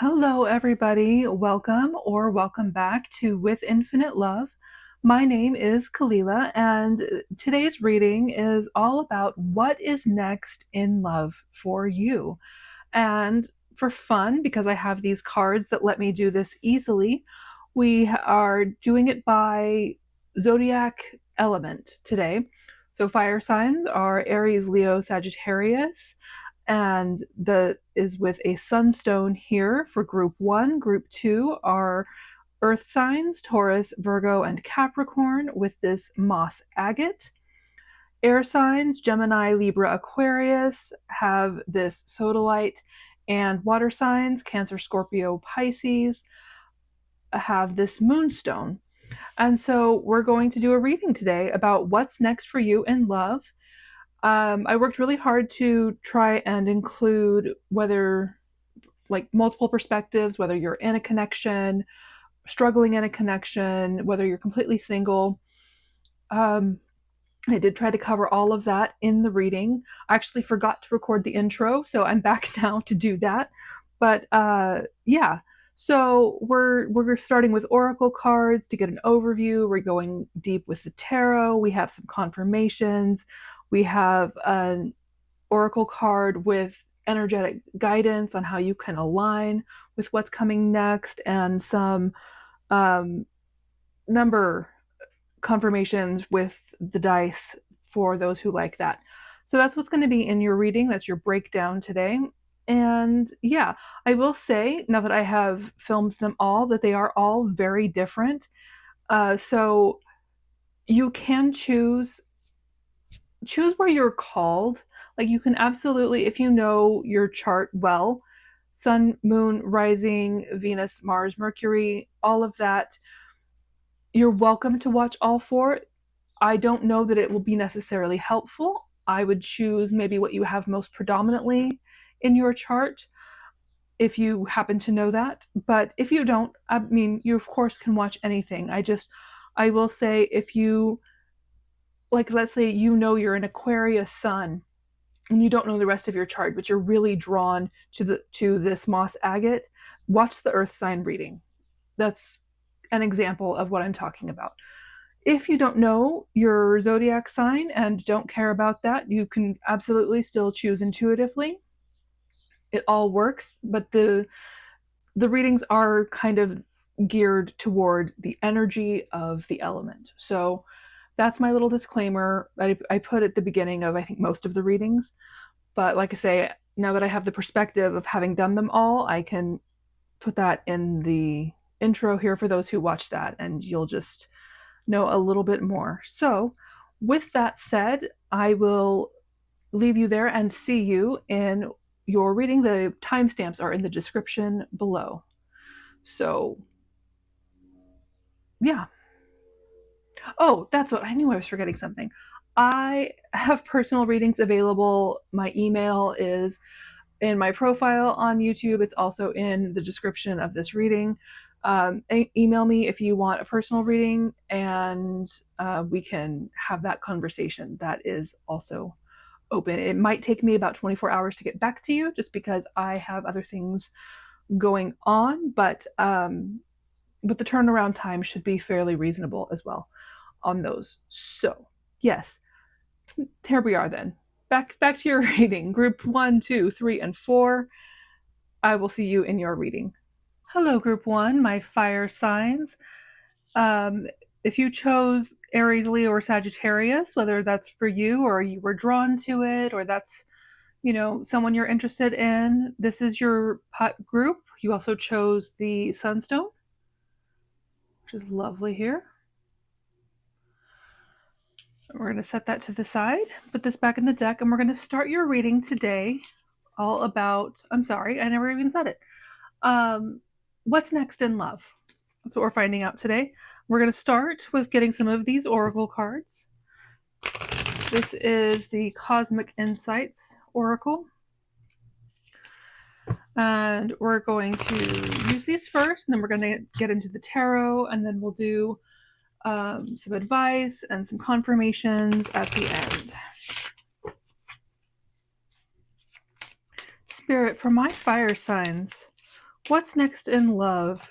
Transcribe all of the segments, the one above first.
Hello, everybody. Welcome or welcome back to With Infinite Love. My name is Kalila, and today's reading is all about what is next in love for you. And for fun, because I have these cards that let me do this easily, we are doing it by Zodiac element today. So fire signs are Aries, Leo, Sagittarius, and that is with a sunstone here for group 1. Group 2 are earth signs, Taurus, Virgo, and Capricorn, with this moss agate. Air signs, Gemini, Libra, Aquarius, have this sodalite, and water signs, Cancer, Scorpio, Pisces, have this moonstone. And so we're going to do a reading today about what's next for you in love. I worked really hard to try and include whether like multiple perspectives, whether you're in a connection, struggling in a connection, whether you're completely single. I did try to cover all of that in the reading. I actually forgot to record the intro, so I'm back now to do that. But yeah, so we're starting with oracle cards to get an overview. We're going deep with the tarot. We have some confirmations. We have an oracle card with energetic guidance on how you can align with what's coming next, and some number confirmations with the dice for those who like that. So that's what's going to be in your reading. That's your breakdown today. And yeah, I will say, now that I have filmed them all, that they are all very different. So you can choose where you're called. Like, you can absolutely, if you know your chart well, sun, moon, rising, Venus, Mars, Mercury, all of that, you're welcome to watch all four. I don't know that it will be necessarily helpful. I would choose maybe what you have most predominantly in your chart, if you happen to know that. But if you don't, I mean, you of course can watch anything. I will say, if you, like, let's say you know you're an Aquarius sun and you don't know the rest of your chart, but you're really drawn to this moss agate, watch the earth sign reading. That's an example of what I'm talking about. If you don't know your zodiac sign and don't care about that, you can absolutely still choose intuitively. It all works, but the readings are kind of geared toward the energy of the element. So that's my little disclaimer that I put at the beginning of, I think, most of the readings. But like I say, now that I have the perspective of having done them all, I can put that in the intro here for those who watch that, and you'll just know a little bit more. So with that said, I will leave you there and see you in your reading. The timestamps are in the description below. So yeah. Oh, that's what I knew. I was forgetting something. I have personal readings available. My email is in my profile on YouTube. It's also in the description of this reading. Email me if you want a personal reading, and we can have that conversation. That is also open. It might take me about 24 hours to get back to you, just because I have other things going on, but the turnaround time should be fairly reasonable as well on those. So yes, here we are then. Back to your reading. Group 1, 2, 3, and 4. I will see you in your reading. Hello, Group 1, my fire signs. If you chose Aries, Leo, or Sagittarius, whether that's for you or you were drawn to it, or that's, someone you're interested in, this is your group. You also chose the sunstone, which is lovely here. We're going to set that to the side, put this back in the deck, and we're going to start your reading today all about, I'm sorry, I never even said it. What's next in love? That's what we're finding out today. We're going to start with getting some of these oracle cards. This is the Cosmic Insights Oracle. And we're going to use these first, and then we're going to get into the tarot, and then we'll do some advice and some confirmations at the end. Spirit, for my fire signs, What's next in love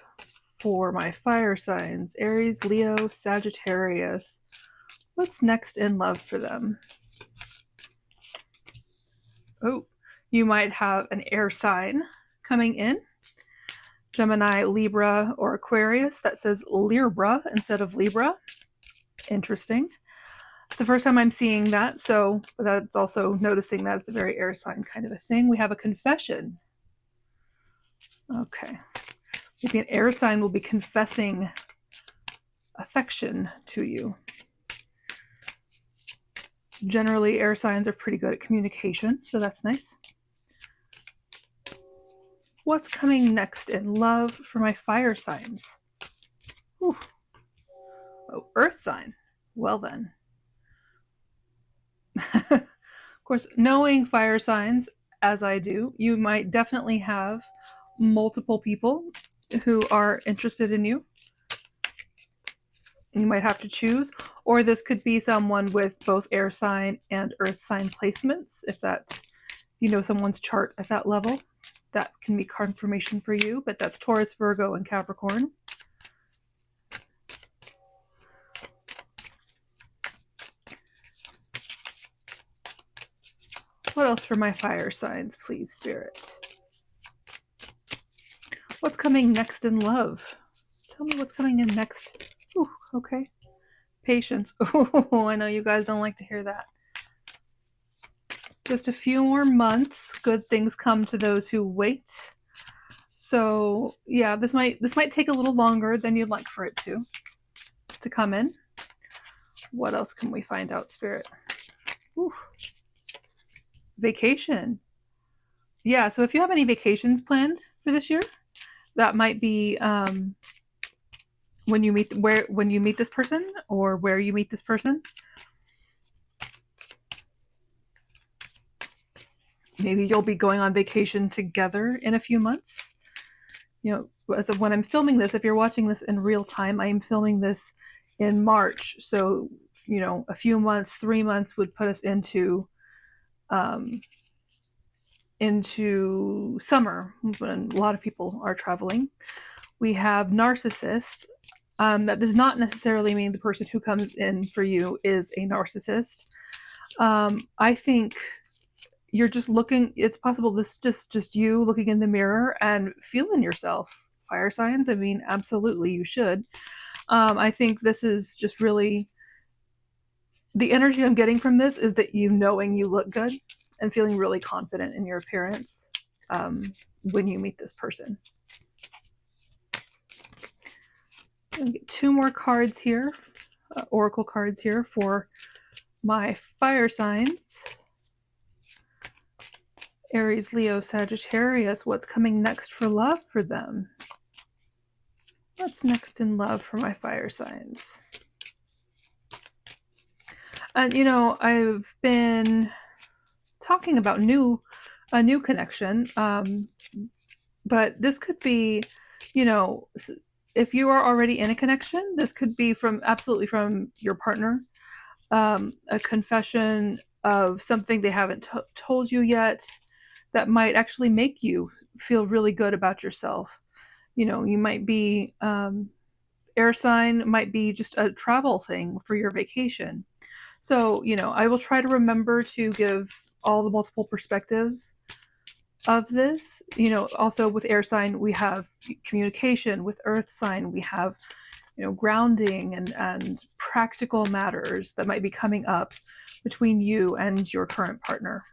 for my fire signs? Aries, Leo, Sagittarius. What's next in love for them? Oh, you might have an air sign coming in. Gemini, Libra, or Aquarius. That says Libra instead of Libra. Interesting. It's the first time I'm seeing that, so that's also noticing that it's a very air sign kind of a thing. We have a confession. Okay. Maybe an air sign will be confessing affection to you. Generally, air signs are pretty good at communication, so that's nice. What's coming next in love for my fire signs? Ooh. Oh, earth sign. Well then. Of course, knowing fire signs as I do, you might definitely have multiple people who are interested in you. You might have to choose, or this could be someone with both air sign and earth sign placements. If that, you know, someone's chart at that level, that can be confirmation for you. But that's Taurus, Virgo, and Capricorn. What else for my fire signs, please, Spirit? What's coming next in love? Tell me what's coming in next. Ooh, okay. Patience. Oh, I know you guys don't like to hear that. Just a few more months. Good things come to those who wait. So yeah, this might take a little longer than you'd like for it to come in. What else can we find out, Spirit? Ooh. Vacation. Yeah, so if you have any vacations planned for this year, that might be when you meet this person, or where you meet this person. Maybe you'll be going on vacation together in a few months. You know, as of when I'm filming this, if you're watching this in real time, I am filming this in March. So, you know, a few months, 3 months would put us into summer when a lot of people are traveling. We have narcissist. That does not necessarily mean the person who comes in for you is a narcissist. I think you're just looking, it's possible this is just you looking in the mirror and feeling yourself. Fire signs, I mean, absolutely you should. I think this is just really, the energy I'm getting from this is that you knowing you look good and feeling really confident in your appearance when you meet this person. I'm gonna get 2 more cards here, oracle cards here for my fire signs. Aries, Leo, Sagittarius. What's coming next for love for them? What's next in love for my fire signs? And you know, I've been talking about a new connection, but this could be, you know, if you are already in a connection, this could be absolutely from your partner, a confession of something they haven't told you yet that might actually make you feel really good about yourself. You know, you might be air sign, might be just a travel thing for your vacation. So, you know, I will try to remember to give all the multiple perspectives of this. You know, also with air sign, we have communication. With earth sign, we have, you know, grounding and practical matters that might be coming up between you and your current partner.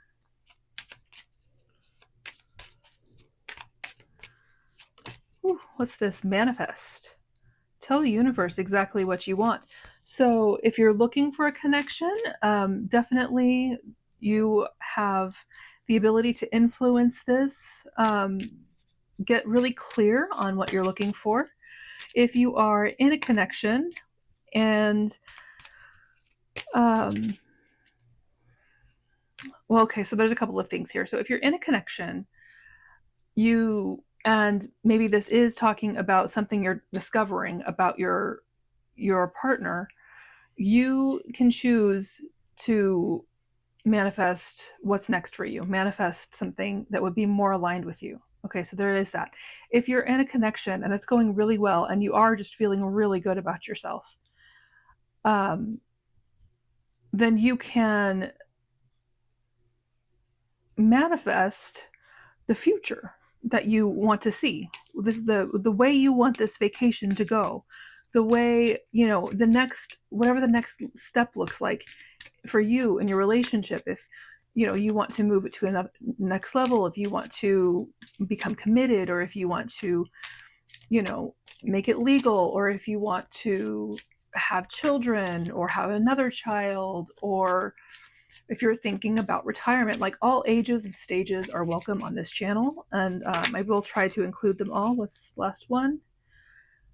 Ooh, what's this? Manifest. Tell the universe exactly what you want. So if you're looking for a connection, definitely you have the ability to influence this. Get really clear on what you're looking for. If you are in a connection and well, okay, so there's a couple of things here. So if you're in a connection, and maybe this is talking about something you're discovering about your partner, you can choose to manifest what's next for you, manifest something that would be more aligned with you. Okay, so there is that. If you're in a connection and it's going really well and you are just feeling really good about yourself, then you can manifest the future that you want to see, the way you want this vacation to go, the way, the next, whatever the next step looks like for you in your relationship. If you want to move it to another next level, if you want to become committed, or if you want to make it legal, or if you want to have children or have another child, or if you're thinking about retirement, like all ages and stages are welcome on this channel. And I will try to include them all. What's the last one?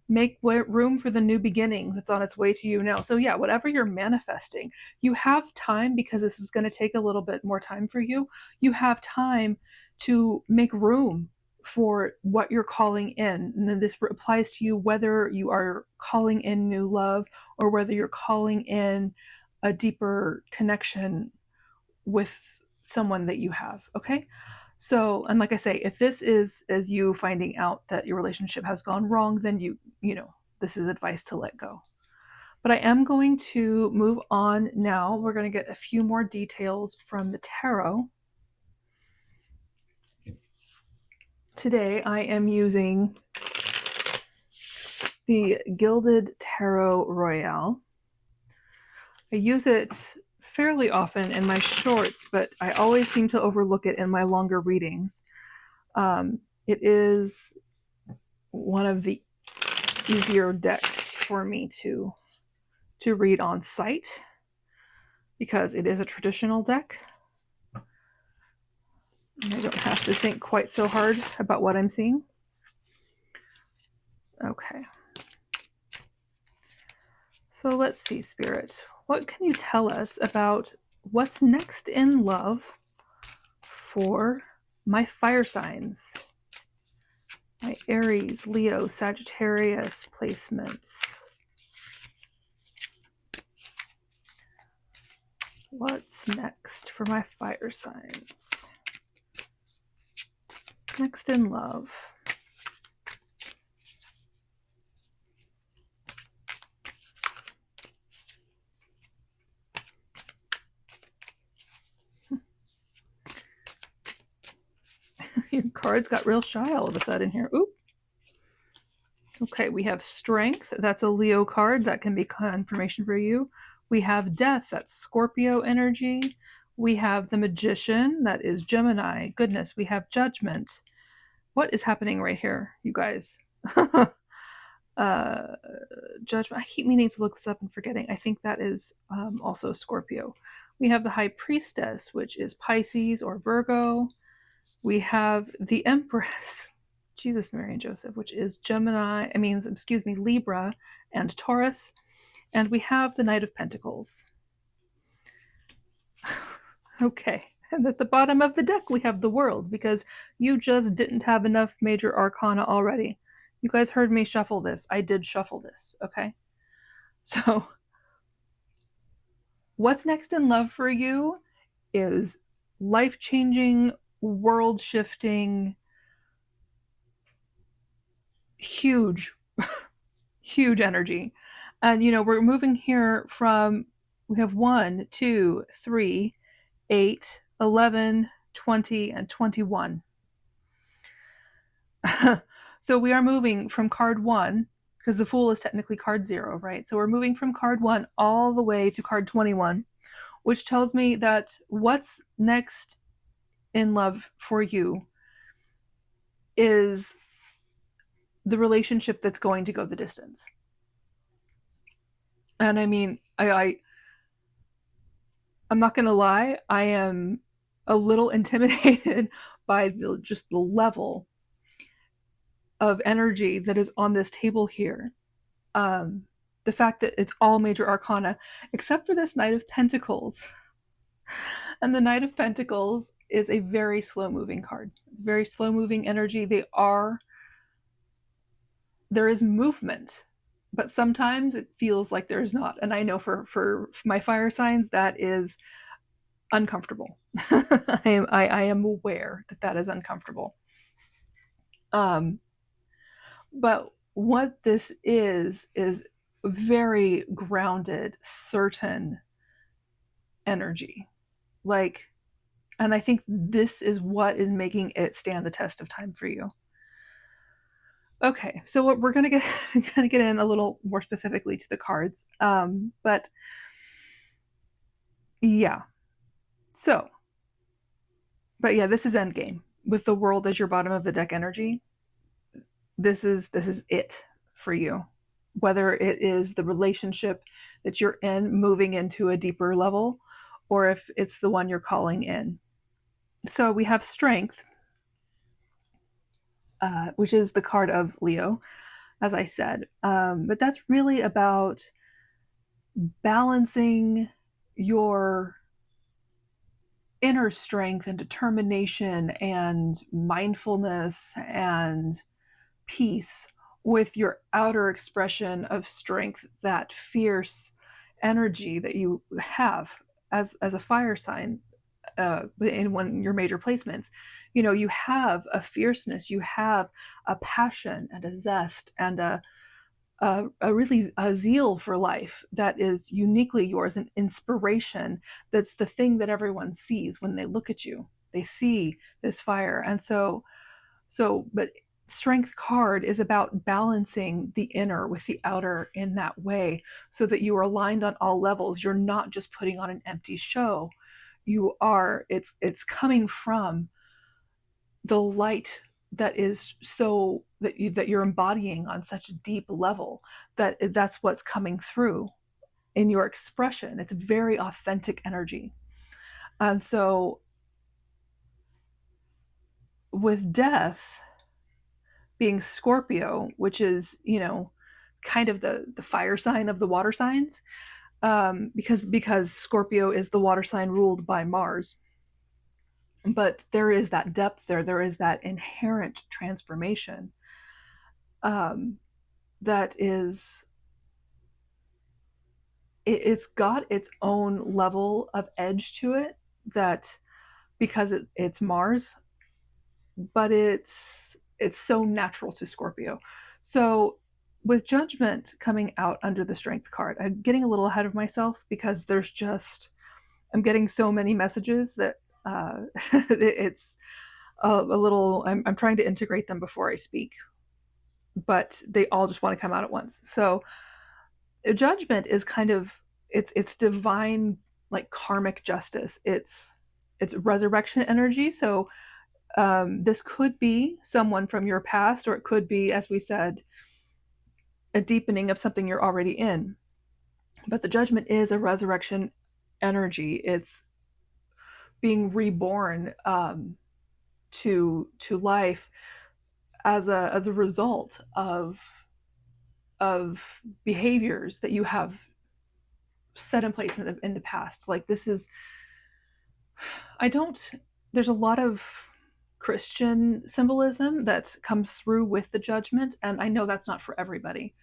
Make room for the new beginning that's on its way to you now. So yeah, whatever you're manifesting, you have time, because this is going to take a little bit more time for you. You have time to make room for what you're calling in. And then this applies to you whether you are calling in new love or whether you're calling in a deeper connection with someone that you have. Okay. So, and like I say, if this is as you finding out that your relationship has gone wrong, then this is advice to let go. But I am going to move on now. We're going to get a few more details from the tarot. Today I am using the Gilded Tarot Royale. I use it fairly often in my shorts, but I always seem to overlook it in my longer readings. It is one of the easier decks for me to read on site because it is a traditional deck. And I don't have to think quite so hard about what I'm seeing. Okay. So let's see, Spirit. What can you tell us about what's next in love for my fire signs? My Aries, Leo, Sagittarius placements. What's next for my fire signs? Next in love. Your cards got real shy all of a sudden here. Oop. Okay, we have Strength. That's a Leo card. That can be confirmation for you. We have Death. That's Scorpio energy. We have the Magician. That is Gemini. Goodness, we have Judgment. What is happening right here, you guys? Judgment. I keep meaning to look this up and forgetting. I think that is also Scorpio. We have the High Priestess, which is Pisces or Virgo. We have the Empress, Jesus, Mary, and Joseph, which is Libra and Taurus. And we have the Knight of Pentacles. Okay. And at the bottom of the deck, we have the World, because you just didn't have enough major arcana already. You guys heard me shuffle this. I did shuffle this, okay? So, what's next in love for you is life-changing, world-shifting, huge, huge energy. And, we're moving here from, we have 1, 2, 3, 8, 11, 20, and 21. So we are moving from card 1, because the Fool is technically card 0, right? So we're moving from card 1 all the way to card 21, which tells me that what's next in love for you is the relationship that's going to go the distance. And I mean, I'm not going to lie, I am a little intimidated by just the level of energy that is on this table here. The fact that it's all major arcana, except for this Knight of Pentacles. And the Knight of Pentacles is a very slow-moving card. Very slow-moving energy. There is movement, but sometimes it feels like there's not. And I know for my fire signs, that is uncomfortable. I am aware that is uncomfortable. Um, but what this is very grounded, certain energy. Like, and I think this is what is making it stand the test of time for you. Okay, so what we're gonna get gonna get in a little more specifically to the cards, but yeah. So, but yeah, this is Endgame with the world as your bottom of the deck energy. This is it for you. Whether it is the relationship that you're in moving into a deeper level, or if it's the one you're calling in. So we have Strength, which is the card of Leo, as I said. But that's really about balancing your inner strength and determination and mindfulness and peace with your outer expression of strength, that fierce energy that you have as a fire sign, in one of your major placements. You know, you have a fierceness, you have a passion and a zest and a really a zeal for life that is uniquely yours, an inspiration that's the thing that everyone sees when they look at you. They see this fire. And but Strength card is about balancing the inner with the outer in that way, so that you are aligned on all levels. You're not just putting on an empty show. You are, it's coming from the light that is so that you're embodying on such a deep level, that's what's coming through in your expression. It's very authentic energy. And so with Death being Scorpio, which is, you know, kind of the fire sign of the water signs, because Scorpio is the water sign ruled by Mars. But there is that depth there. There is that inherent transformation, that is, it's got its own level of edge to it, that because it's Mars, but it's so natural to Scorpio. So with Judgment coming out under the Strength card, I'm getting a little ahead of myself because I'm getting so many messages that it's a little. I'm trying to integrate them before I speak, but they all just want to come out at once. So Judgment is kind of, it's divine, like karmic justice. It's resurrection energy. So this could be someone from your past, or it could be, as we said, a deepening of something you're already in. But the Judgment is a resurrection energy. It's being reborn, to life as a result of behaviors that you have set in place in the past. Like, this is, I don't, there's a lot of Christian symbolism that comes through with the Judgment, and I know that's not for everybody.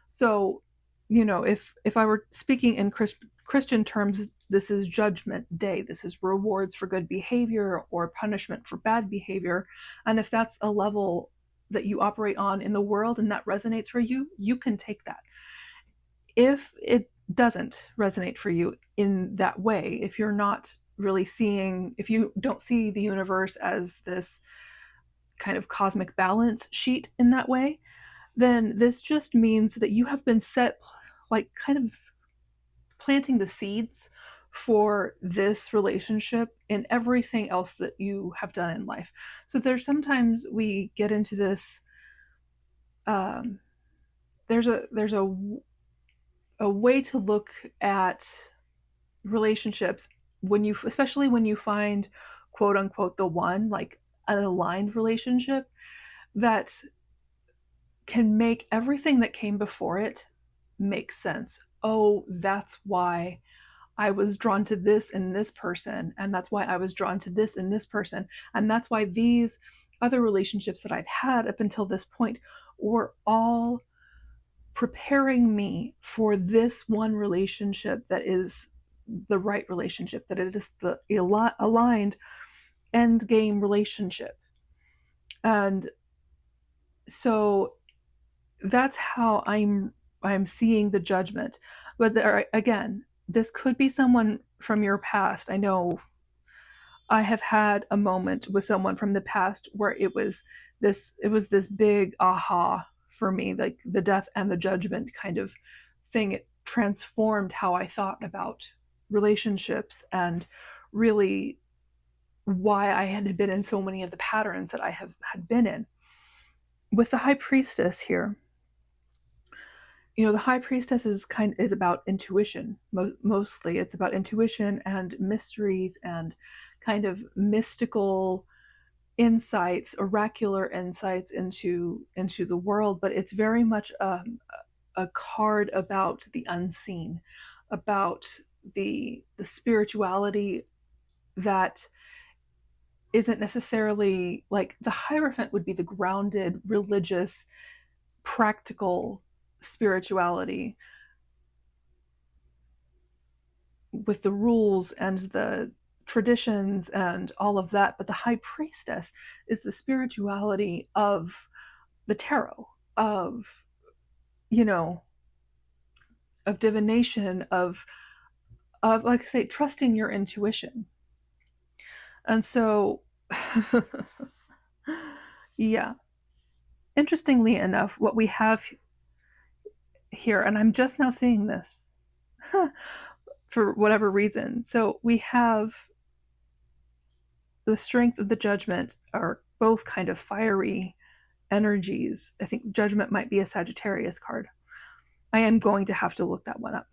So, you know, if I were speaking in Christian terms, this is Judgment Day. This is rewards for good behavior or punishment for bad behavior. And if that's a level that you operate on in the world and that resonates for you, you can take that. If it doesn't resonate for you in that way, if you're not really seeing, if you don't see the universe as this kind of cosmic balance sheet in that way, then this just means that you have been set, like, kind of planting the seeds for this relationship in everything else that you have done in life. So there's sometimes we get into this, there's a way to look at relationships when you, especially when you find quote unquote the one, like an aligned relationship that can make everything that came before it make sense. Oh, that's why I was drawn to this in this person, and that's why I was drawn to this in this person, and that's why these other relationships that I've had up until this point were all preparing me for this one relationship that is the right relationship, that it is the aligned end game relationship. And So that's how I'm seeing the Judgment. But there, again, this could be someone from your past. I know I have had a moment with someone from the past where it was this big aha for me, like the death and the judgment kind of thing. It transformed how I thought about relationships and really why I had been in so many of the patterns that I have had been in. With the High Priestess here, the High Priestess is about intuition. Mostly it's about intuition and mysteries and kind of mystical insights, oracular insights into the world. But it's very much a card about the unseen, about the spirituality that isn't necessarily like the Hierophant would be the grounded, religious, practical spirituality with the rules and the traditions and all of that. But the High Priestess is the spirituality of the tarot, of, you know, of divination, of like I say, trusting your intuition. And so yeah. Interestingly enough, what we have here, and I'm just now seeing this for whatever reason. So we have the Strength of the Judgment are both kind of fiery energies. I think Judgment might be a Sagittarius card. I am going to have to look that one up.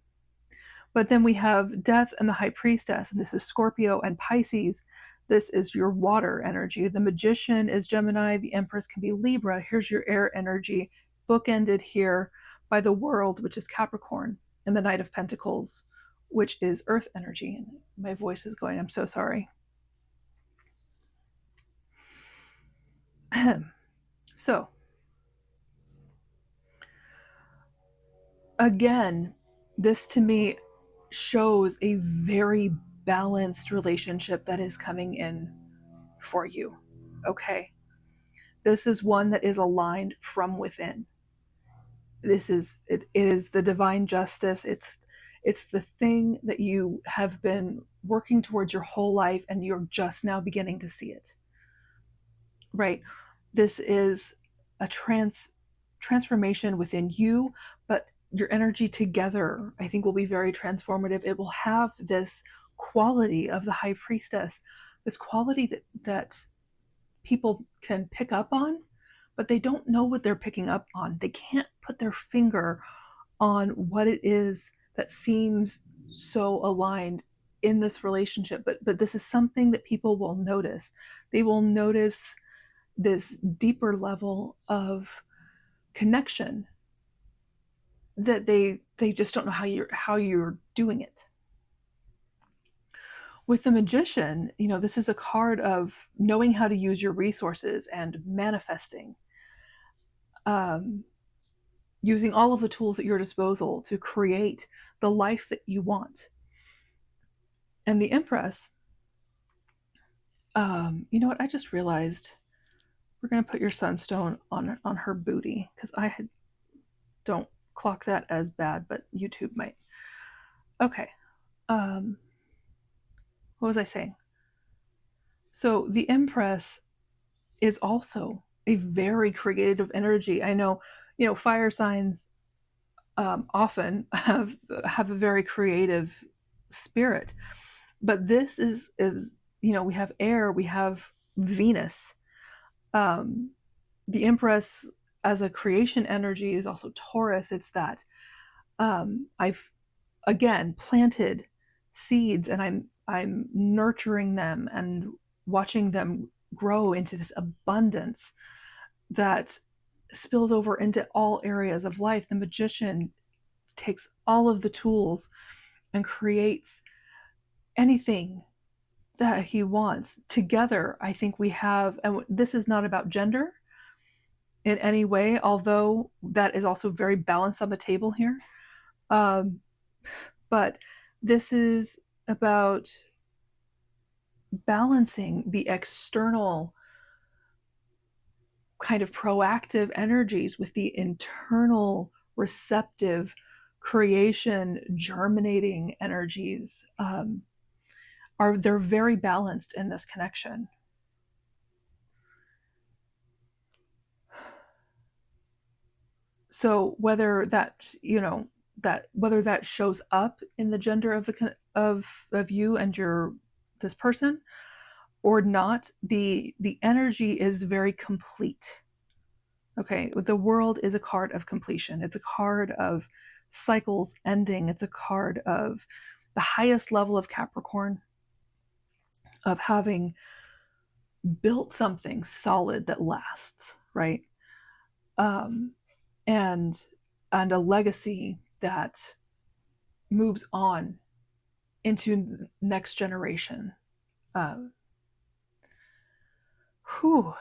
But then we have Death and the High Priestess, and this is Scorpio and Pisces. This is your water energy. The Magician is Gemini. The Empress can be Libra. Here's your air energy, bookended here by the World, which is Capricorn, and the Knight of Pentacles, which is Earth energy. And my voice is going, I'm so sorry. So, again, this to me shows a very balanced relationship that is coming in for you. Okay. This is one that is aligned from within. This is it is the divine justice. It's the thing that you have been working towards your whole life and you're just now beginning to see it. Right? This is a transformation within you, but your energy together, I think, will be very transformative. It will have this quality of the High Priestess, this quality that people can pick up on, but they don't know what they're picking up on. They can't put their finger on what it is that seems so aligned in this relationship. But this is something that people will notice. They will notice this deeper level of connection that they just don't know how you're doing it. With the Magician, this is a card of knowing how to use your resources and manifesting, using all of the tools at your disposal to create the life that you want. And the Empress, you know what? I just realized we're going to put your sunstone on her booty because don't clock that as bad, but YouTube might. Okay. What was I saying? So the Empress is also a very creative energy. I know, fire signs often have a very creative spirit, but this is we have air, we have Venus. The Empress as a creation energy is also Taurus. It's that I've again planted seeds and I'm nurturing them and watching them grow into this abundance that spills over into all areas of life. The Magician takes all of the tools and creates anything that he wants. Together, I think we have, and this is not about gender in any way, although that is also very balanced on the table here. But this is about balancing the external kind of proactive energies with the internal receptive creation germinating energies, they're very balanced in this connection. So whether that, whether that shows up in the gender of of you and your this person or not, the energy is very complete. Okay, the world is a card of completion. It's a card of cycles ending. It's a card of the highest level of Capricorn, of having built something solid that lasts, right? Um, and a legacy that moves on into next generation. Um, whew.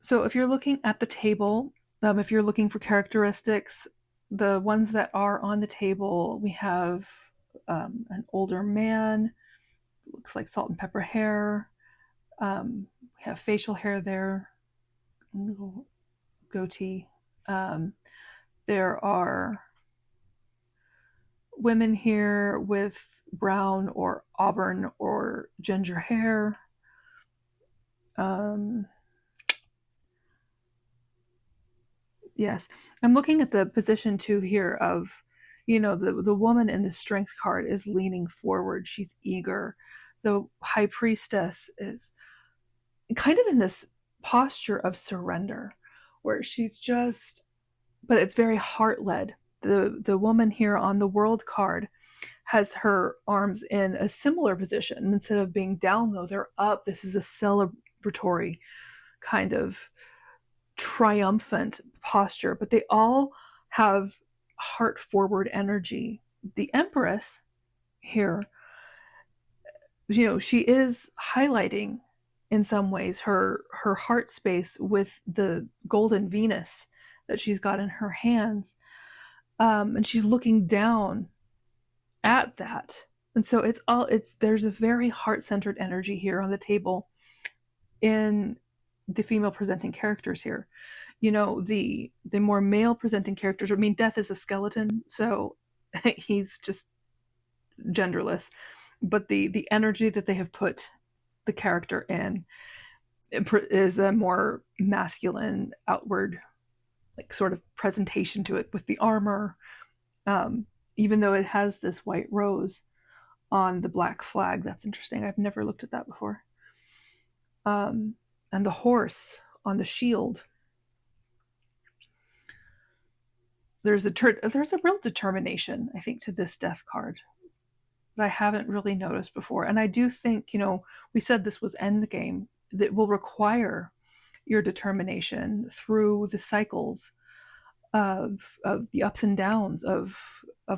So if you're looking at the table, if you're looking for characteristics, the ones that are on the table, we have an older man, looks like salt and pepper hair. We have facial hair there, a little goatee. There are women here with brown or auburn or ginger hair. Yes, I'm looking at the position too here of, the woman in the strength card is leaning forward. She's eager. The high priestess is kind of in this posture of surrender, where she's just, but it's very heart led. The woman here on the world card has her arms in a similar position. Instead of being down though, they're up. This is a celebratory kind of triumphant posture, but they all have heart forward energy. The Empress here, she is highlighting in some ways her heart space with the golden Venus that she's got in her hands, and she's looking down at that. And so there's a very heart-centered energy here on the table in the female presenting characters here. The more male presenting characters, Death is a skeleton, so he's just genderless, but the energy that they have put the character in is a more masculine outward, like, sort of presentation to it with the armor, even though it has this white rose on the black flag. That's interesting. I've never looked at that before. And the horse on the shield. There's a real determination, I think, to this death card that I haven't really noticed before. And I do think, we said this was endgame, that will require your determination through the cycles of the ups and downs of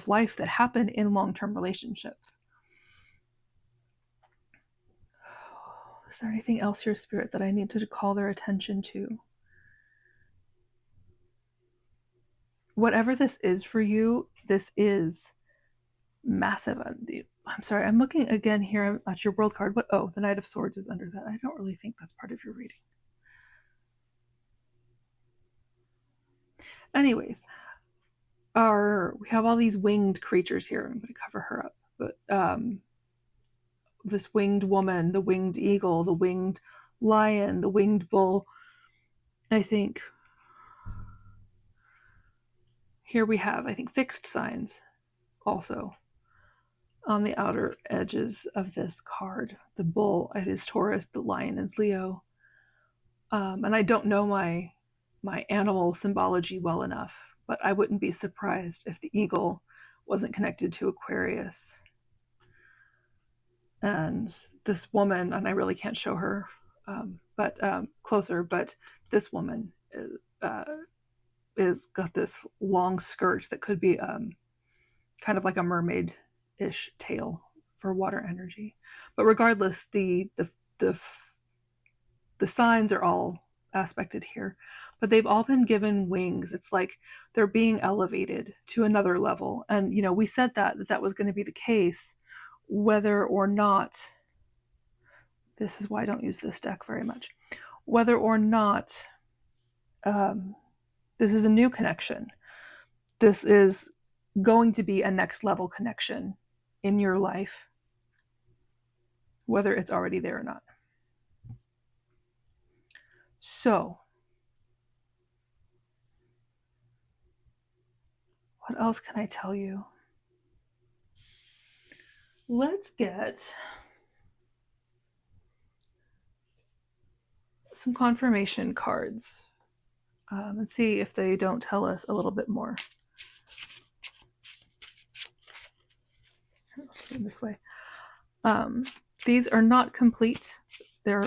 life that happen in long-term relationships. Is there anything else, your spirit, that I need to call their attention to? Whatever this is for you, this is massive. I'm sorry, I'm looking again here at your world card. The Knight of Swords is under that. I don't really think that's part of your reading. Anyways, we have all these winged creatures here. I'm going to cover her up. But this winged woman, the winged eagle, the winged lion, the winged bull, I think. Here we have, I think, fixed signs also on the outer edges of this card. The bull is Taurus, the lion is Leo. And I don't know my animal symbology well enough, but I wouldn't be surprised if the eagle wasn't connected to Aquarius. And this woman, and I really can't show her, but closer, but this woman is got this long skirt that could be kind of like a mermaid-ish tail for water energy. But regardless, the signs are all aspected here, but they've all been given wings. It's like they're being elevated to another level. And we said that was going to be the case, whether or not This is why I don't use this deck very much. Whether or not this is a new connection, this is going to be a next level connection in your life, whether it's already there or not. So, what else can I tell you? Let's get some confirmation cards and see if they don't tell us a little bit more. This way. These are not complete. They're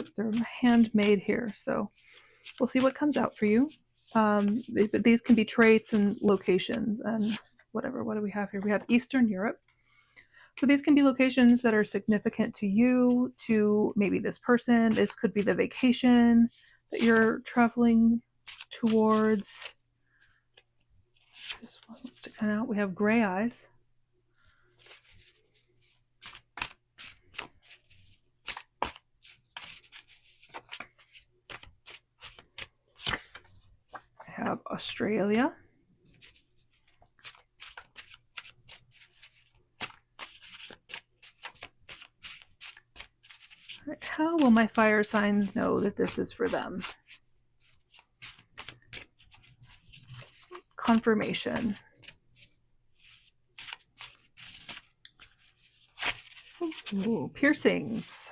handmade here, so we'll see what comes out for you. But these can be traits and locations and whatever. What do we have here? We have Eastern Europe. So these can be locations that are significant to you, to maybe this person. This could be the vacation that you're traveling towards. This one wants to come out. We have gray eyes. I have Australia. Right, how will my fire signs know that this is for them? Confirmation. Ooh, piercings.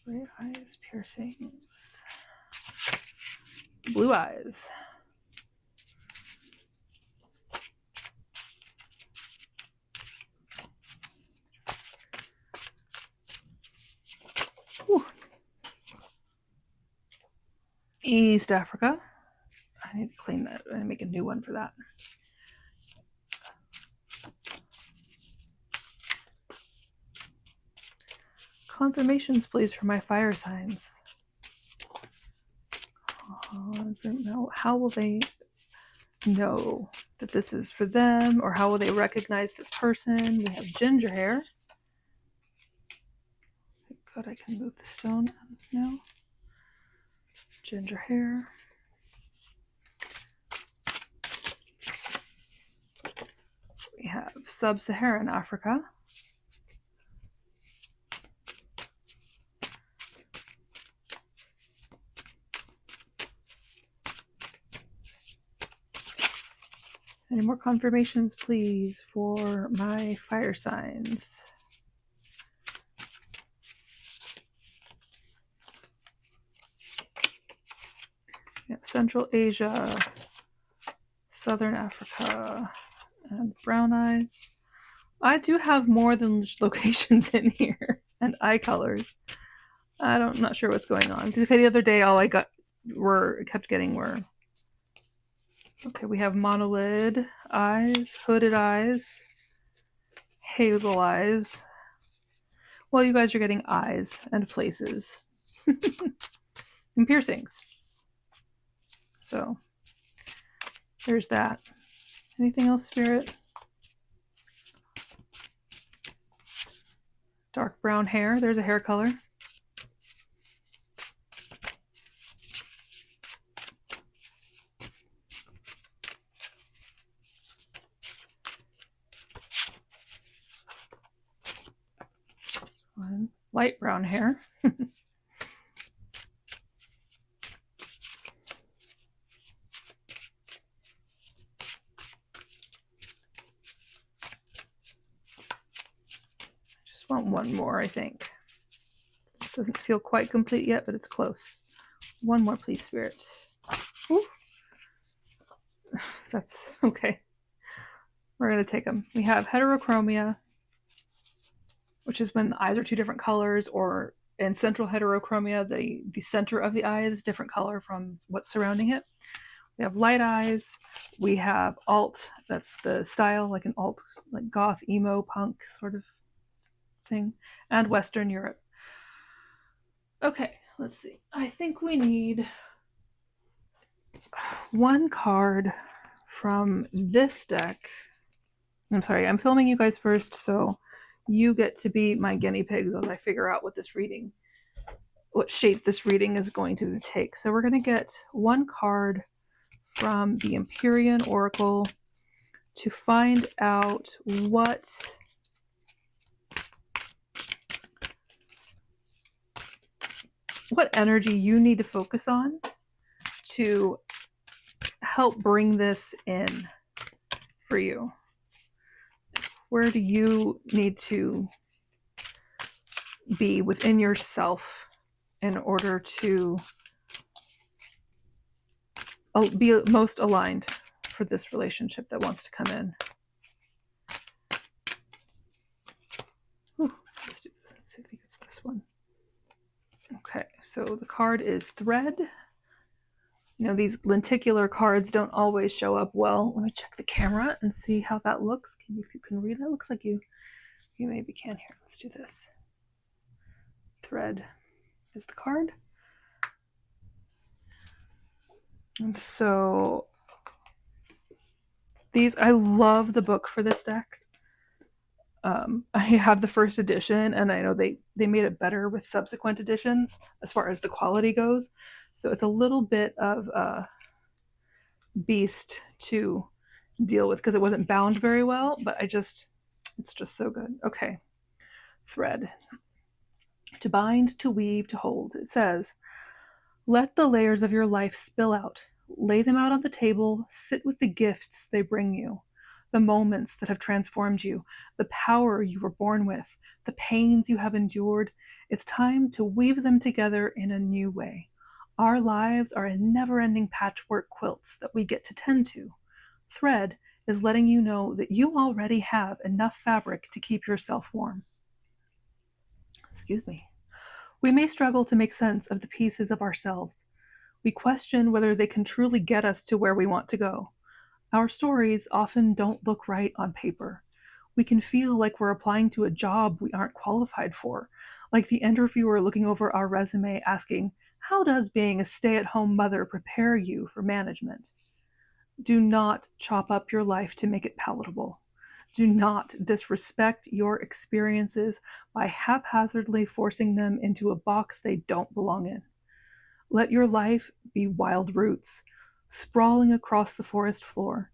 Red eyes, piercings. Blue eyes. Ooh. East Africa. I need to clean that and make a new one for that. Confirmations, please, for my fire signs. How will they know that this is for them, or how will they recognize this person? We have ginger hair. Good, I can move the stone now. Ginger hair. We have sub-Saharan Africa. Any more confirmations, please, for my fire signs? Yeah, Central Asia, Southern Africa, and brown eyes. I do have more than locations in here and eye colors. I'm not sure what's going on. Okay, the other day all I kept getting were. Okay, we have monolid eyes, hooded eyes, hazel eyes. Well, you guys are getting eyes and places and piercings. So there's that. Anything else, Spirit? Dark brown hair. There's a hair color. Light brown hair. Just want one more, I think. It doesn't feel quite complete yet, but it's close. One more, please, Spirit. Ooh. That's okay. We're going to take them. We have heterochromia, which is when the eyes are two different colors, or in central heterochromia, the center of the eye is a different color from what's surrounding it. We have light eyes. We have alt, that's the style, like an alt, like goth, emo, punk sort of thing, and Western Europe. Okay, let's see. I think we need one card from this deck. I'm sorry, I'm filming you guys first, so you get to be my guinea pigs as I figure out what shape this reading is going to take. So we're going to get one card from the Empyrean Oracle to find out what energy you need to focus on to help bring this in for you. Where do you need to be within yourself in order to be most aligned for this relationship that wants to come in? Ooh, let's do this. Let's see if he gets this one. Okay, so the card is thread. You know, these lenticular cards don't always show up well. Let me check the camera and see how that looks. If you can read it, looks like you maybe can here. Let's do this. Thread is the card. And so I love the book for this deck. I have the first edition, and I know they made it better with subsequent editions as far as the quality goes. So it's a little bit of a beast to deal with because it wasn't bound very well, but it's just so good. Okay. Thread. To bind, to weave, to hold. It says, let the layers of your life spill out. Lay them out on the table. Sit with the gifts they bring you, the moments that have transformed you, the power you were born with, the pains you have endured. It's time to weave them together in a new way. Our lives are a never-ending patchwork quilts that we get to tend to. Thread is letting you know that you already have enough fabric to keep yourself warm. Excuse me. We may struggle to make sense of the pieces of ourselves. We question whether they can truly get us to where we want to go. Our stories often don't look right on paper. We can feel like we're applying to a job we aren't qualified for, like the interviewer looking over our resume asking, how does being a stay-at-home mother prepare you for management? Do not chop up your life to make it palatable. Do not disrespect your experiences by haphazardly forcing them into a box they don't belong in. Let your life be wild roots, sprawling across the forest floor.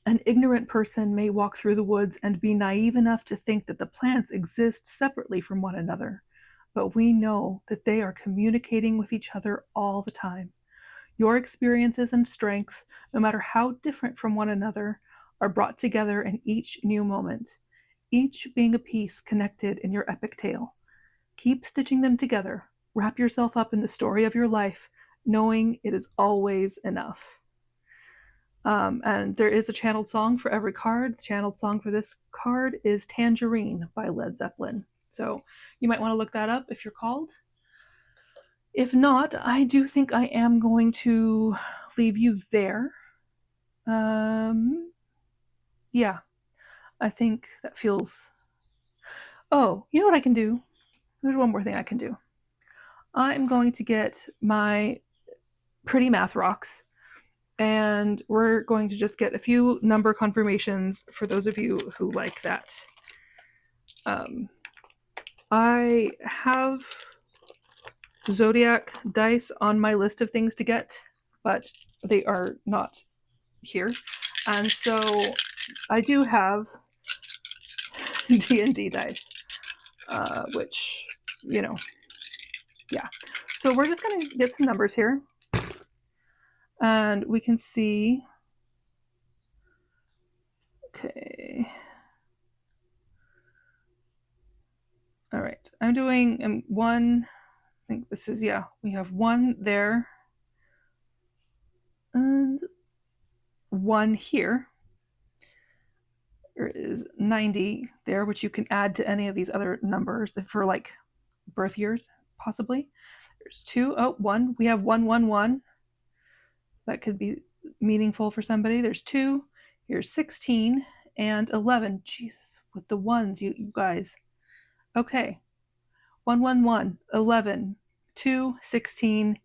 An ignorant person may walk through the woods and be naive enough to think that the plants exist separately from one another, but we know that they are communicating with each other all the time. Your experiences and strengths, no matter how different from one another, are brought together in each new moment, each being a piece connected in your epic tale. Keep stitching them together. Wrap yourself up in the story of your life, knowing it is always enough. And there is a channeled song for every card. The channeled song for this card is Tangerine by Led Zeppelin. So you might want to look that up if you're called. If not, I do think I am going to leave you there. Yeah, I think that feels... Oh, you know what I can do? There's one more thing I can do. I'm going to get my pretty math rocks, and we're going to just get a few number confirmations for those of you who like that. I have Zodiac dice on my list of things to get, but they are not here. And so I do have D&D dice, which, you know, yeah. So we're just going to get some numbers here. And we can see, okay. All right, I'm doing one, I think this is, yeah, we have one there and one here. There is 90 there, which you can add to any of these other numbers for like birth years, possibly. There's two, oh, one, we have 111. That could be meaningful for somebody. There's 2, here's 16 and 11. Jesus, with the ones, you guys. Okay, 111, 11, 2, 16,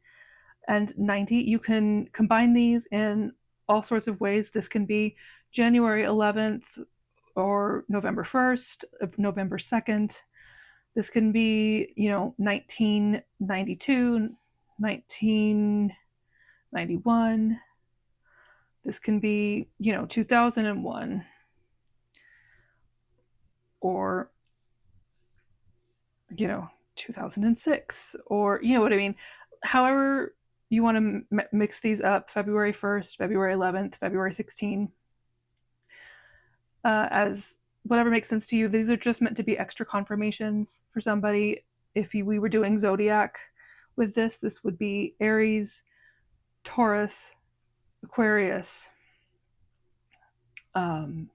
and 90. You can combine these in all sorts of ways. This can be January 11th, or November 1st, November 2nd. This can be, 1992, 1991. This can be, 2001, or, 2006, or, you know what I mean? However you want to mix these up, February 1st, February 11th, February 16th, as whatever makes sense to you. These are just meant to be extra confirmations for somebody. If we were doing Zodiac with this would be Aries, Taurus, Aquarius,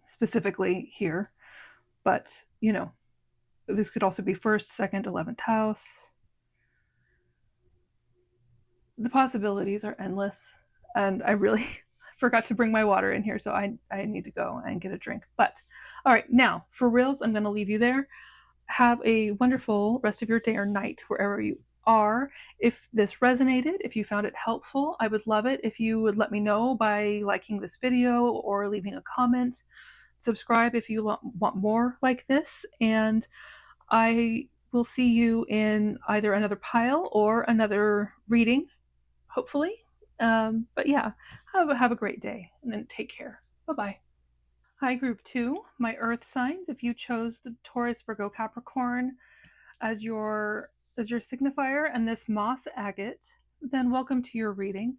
specifically here. But, this could also be 1st, 2nd, 11th house. The possibilities are endless. And I really forgot to bring my water in here, so I need to go and get a drink. But, all right, now, for reals, I'm going to leave you there. Have a wonderful rest of your day or night, wherever you are. If this resonated, if you found it helpful, I would love it if you would let me know by liking this video or leaving a comment. Subscribe if you want more like this, and I will see you in either another pile or another reading, hopefully. But yeah, have a great day, and then take care. Bye-bye. Hi, Group 2, my Earth signs. If you chose the Taurus, Virgo, Capricorn as your signifier and this moss agate, then welcome to your reading.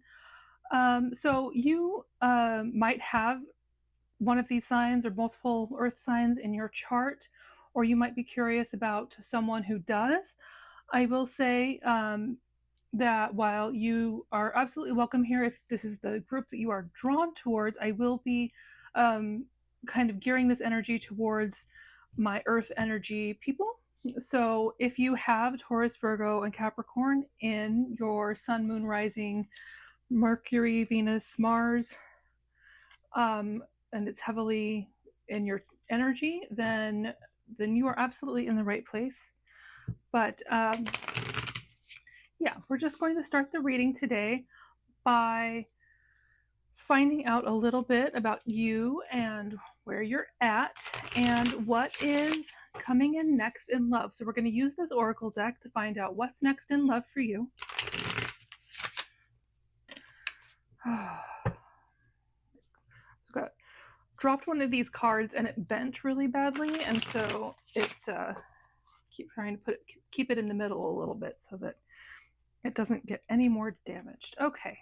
So you might have one of these signs or multiple Earth signs in your chart, or you might be curious about someone who does. I will say that while you are absolutely welcome here, if this is the group that you are drawn towards, I will be kind of gearing this energy towards my Earth energy people. So if you have Taurus, Virgo, and Capricorn in your Sun, Moon, Rising, Mercury, Venus, Mars, and it's heavily in your energy, then you are absolutely in the right place. But yeah, we're just going to start the reading today by finding out a little bit about you and where you're at and what is coming in next in love. So we're going to use this oracle deck to find out what's next in love for you. Got dropped one of these cards and it bent really badly, and so it's keep trying to keep it in the middle a little bit so that it doesn't get any more damaged. Okay.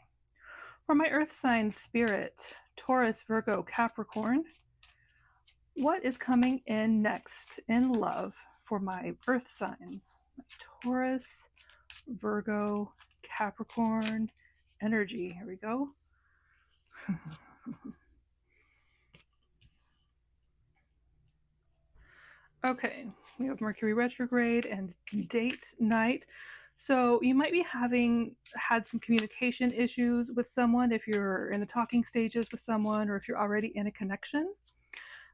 For my Earth sign spirit, Taurus, Virgo, Capricorn, what is coming in next in love for my Earth signs? Taurus, Virgo, Capricorn energy. Here we go. Okay, we have Mercury retrograde and date night. So you might be had some communication issues with someone if you're in the talking stages with someone, or if you're already in a connection.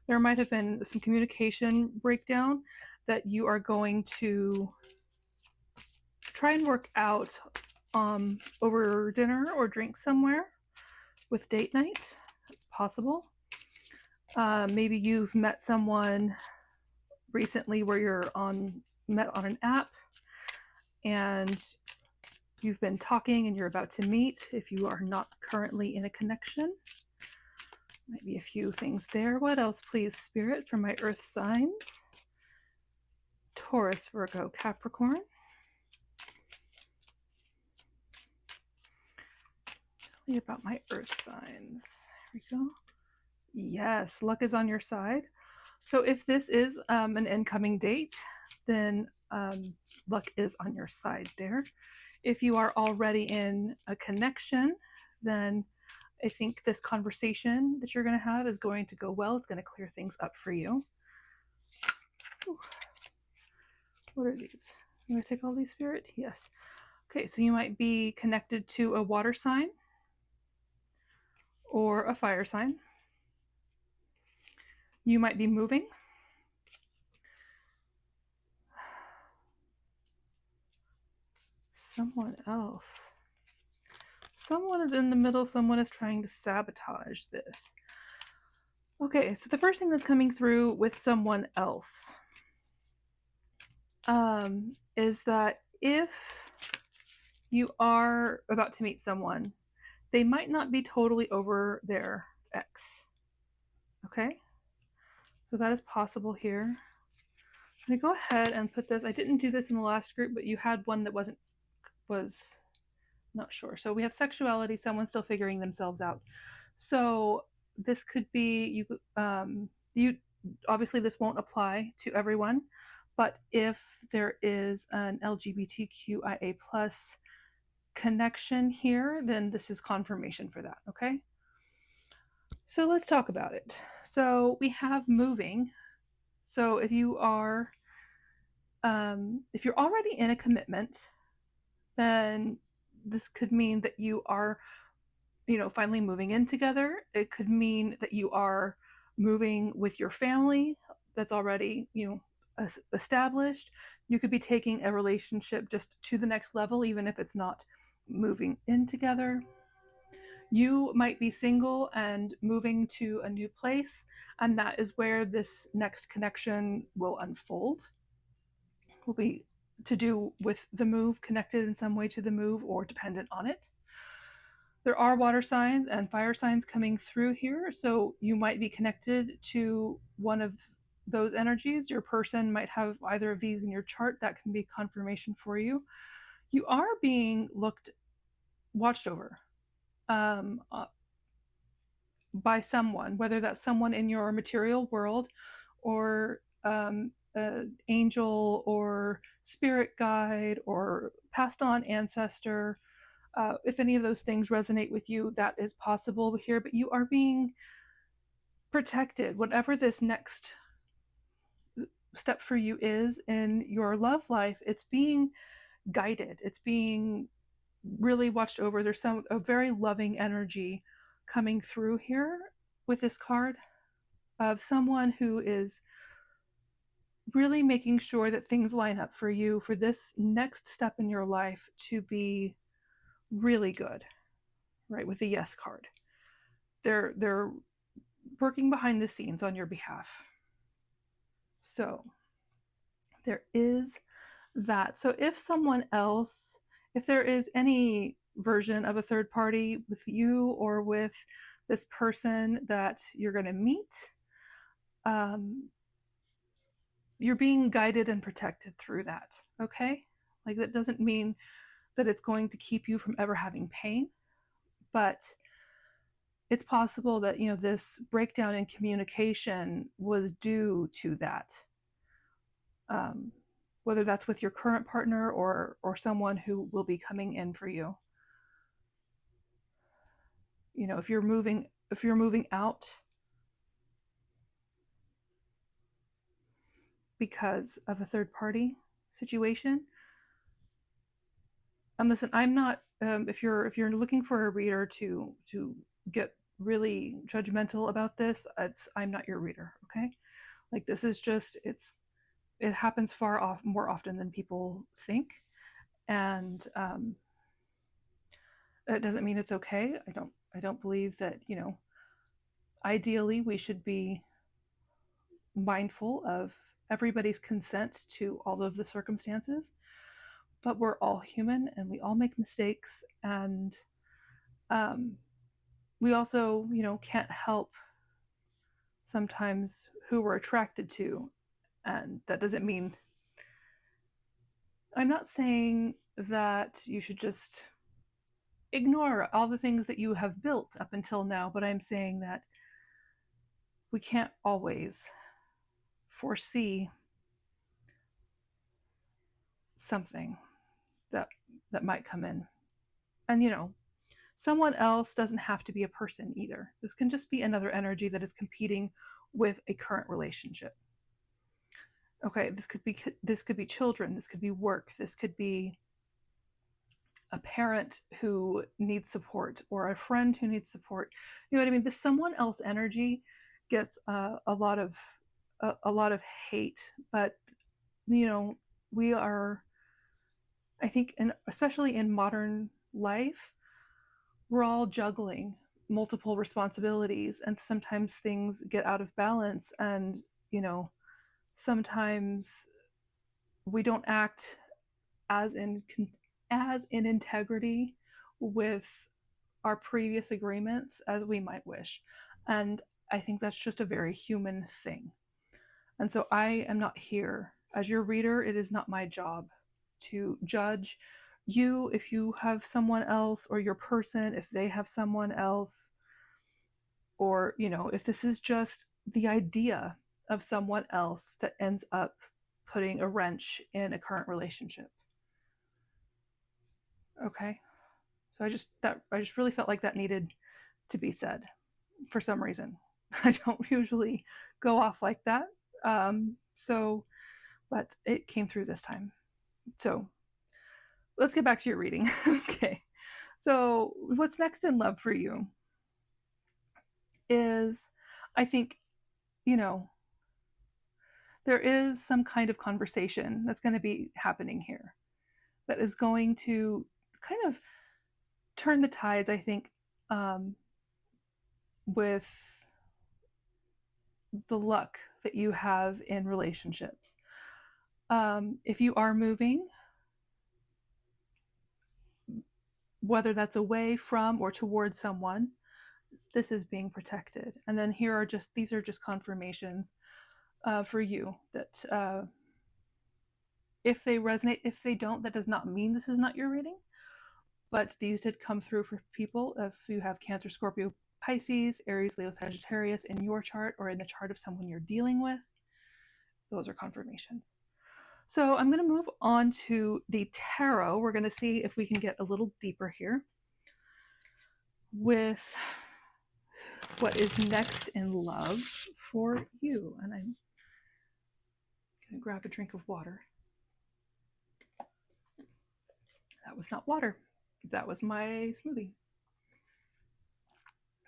There might have been some communication breakdown that you are going to try and work out over dinner or drink somewhere with date night. That's possible. Maybe you've met someone recently where you're met on an app and you've been talking and you're about to meet if you are not currently in a connection. Maybe a few things there. What else, please, Spirit, for my Earth signs? Taurus, Virgo, Capricorn. Tell me about my Earth signs. Here we go. Yes, luck is on your side. So if this is an incoming date, then luck is on your side there. If you are already in a connection, then I think this conversation that you're going to have is going to go well. It's going to clear things up for you. Ooh. What are these? I'm going to take all these, Spirit? Yes. Okay, so you might be connected to a water sign or a fire sign. You might be moving. Someone else. Someone is in the middle. Someone is trying to sabotage this. Okay, so the first thing that's coming through with someone else is that if you are about to meet someone, they might not be totally over their ex. Okay, so that is possible here. I'm gonna go ahead and put this. I didn't do this in the last group, but you had one that was not sure. So we have sexuality, someone still figuring themselves out. So this could be you obviously this won't apply to everyone, but if there is an LGBTQIA plus connection here, then this is confirmation for that. Okay. So let's talk about it. So we have moving. So if you are if you're already in a commitment, then this could mean that you are, finally moving in together. It could mean that you are moving with your family that's already, established. You could be taking a relationship just to the next level, even if it's not moving in together. You might be single and moving to a new place, and that is where this next connection will unfold. Will be to do with the move, connected in some way to the move or dependent on it. There are water signs and fire signs coming through here, so you might be connected to one of those energies. Your person might have either of these in your chart. That can be confirmation for you. You are being watched over um, uh, by someone, whether that's someone in your material world or an angel or spirit guide or passed on ancestor. If any of those things resonate with you, that is possible here, but you are being protected. Whatever this next step for you is in your love life, it's being guided. It's being really watched over. There's a very loving energy coming through here with this card of someone who is really making sure that things line up for you for this next step in your life to be really good, right? With the yes card. They're working behind the scenes on your behalf. So there is that. So if there is any version of a third party with you or with this person that you're going to meet, you're being guided and protected through that. Okay. Like that doesn't mean that it's going to keep you from ever having pain, but it's possible that, this breakdown in communication was due to that. Whether that's with your current partner or someone who will be coming in for you. If you're moving out because of a third party situation, and listen, I'm not. If you're looking for a reader to get really judgmental about this, I'm not your reader. Okay, like this is just it happens more often than people think, and that doesn't mean it's okay. I don't believe that, ideally we should be mindful of everybody's consent to all of the circumstances, but we're all human and we all make mistakes, and we also, can't help sometimes who we're attracted to. And that doesn't mean, I'm not saying that you should just ignore all the things that you have built up until now, but I'm saying that we can't always foresee something that might come in. And someone else doesn't have to be a person either. This can just be another energy that is competing with a current relationship. Okay, this could be children, this could be work, this could be a parent who needs support or a friend who needs support. You know what I mean? This someone else energy gets a lot of hate, but we are, I think, especially in modern life, we're all juggling multiple responsibilities, and sometimes things get out of balance, and sometimes we don't act as in integrity with our previous agreements as we might wish. And I think that's just a very human thing. And so I am not here as your reader. It is not my job to judge you if you have someone else, or your person if they have someone else, or if this is just the idea of someone else that ends up putting a wrench in a current relationship. Okay, so I just really felt like that needed to be said for some reason. I don't usually go off like that, but it came through this time. So let's get back to your reading. Okay, so what's next in love for you is, I think, there is some kind of conversation that's going to be happening here that is going to kind of turn the tides, I think, with the luck that you have in relationships. If you are moving, whether that's away from or towards someone, this is being protected. And then these are just confirmations for you that if they resonate. If they don't, that does not mean this is not your reading, but these did come through for people. If you have Cancer, Scorpio, Pisces, Aries, Leo, Sagittarius in your chart, or in the chart of someone you're dealing with, those are confirmations. So I'm going to move on to the tarot. We're going to see if we can get a little deeper here with what is next in love for you. And I'm going to grab a drink of water. That was not water. That was my smoothie.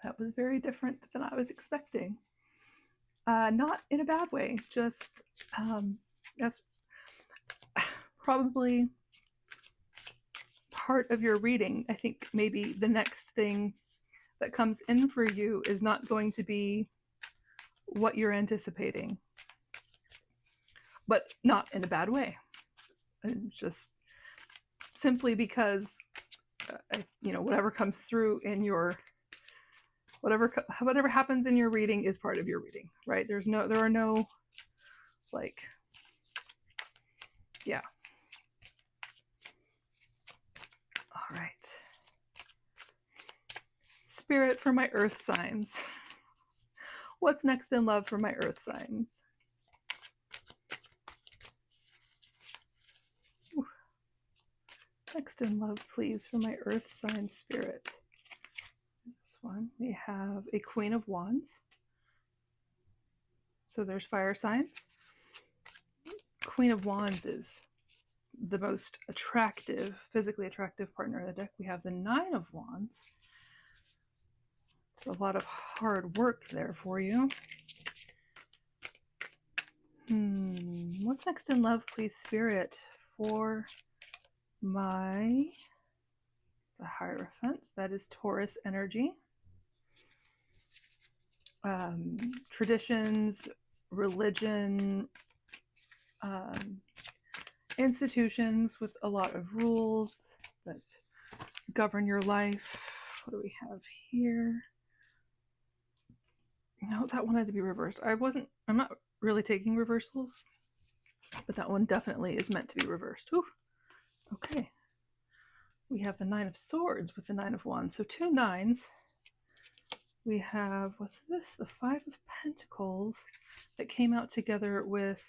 That was very different than I was expecting. Not in a bad way, just that's probably part of your reading. I think maybe the next thing that comes in for you is not going to be what you're anticipating, but not in a bad way. And just simply because whatever comes through in your whatever happens in your reading is part of your reading, right? There are no yeah. All right. Spirit, for my earth signs. What's next in love for my earth signs? Ooh. Next in love, please, for my earth sign spirit. This one, we have a Queen of Wands. So there's fire signs. Queen of Wands is the most physically attractive partner in the deck. We have the Nine of Wands. It's a lot of hard work there for you. What's next in love, please, Spirit, for the Hierophant? That is Taurus energy. Traditions, religion, institutions with a lot of rules that govern your life. What do we have here? No, that one had to be reversed. I'm not really taking reversals, but that one definitely is meant to be reversed. Ooh. Okay. We have the Nine of Swords with the Nine of Wands. So 2 9s. We have, what's this? The Five of Pentacles that came out together with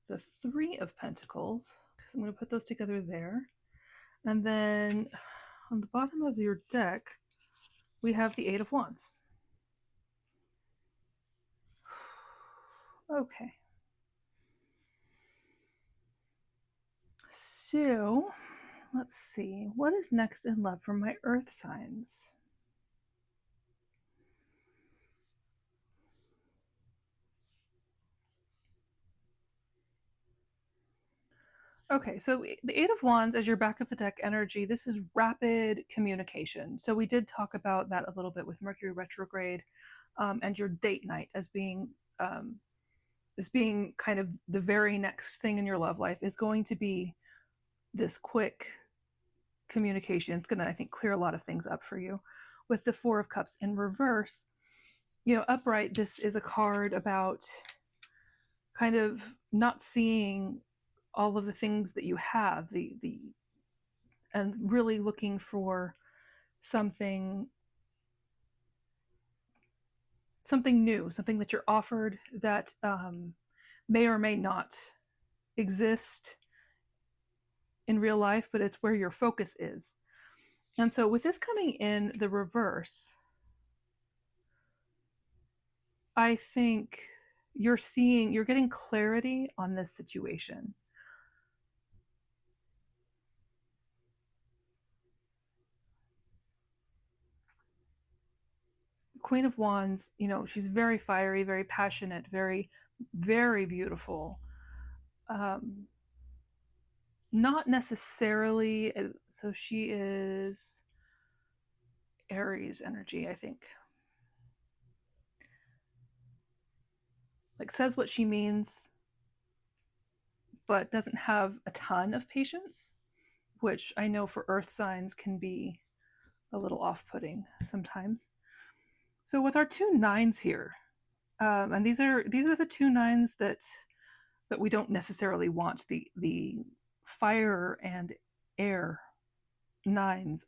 the Three of Pentacles, because I'm going to put those together there. And then on the bottom of your deck, we have the Eight of Wands. Okay. So let's see. What is next in love for my earth signs? Okay, so the Eight of Wands as your back of the deck energy, this is rapid communication. So we did talk about that a little bit with Mercury retrograde, and your date night as being kind of the very next thing in your love life is going to be this quick communication. It's going to, I think, clear a lot of things up for you. With the Four of Cups in reverse, upright, this is a card about kind of not seeing all of the things that you have, the and really looking for something new, something that you're offered that may or may not exist in real life, but it's where your focus is. And so with this coming in the reverse, I think you're getting clarity on this situation. Queen of Wands, she's very fiery, very passionate, very, very beautiful. Not necessarily, so she is Aries energy, I think. Like, says what she means, but doesn't have a ton of patience, which I know for earth signs can be a little off-putting sometimes. So with our two nines here, and these are the two nines that we don't necessarily want, the fire and air nines.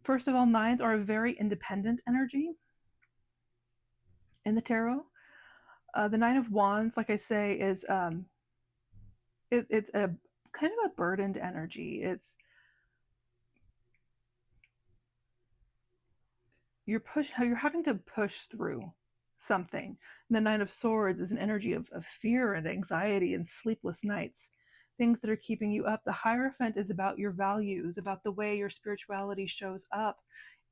First of all, nines are a very independent energy in the tarot. The Nine of Wands, like I say, is it's a kind of a burdened energy. You're having to push through something. And the Nine of Swords is an energy of fear and anxiety and sleepless nights, things that are keeping you up. The Hierophant is about your values, about the way your spirituality shows up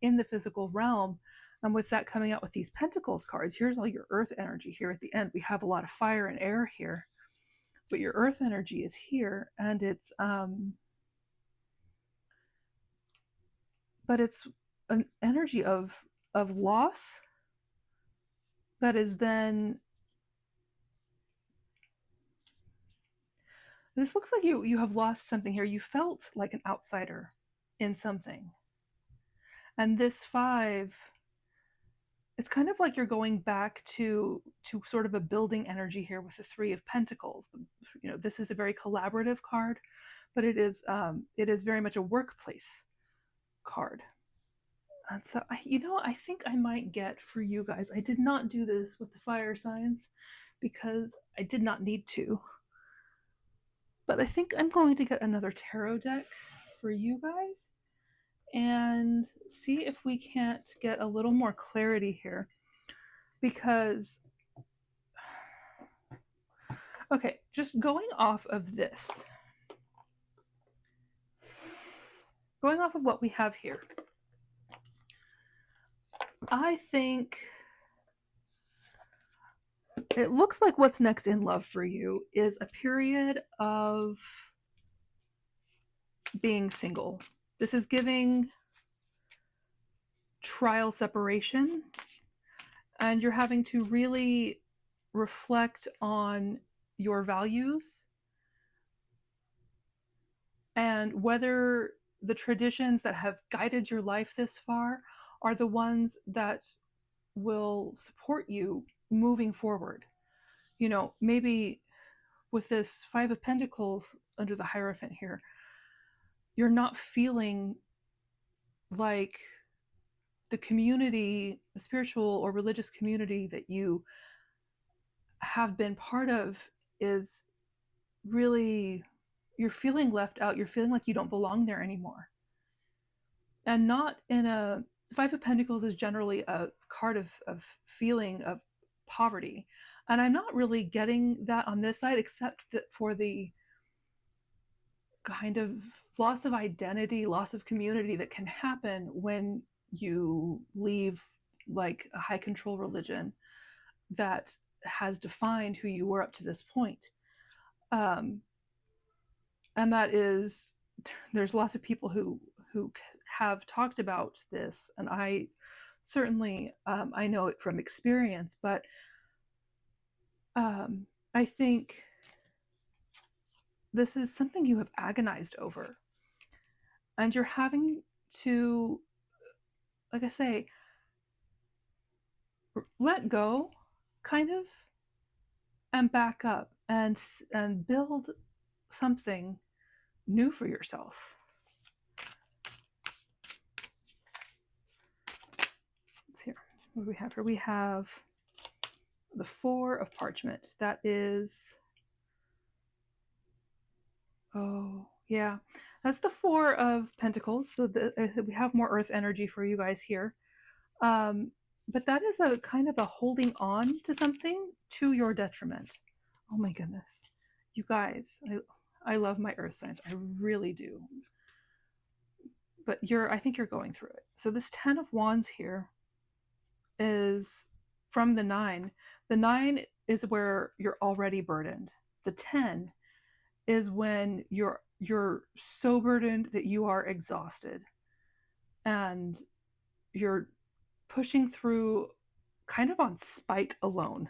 in the physical realm. And with that coming out with these Pentacles cards, here's all your earth energy here at the end. We have a lot of fire and air here, but your earth energy is here, and it's but it's an energy of loss that is then, this looks like you have lost something here. You felt like an outsider in something. And this five, it's kind of like you're going back to sort of a building energy here with the Three of Pentacles. This is a very collaborative card, but it is very much a workplace card. And so, I think I might get for you guys, I did not do this with the fire signs because I did not need to. But I think I'm going to get another tarot deck for you guys and see if we can't get a little more clarity here. Because, okay, just going off of this, going off of what we have here, I think it looks like what's next in love for you is a period of being single. This is giving trial separation, and you're having to really reflect on your values and whether the traditions that have guided your life this far are the ones that will support you moving forward. Maybe with this Five of Pentacles under the Hierophant here, you're not feeling like the community, the spiritual or religious community that you have been part of is really, you're feeling left out. You're feeling like you don't belong there anymore. And not in a, Five of Pentacles is generally a card of feeling of poverty. And I'm not really getting that on this side, except that for the kind of loss of identity, loss of community that can happen when you leave like a high control religion that has defined who you were up to this point. And that is, there's lots of people who have talked about this, and I certainly I know it from experience, but I think this is something you have agonized over, and you're having to, like I say, let go, kind of, and back up and build something new for yourself. Let's hear. What do we have here? We have the Four of Parchment. That is, oh yeah, that's the Four of Pentacles. So we have more Earth energy for you guys here. But that is a kind of a holding on to something to your detriment. Oh my goodness, you guys, I love my Earth signs. I really do. But I think you're going through it. So this Ten of Wands here is from the Nine. The Nine is where you're already burdened. The 10 is when you're so burdened that you are exhausted and you're pushing through kind of on spite alone.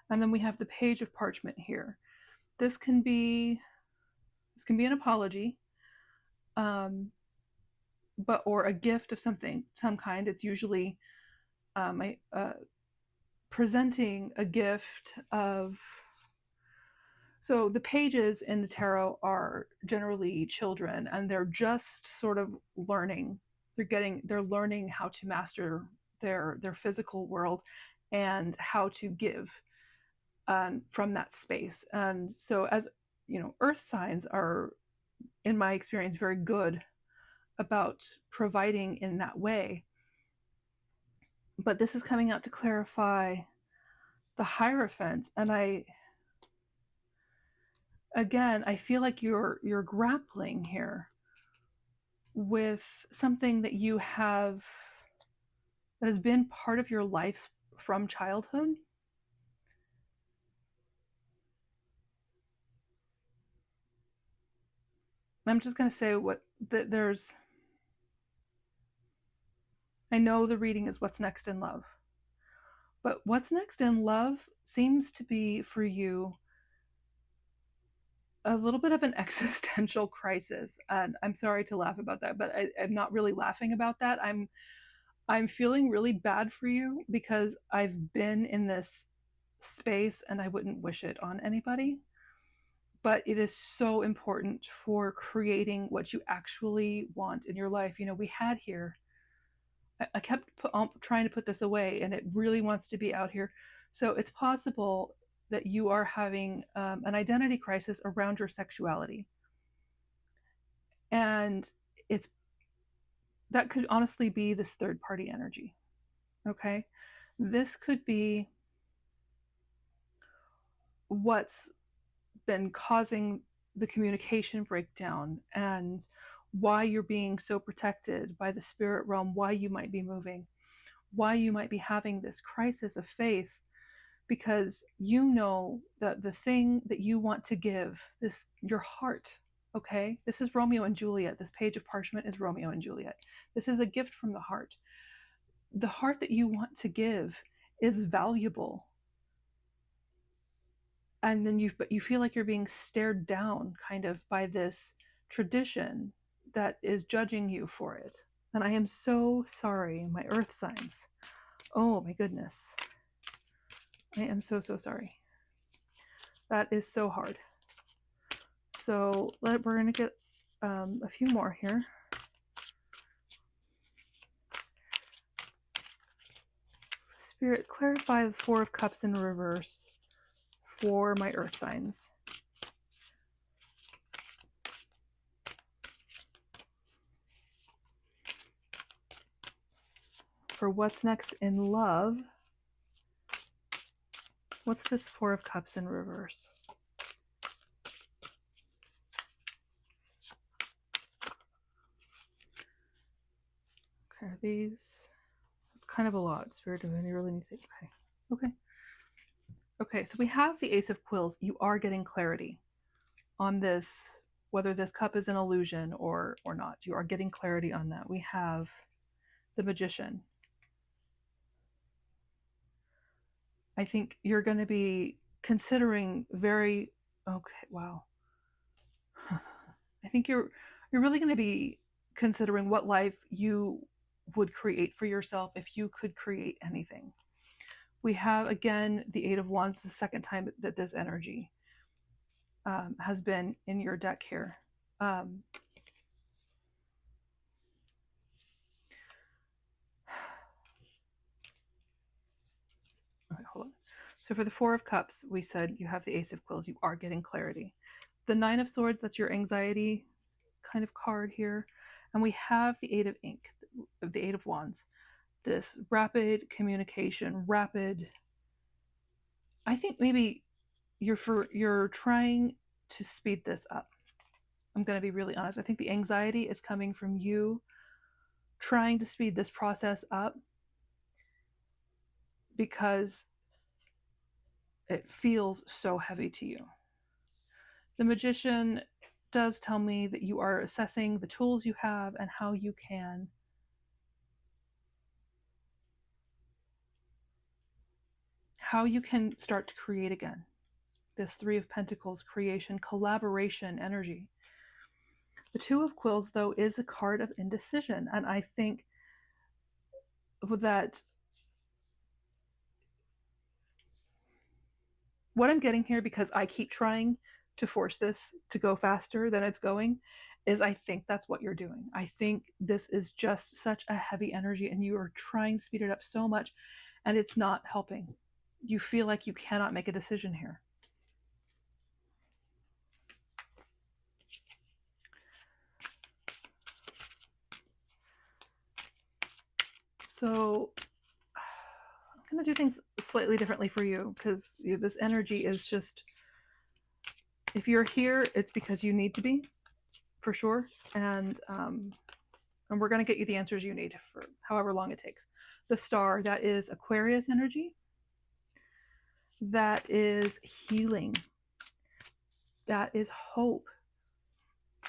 And then we have the Page of Parchment here. This can be an apology, but or a gift of some kind. It's usually presenting a gift of. So the pages in the tarot are generally children, and they're just sort of learning. They're learning how to master their physical world and how to give from that space. And so, as you know, earth signs are, in my experience, very good about providing in that way. But this is coming out to clarify the Hierophant, and I feel like you're grappling here with something that you have that has been part of your life from childhood. I'm just going to say there's. I know the reading is what's next in love, but what's next in love seems to be for you a little bit of an existential crisis. And I'm sorry to laugh about that, but I'm not really laughing about that. I'm feeling really bad for you because I've been in this space and I wouldn't wish it on anybody. But it is so important for creating what you actually want in your life. You know, we had here, I kept trying to put this away and it really wants to be out here. So it's possible that you are having an identity crisis around your sexuality. And that could honestly be this third party energy. Okay. This could be what's been causing the communication breakdown and why you're being so protected by the spirit realm, why you might be moving, why you might be having this crisis of faith, because you know that the thing that you want to give, this, your heart, okay? This is Romeo and Juliet. This Page of Parchment is Romeo and Juliet. This is a gift from the heart. The heart that you want to give is valuable, and then you feel like you're being stared down kind of by this tradition that is judging you for it. And I am so sorry, my earth signs. Oh my goodness, I am so sorry. That is so hard. So we're gonna get a few more here. Spirit, clarify the Four of Cups in reverse for my earth signs. For what's next in love, what's this Four of Cups in reverse? Okay, these, it's kind of a lot. Spirit, do you really need to, okay, so we have the Ace of Quills. You are getting clarity on this whether this cup is an illusion or not. You are getting clarity on that. We have the Magician. I think you're going to be considering very okay, wow. I think you're really going to be considering what life you would create for yourself if you could create anything. We have again the Eight of Wands, the second time that this energy has been in your deck here. Okay, hold on. So for the Four of Cups, we said you have the Ace of Quills. You are getting clarity. The Nine of Swords, that's your anxiety kind of card here. And we have the Eight of Ink, the Eight of Wands. This rapid communication, rapid. I think maybe you're trying to speed this up. I'm going to be really honest. I think the anxiety is coming from you trying to speed this process up because it feels so heavy to you. The Magician does tell me that you are assessing the tools you have and how you can start to create again. This Three of Pentacles, creation, collaboration energy. The Two of Quills, though, is a card of indecision. And I think that what I'm getting here, because I keep trying to force this to go faster than it's going, is I think that's what you're doing. I think this is just such a heavy energy and you are trying to speed it up so much and it's not helping. You feel like you cannot make a decision here. So I'm going to do things slightly differently for you because this energy is just, if you're here, it's because you need to be, for sure. And we're going to get you the answers you need for however long it takes. The Star, that is Aquarius energy. That is healing. That is hope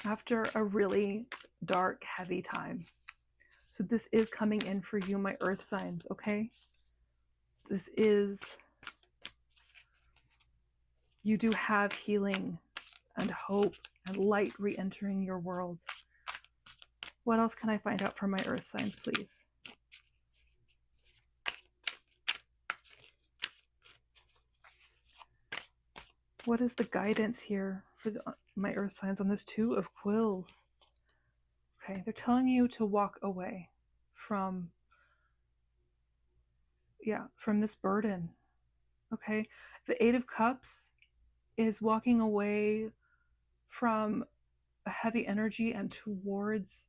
after a really dark, heavy time. So this is coming in for you, my earth signs, okay? This is, you do have healing and hope and light re-entering your world. What else can I find out from my earth signs, please? What is the guidance here for my earth signs on this Two of Quills? Okay, they're telling you to walk away from this burden. Okay, the Eight of Cups is walking away from a heavy energy and towards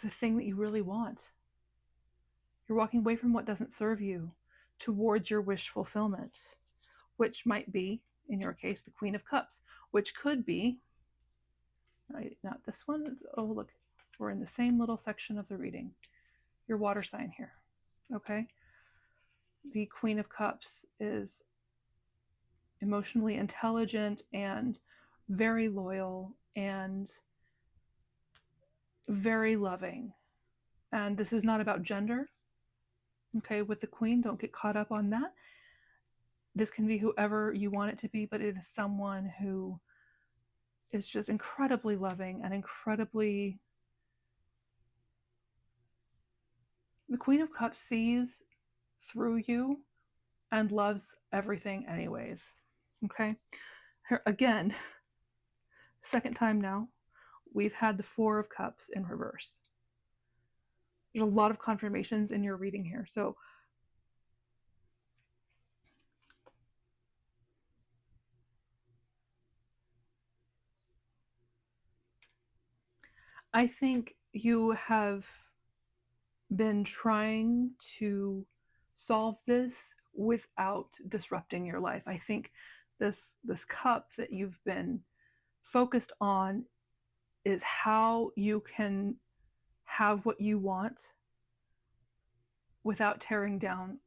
the thing that you really want. You're walking away from what doesn't serve you towards your wish fulfillment, which might be, in your case, the Queen of Cups, which could be, not this one. Oh, look, we're in the same little section of the reading. Your water sign here, okay? The Queen of Cups is emotionally intelligent and very loyal and very loving. And this is not about gender, okay? With the Queen, don't get caught up on that. This can be whoever you want it to be, but it is someone who is just incredibly loving and incredibly... The Queen of Cups sees through you and loves everything anyways. Okay? Again, second time now, we've had the Four of Cups in reverse. There's a lot of confirmations in your reading here. So I think you have been trying to solve this without disrupting your life. I think this cup that you've been focused on is how you can have what you want without tearing down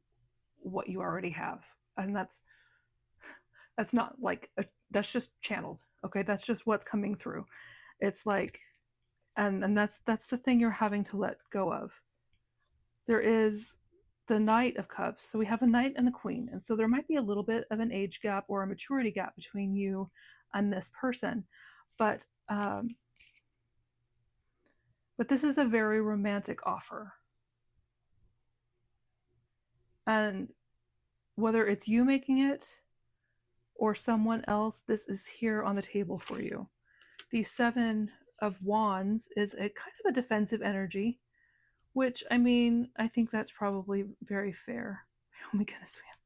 what you already have. And that's not like That's just channeled. Okay, that's just what's coming through. It's like, and that's the thing you're having to let go of. There is the Knight of Cups. So we have a Knight and the Queen, and so there might be a little bit of an age gap or a maturity gap between you and this person, but this is a very romantic offer, and whether it's you making it or someone else, this is here on the table for you. The Seven of Wands is a kind of a defensive energy, which, I mean, I think that's probably very fair. Oh my goodness, we have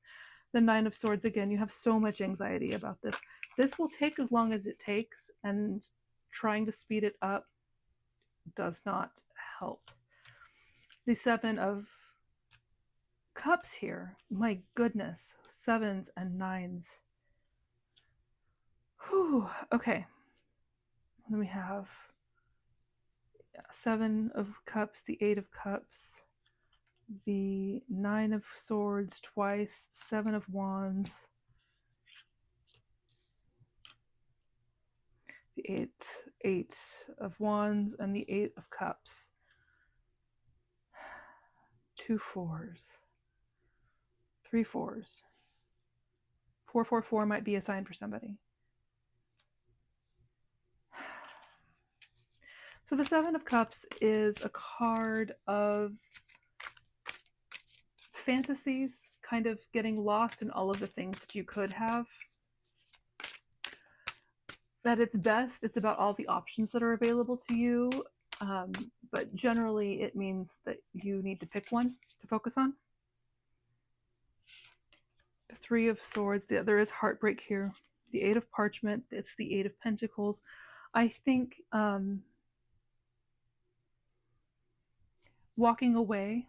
the Nine of Swords again. You have so much anxiety about this. This will take as long as it takes, and trying to speed it up does not help. The Seven of Cups here. My goodness. Sevens and nines. Whew. Okay. Then we have Seven of Cups, the Eight of Cups, the Nine of Swords twice, Seven of Wands, the Eight of Wands, and the Eight of Cups. 2 4s, 3 4s. 4 might be a sign for somebody. So the Seven of Cups is a card of fantasies, kind of getting lost in all of the things that you could have. At its best, it's about all the options that are available to you, but generally it means that you need to pick one to focus on. The Three of Swords, there is heartbreak here. The Eight of Parchment, it's the Eight of Pentacles. I think walking away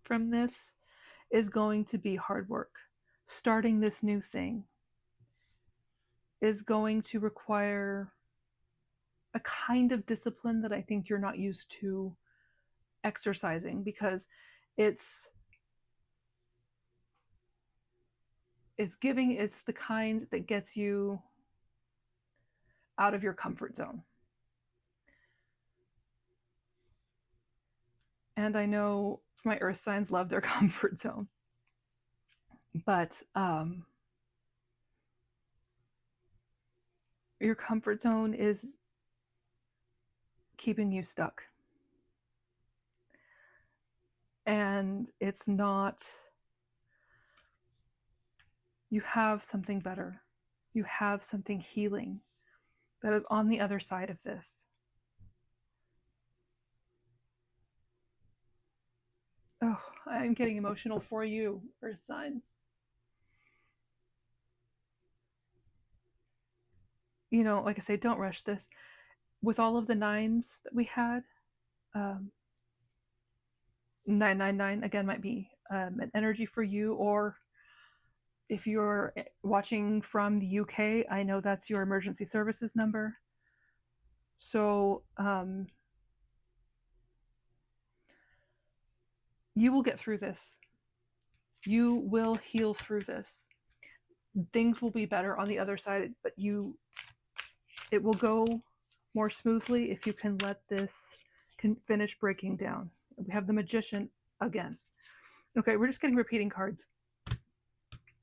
from this is going to be hard work. Starting this new thing is going to require a kind of discipline that I think you're not used to exercising, because it's the kind that gets you out of your comfort zone. And I know my earth signs love their comfort zone, but your comfort zone is keeping you stuck. And it's not, you have something better. You have something healing that is on the other side of this. Oh, I'm getting emotional for you, earth signs. You know, like I say, don't rush this. With all of the nines that we had, 999 again might be an energy for you, or if you're watching from the UK, I know that's your emergency services number. So you will get through this. You will heal through this. Things will be better on the other side, but it will go more smoothly if you can let this finish breaking down. We have the Magician again. Okay, we're just getting repeating cards.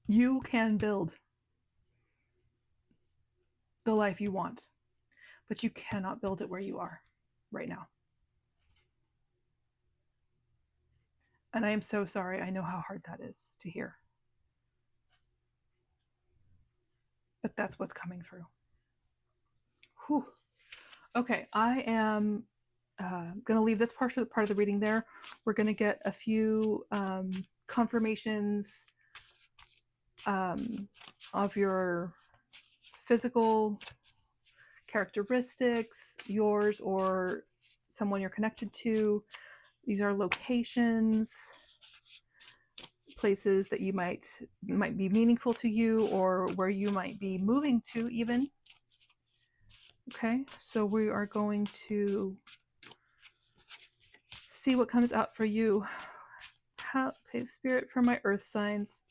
You can build the life you want, but you cannot build it where you are right now. And I am so sorry. I know how hard that is to hear. But that's what's coming through. Whew. Okay, I am going to leave this part of the reading there. We're going to get a few confirmations of your physical characteristics, yours or someone you're connected to. These are locations, places that you might be meaningful to you, or where you might be moving to even. Okay, so we are going to see what comes out for you. Okay, Spirit, for my earth signs,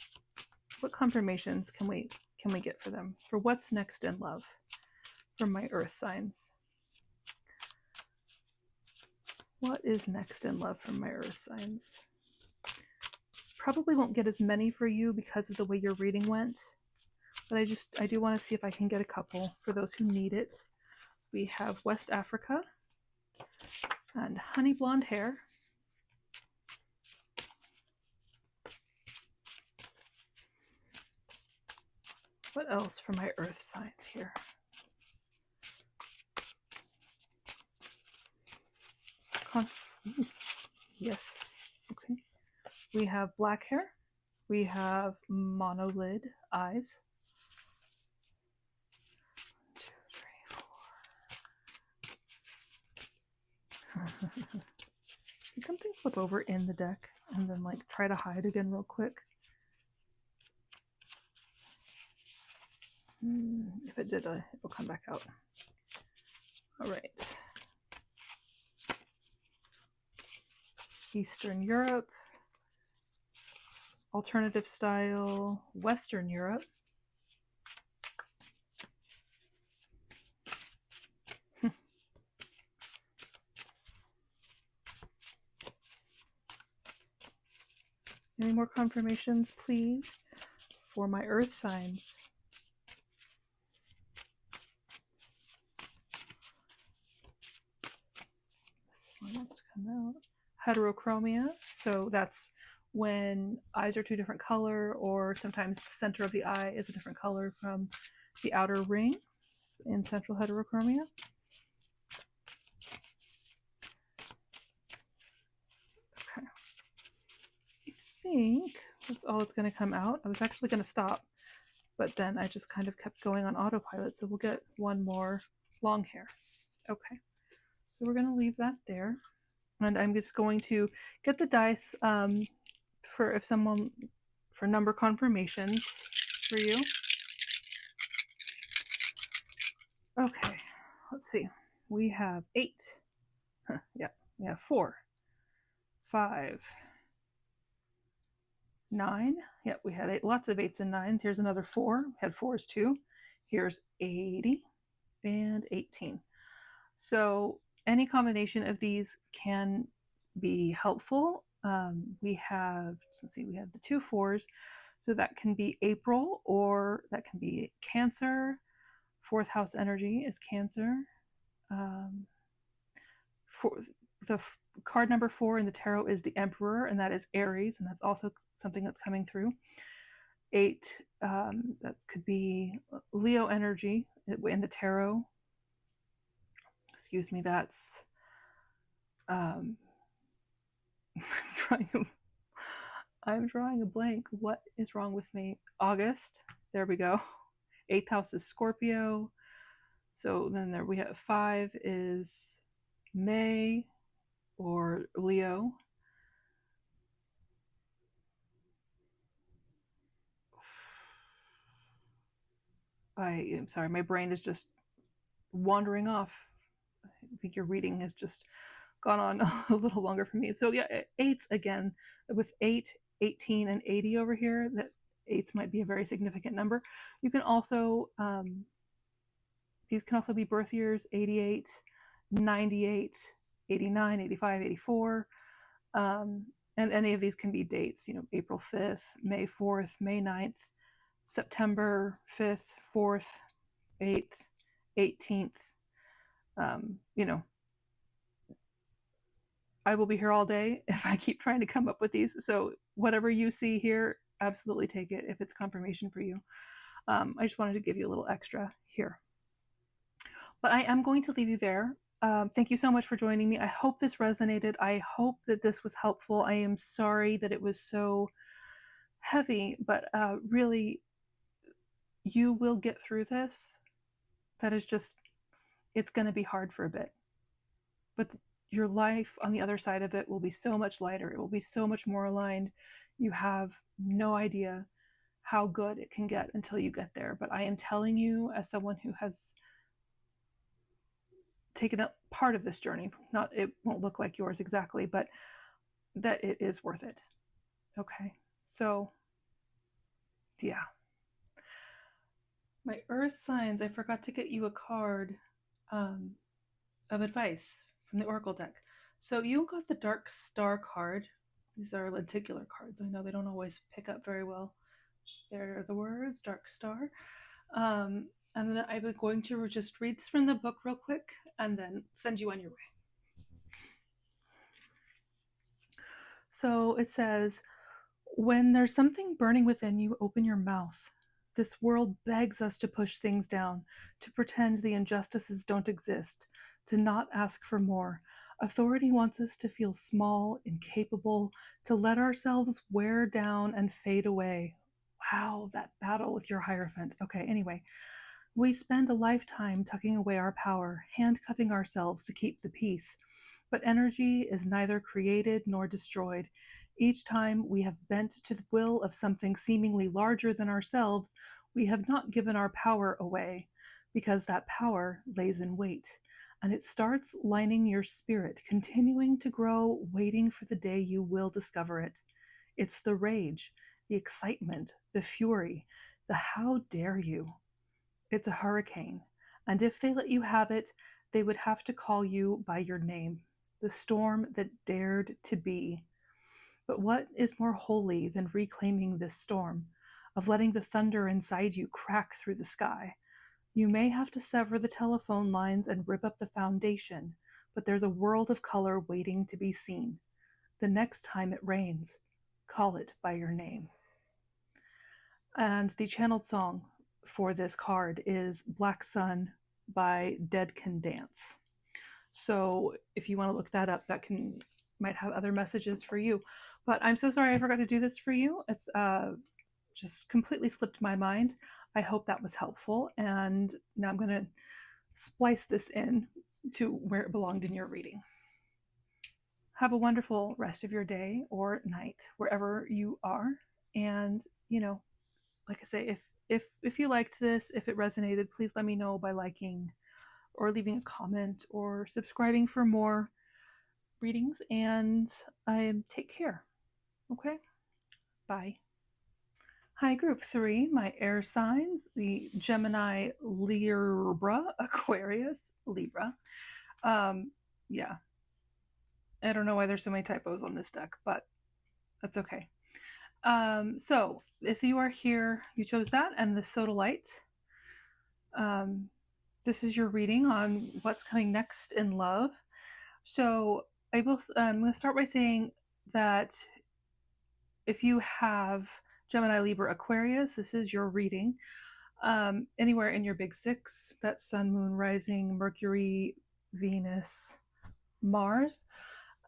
what confirmations can we can we get for them? For what's next in love from my earth signs? What is next in love from my earth signs? Probably won't get as many for you because of the way your reading went, but I do want to see if I can get a couple for those who need it. We have West Africa and honey blonde hair. What else for my earth signs here? Yes. Okay. We have black hair. We have monolid eyes. 1, 2, 3, 4. Can something flip over in the deck and then like try to hide again real quick? If it did, it'll come back out. All right. Eastern Europe, alternative style, Western Europe. Any more confirmations, please, for my earth signs? This one wants to come out. Heterochromia, so that's when eyes are two different color, or sometimes the center of the eye is a different color from the outer ring in central heterochromia. Okay. I think that's all that's going to come out. I was actually going to stop, but then I just kind of kept going on autopilot, so we'll get one more long hair. Okay, so we're going to leave that there. And I'm just going to get the dice for number confirmations for you. Okay, let's see. We have 8. Yeah, we have 4, 5, 9. Yep, we had 8, lots of 8s and 9s. Here's another 4. We had 4s too. Here's 80 and 18. So any combination of these can be helpful. We have, let's see, we have the 2 4s. So that can be April, or that can be Cancer. 4th house energy is Cancer. The card number 4 in the tarot is the Emperor, and that is Aries, and that's also something that's coming through. 8, that could be Leo energy in the tarot. Excuse me, that's I'm drawing a blank. What is wrong with me? August. There we go. 8th house is Scorpio. So then there we have 5 is May or Leo. I'm sorry, my brain is just wandering off. I think your reading has just gone on a little longer for me. So yeah, 8s again, with 8, 18, and 80 over here, that 8s might be a very significant number. You can also, these can also be birth years, 88, 98, 89, 85, 84. And any of these can be dates, April 5th, May 4th, May 9th, September 5th, 4th, 8th, 18th. I will be here all day if I keep trying to come up with these. So whatever you see here, absolutely take it if it's confirmation for you. I just wanted to give you a little extra here. But I am going to leave you there. Thank you so much for joining me. I hope this resonated. I hope that this was helpful. I am sorry that it was so heavy, but really, you will get through this. That is just, it's going to be hard for a bit. But your life on the other side of it will be so much lighter. It will be so much more aligned. You have no idea how good it can get until you get there. But I am telling you, as someone who has taken up part of this journey, it won't look like yours exactly, but that it is worth it. Okay, so yeah. My earth signs, I forgot to get you a card of advice from the Oracle deck. So you got the Dark Star card. These are lenticular cards. I know they don't always pick up very well. There are the words, Dark Star. And then I'm going to just read from the book real quick and then send you on your way. So it says, when there's something burning within you, open your mouth. This world begs us to push things down, to pretend the injustices don't exist, to not ask for more. Authority wants us to feel small, incapable, to let ourselves wear down and fade away. Wow, that battle with your Hierophant. Okay, anyway. We spend a lifetime tucking away our power, handcuffing ourselves to keep the peace. But energy is neither created nor destroyed. Each time we have bent to the will of something seemingly larger than ourselves, we have not given our power away, because that power lays in wait. And it starts lining your spirit, continuing to grow, waiting for the day you will discover it. It's the rage, the excitement, the fury, the how dare you. It's a hurricane, and if they let you have it, they would have to call you by your name, the storm that dared to be. But what is more holy than reclaiming this storm, of letting the thunder inside you crack through the sky? You may have to sever the telephone lines and rip up the foundation, but there's a world of color waiting to be seen. The next time it rains, call it by your name. And the channeled song for this card is Black Sun by Dead Can Dance. So if you want to look that up, that might have other messages for you. But I'm so sorry I forgot to do this for you. It's just completely slipped my mind. I hope that was helpful. And now I'm going to splice this in to where it belonged in your reading. Have a wonderful rest of your day or night, wherever you are. And, like I say, if you liked this, if it resonated, please let me know by liking or leaving a comment or subscribing for more readings. And take care. Okay? Bye. Hi, group 3, my air signs, the Gemini, Libra, Aquarius, Libra. Yeah. I don't know why there's so many typos on this deck, but that's okay. So if you are here, you chose that and the sodalite. This is your reading on what's coming next in love. So I'm going to start by saying that if you have Gemini, Libra, Aquarius, this is your reading. Anywhere in your big six, that's Sun, Moon, Rising, Mercury, Venus, Mars.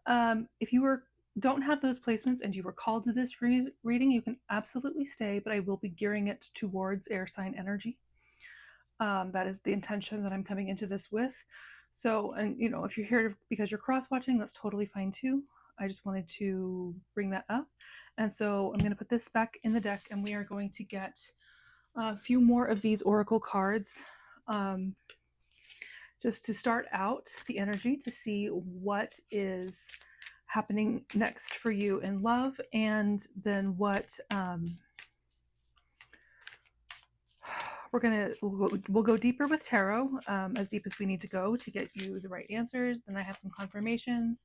If you don't have those placements and you were called to this reading, you can absolutely stay, but I will be gearing it towards air sign energy. That is the intention that I'm coming into this with. So, and if you're here because you're cross-watching, that's totally fine too. I just wanted to bring that up. And so I'm going to put this back in the deck and we are going to get a few more of these oracle cards just to start out the energy to see what is happening next for you in love, and then what we'll go deeper with tarot, as deep as we need to go to get you the right answers. Then I have some confirmations,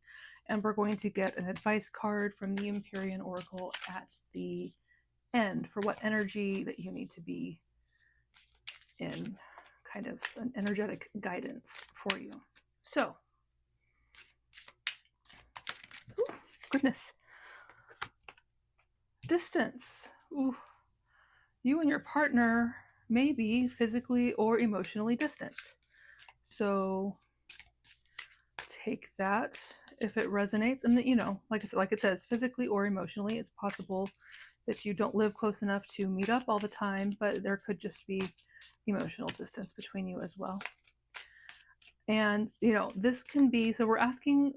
and we're going to get an advice card from the Empyrean Oracle at the end for what energy that you need to be in, kind of an energetic guidance for you. So, ooh, goodness, distance. Ooh. You and your partner may be physically or emotionally distant. So take that if it resonates. And like I said, like it says, physically or emotionally, it's possible that you don't live close enough to meet up all the time, but there could just be emotional distance between you as well. And, this can be, so we're asking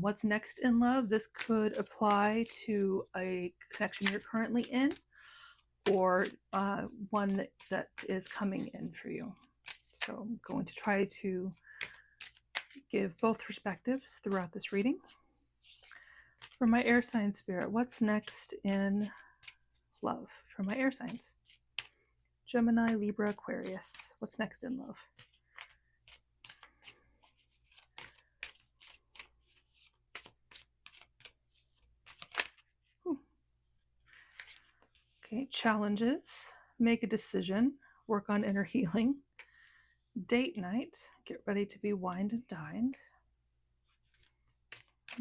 what's next in love. This could apply to a connection you're currently in, or one that is coming in for you. So I'm going to try to give both perspectives throughout this reading. For my air sign spirit, what's next in love for my air signs? Gemini, Libra, Aquarius. What's next in love? Okay, challenges, make a decision, work on inner healing, date night, get ready to be wined and dined.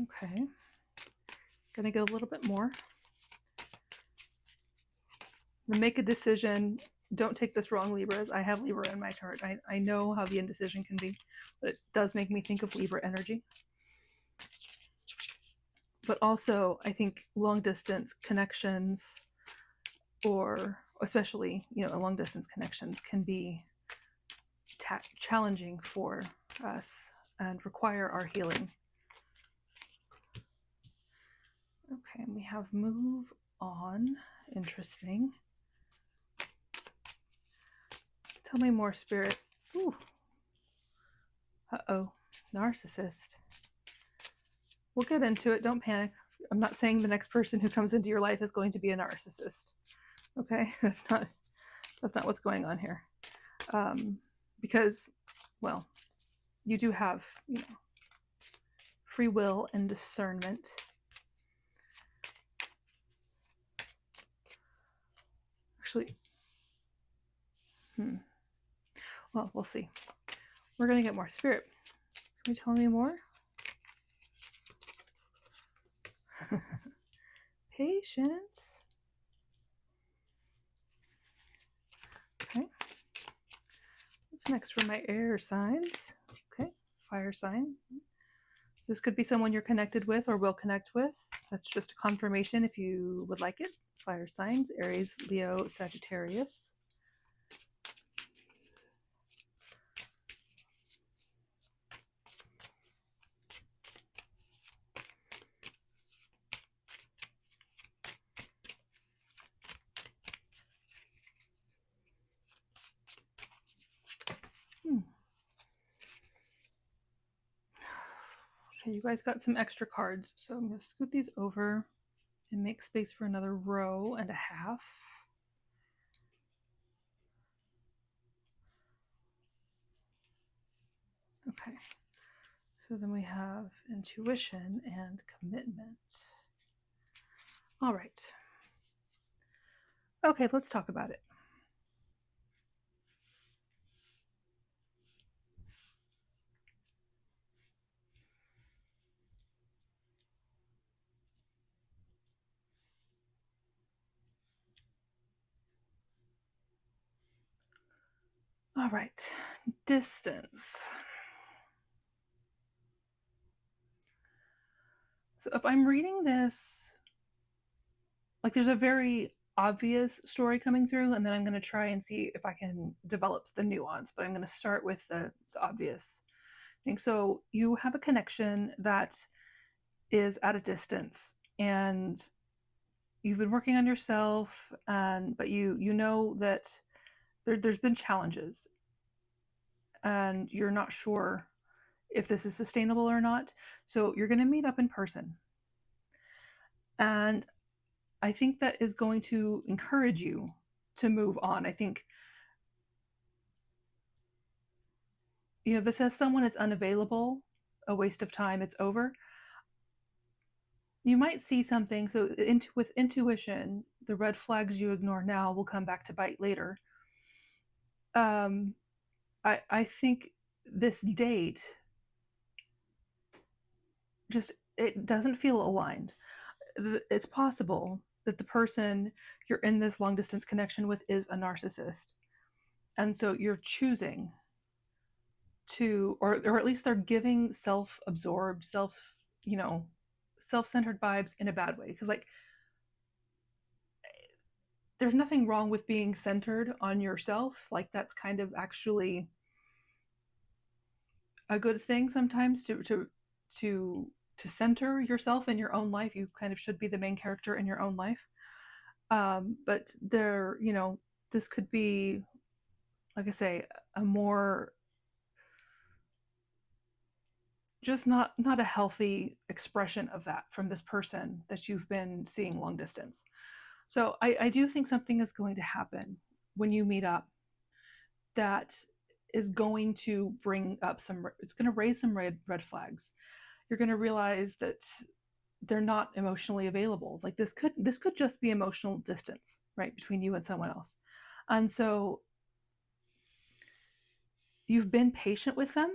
Okay, gonna get a little bit more. The make a decision, don't take this wrong, Libras. I have Libra in my chart. I know how the indecision can be, but it does make me think of Libra energy. But also, I think long distance connections, or especially, long distance connections, can be challenging for us and require our healing. Okay, and we have move on. Interesting. Tell me more, Spirit. Ooh. Uh-oh. Narcissist. We'll get into it. Don't panic. I'm not saying the next person who comes into your life is going to be a narcissist. Okay? That's not what's going on here. Because, well, you do have, free will and discernment. Actually, well, we'll see. We're going to get more. Spirit, can you tell me more? Patience. Okay. What's next for my air signs? Okay. Fire sign. This could be someone you're connected with or will connect with. That's just a confirmation if you would like it. Fire signs, Aries, Leo, Sagittarius. Okay, you guys got some extra cards, so I'm going to scoot these over and make space for another row and a half. Okay, so then we have intuition and commitment. All right. Okay, let's talk about it. All right, distance. So if I'm reading this, like there's a very obvious story coming through, and then I'm going to try and see if I can develop the nuance, but I'm going to start with the obvious thing. So you have a connection that is at a distance, and you've been working on yourself, but you know that there's been challenges, and you're not sure if this is sustainable or not. So you're going to meet up in person. And I think that is going to encourage you to move on. I think, this says someone is unavailable, a waste of time, it's over. You might see something, so with intuition, the red flags you ignore now will come back to bite later. I think this date it doesn't feel aligned. It's possible that the person you're in this long distance connection with is a narcissist, and so you're choosing to, or at least they're giving self-absorbed, self-centered vibes in a bad way, because there's nothing wrong with being centered on yourself. That's kind of actually a good thing sometimes, to center yourself in your own life. You kind of should be the main character in your own life. But this could be, like I say, a more just not a healthy expression of that from this person that you've been seeing long distance. So I do think something is going to happen when you meet up that is going to bring up it's going to raise some red flags. You're going to realize that they're not emotionally available. Like this could just be emotional distance, right, between you and someone else. And so you've been patient with them,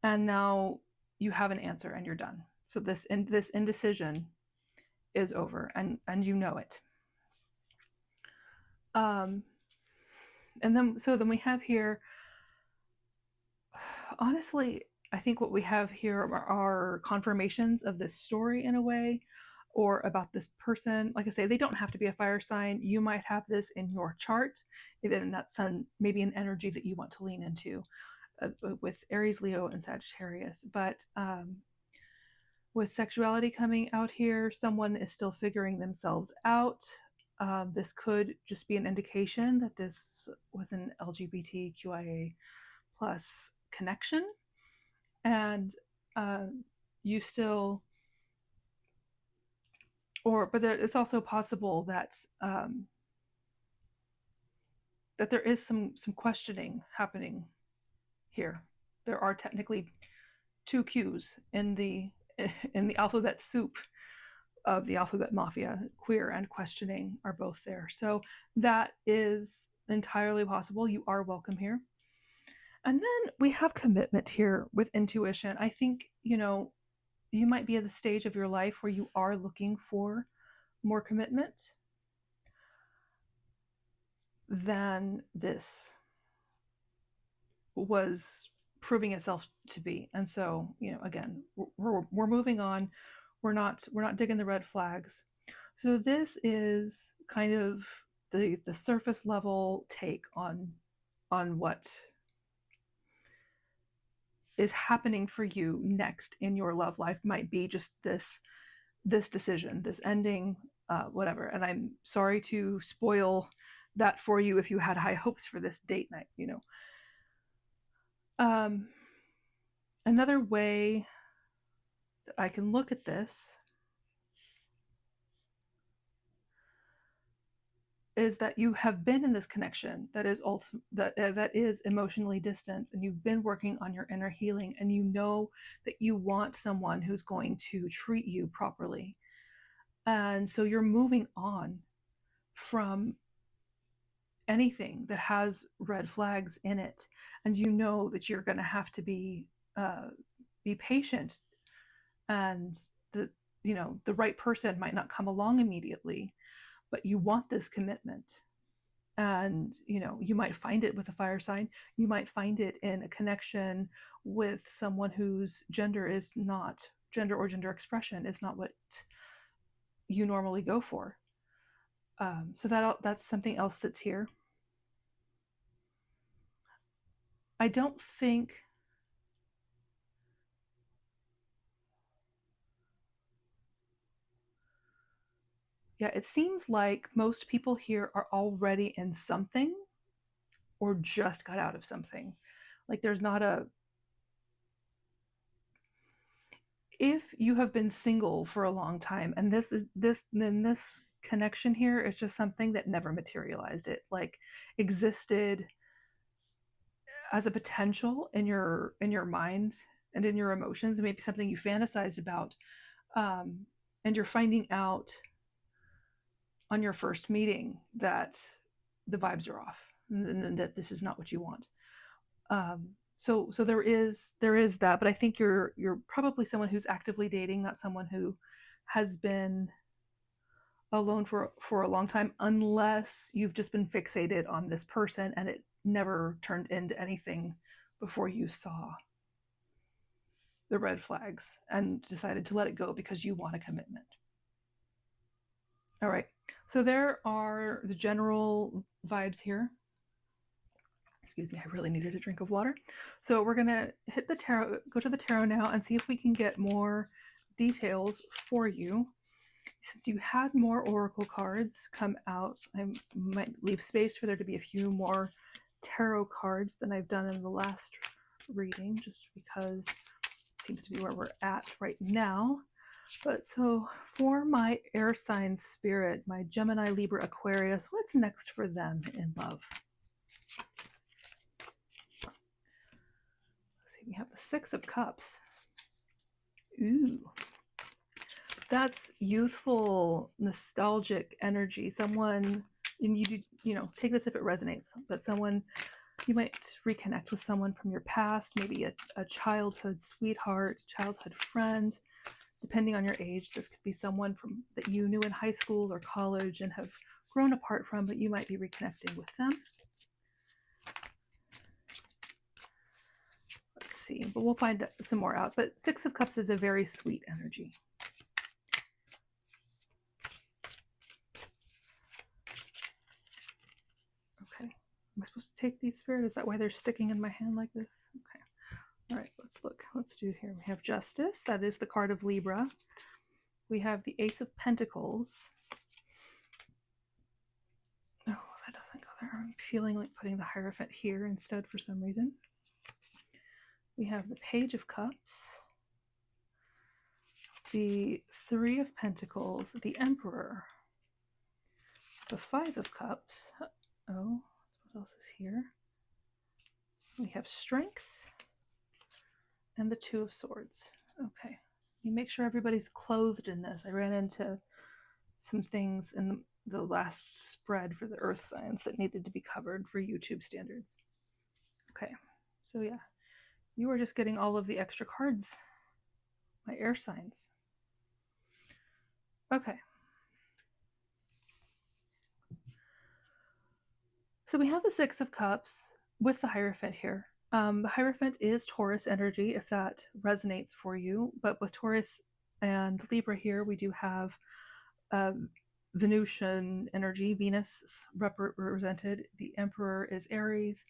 and now you have an answer and you're done. So this indecision is over, and you know it. And then we have here, honestly, I think what we have here are confirmations of this story in a way, or about this person. Like I say, they don't have to be a fire sign. You might have this in your chart, and that's maybe an energy that you want to lean into with Aries, Leo, and Sagittarius. But with sexuality coming out here, someone is still figuring themselves out. This could just be an indication that this was an LGBTQIA plus connection, and you still, but it's also possible that that there is some questioning happening here. There are technically two Q's in the alphabet soup of the alphabet mafia. Queer and questioning are both there. So that is entirely possible. You are welcome here. And then we have commitment here with intuition. I think, you might be at the stage of your life where you are looking for more commitment than this was proving itself to be. And so, again, we're moving on. We're not digging the red flags. So this is kind of the surface level take on what is happening for you next in your love life. Might be just this decision, this ending, whatever. And I'm sorry to spoil that for you if you had high hopes for this date night. Another way that I can look at this is that you have been in this connection that is emotionally distant, and you've been working on your inner healing, and you know that you want someone who's going to treat you properly. And so you're moving on from anything that has red flags in it, and you know that you're going to have to be patient, and the right person might not come along immediately, but you want this commitment. And you might find it with a fire sign. You might find it in a connection with someone whose gender or gender expression is not what you normally go for. So that's something else that's here. I don't think it seems like most people here are already in something or just got out of something. Like there's not if you have been single for a long time, and this connection here is just something that never materialized. It like existed as a potential in your mind and in your emotions, and maybe something you fantasized about, and you're finding out on your first meeting that the vibes are off, and that this is not what you want. So there is that, but I think you're probably someone who's actively dating, not someone who has been alone for a long time, unless you've just been fixated on this person and it never turned into anything before you saw the red flags and decided to let it go because you want a commitment. All right. So there are the general vibes here. Excuse me, I really needed a drink of water. So we're going to hit the tarot, go to the tarot now, and see if we can get more details for you. Since you had more oracle cards come out, I might leave space for there to be a few more tarot cards than I've done in the last reading, just because it seems to be where we're at right now. But so for my air sign spirit, my Gemini, Libra, Aquarius, what's next for them in love? Let's see, we have the Six of Cups. Ooh. That's youthful, nostalgic energy. Someone, and you know, take this if it resonates, but someone, you might reconnect with someone from your past, maybe a childhood sweetheart, childhood friend. Depending on your age, this could be someone from that you knew in high school or college and have grown apart from, but you might be reconnecting with them. Let's see, but we'll find some more out. But Six of Cups is a very sweet energy. Okay, am I supposed to take these, Spirit? Is that why they're sticking in my hand like this? Okay. All right, let's look. Let's do here. We have Justice. That is the card of Libra. We have the Ace of Pentacles. Oh, that doesn't go there. I'm feeling like putting the Hierophant here instead for some reason. We have the Page of Cups, the Three of Pentacles, the Emperor, the Five of Cups. Oh, what else is here? We have Strength and the Two of Swords. Okay. You make sure everybody's clothed in this. I ran into some things in the last spread for the earth signs that needed to be covered for YouTube standards. Okay. So yeah, you are just getting all of the extra cards, my air signs. Okay. So we have the Six of Cups with the Hierophant here. The Hierophant is Taurus energy, if that resonates for you. But with Taurus and Libra here, we do have Venusian energy. Venus represented. The Emperor is Aries,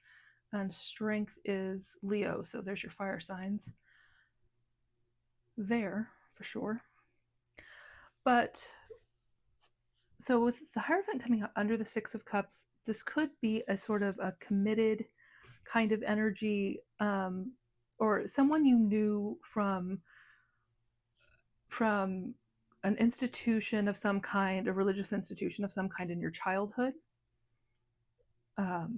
and Strength is Leo. So there's your fire signs there for sure. But so with the Hierophant coming up under the Six of Cups, this could be a sort of a committed kind of energy, or someone you knew from an institution of some kind, a religious institution of some kind in your childhood. So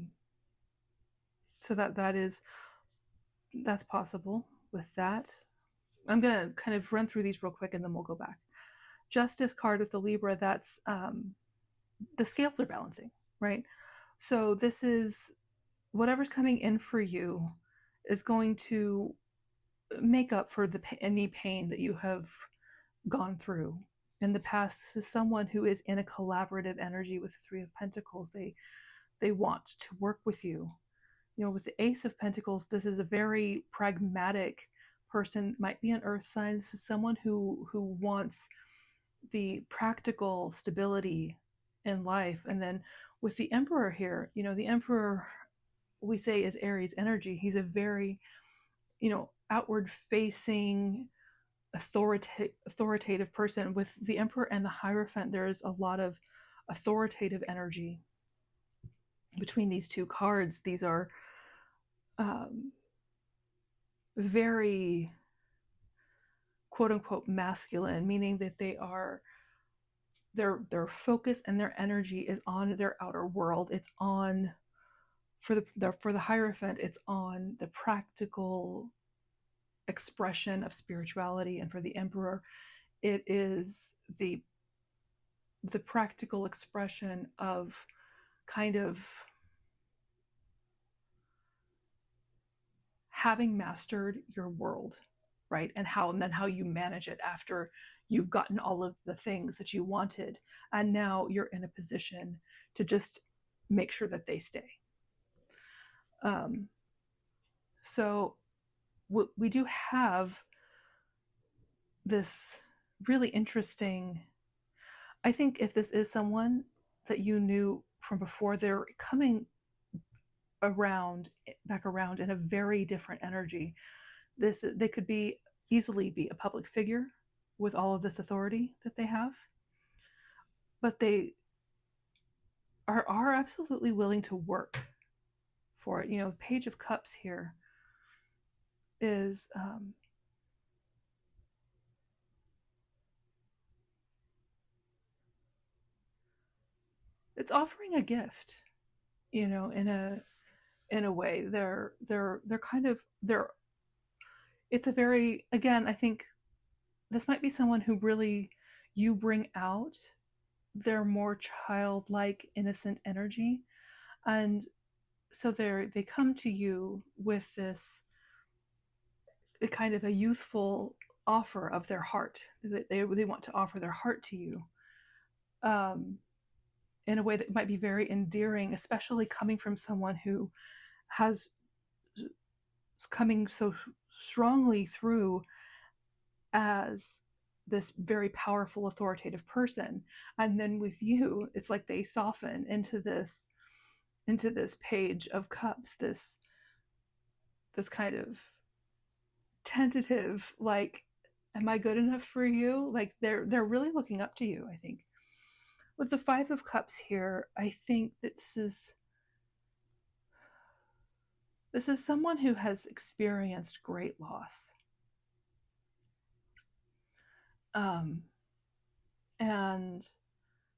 that's possible with that. I'm going to kind of run through these real quick and then we'll go back. Justice card with the Libra, that's the scales are balancing, right? So this is whatever's coming in for you is going to make up for any pain that you have gone through in the past. This is someone who is in a collaborative energy with the Three of Pentacles. They want to work with you. You know, with the Ace of Pentacles, this is a very pragmatic person. Might be an earth sign. This is someone who wants the practical stability in life. And then with the Emperor here, you know, the Emperor, we say, is Aries energy. He's a very, you know, outward facing, authoritative person. With the Emperor and the Hierophant, there's a lot of authoritative energy between these two cards. These are very quote unquote masculine, meaning that they are their focus and their energy is on their outer world. It's on for the Hierophant, it's on the practical expression of spirituality, and for the Emperor, it is the practical expression of kind of having mastered your world, right? And then how you manage it after you've gotten all of the things that you wanted, and now you're in a position to just make sure that they stay. So we do have this really interesting, I think if this is someone that you knew from before, they're coming back around in a very different energy. They could easily be a public figure with all of this authority that they have, but they are absolutely willing to work for it. You know, Page of Cups here is it's offering a gift, you know, in a way. They're kind of they're it's a very, again, I think this might be someone who really you bring out their more childlike, innocent energy. And so they come to you with this kind of a youthful offer of their heart. They want to offer their heart to you, um, in a way that might be very endearing, especially coming from someone who has coming so strongly through as this very powerful authoritative person. And then with you, it's like they soften into this page of cups, this kind of tentative, like, am I good enough for you? Like they're really looking up to you, I think. With the Five of Cups here, I think this is someone who has experienced great loss. And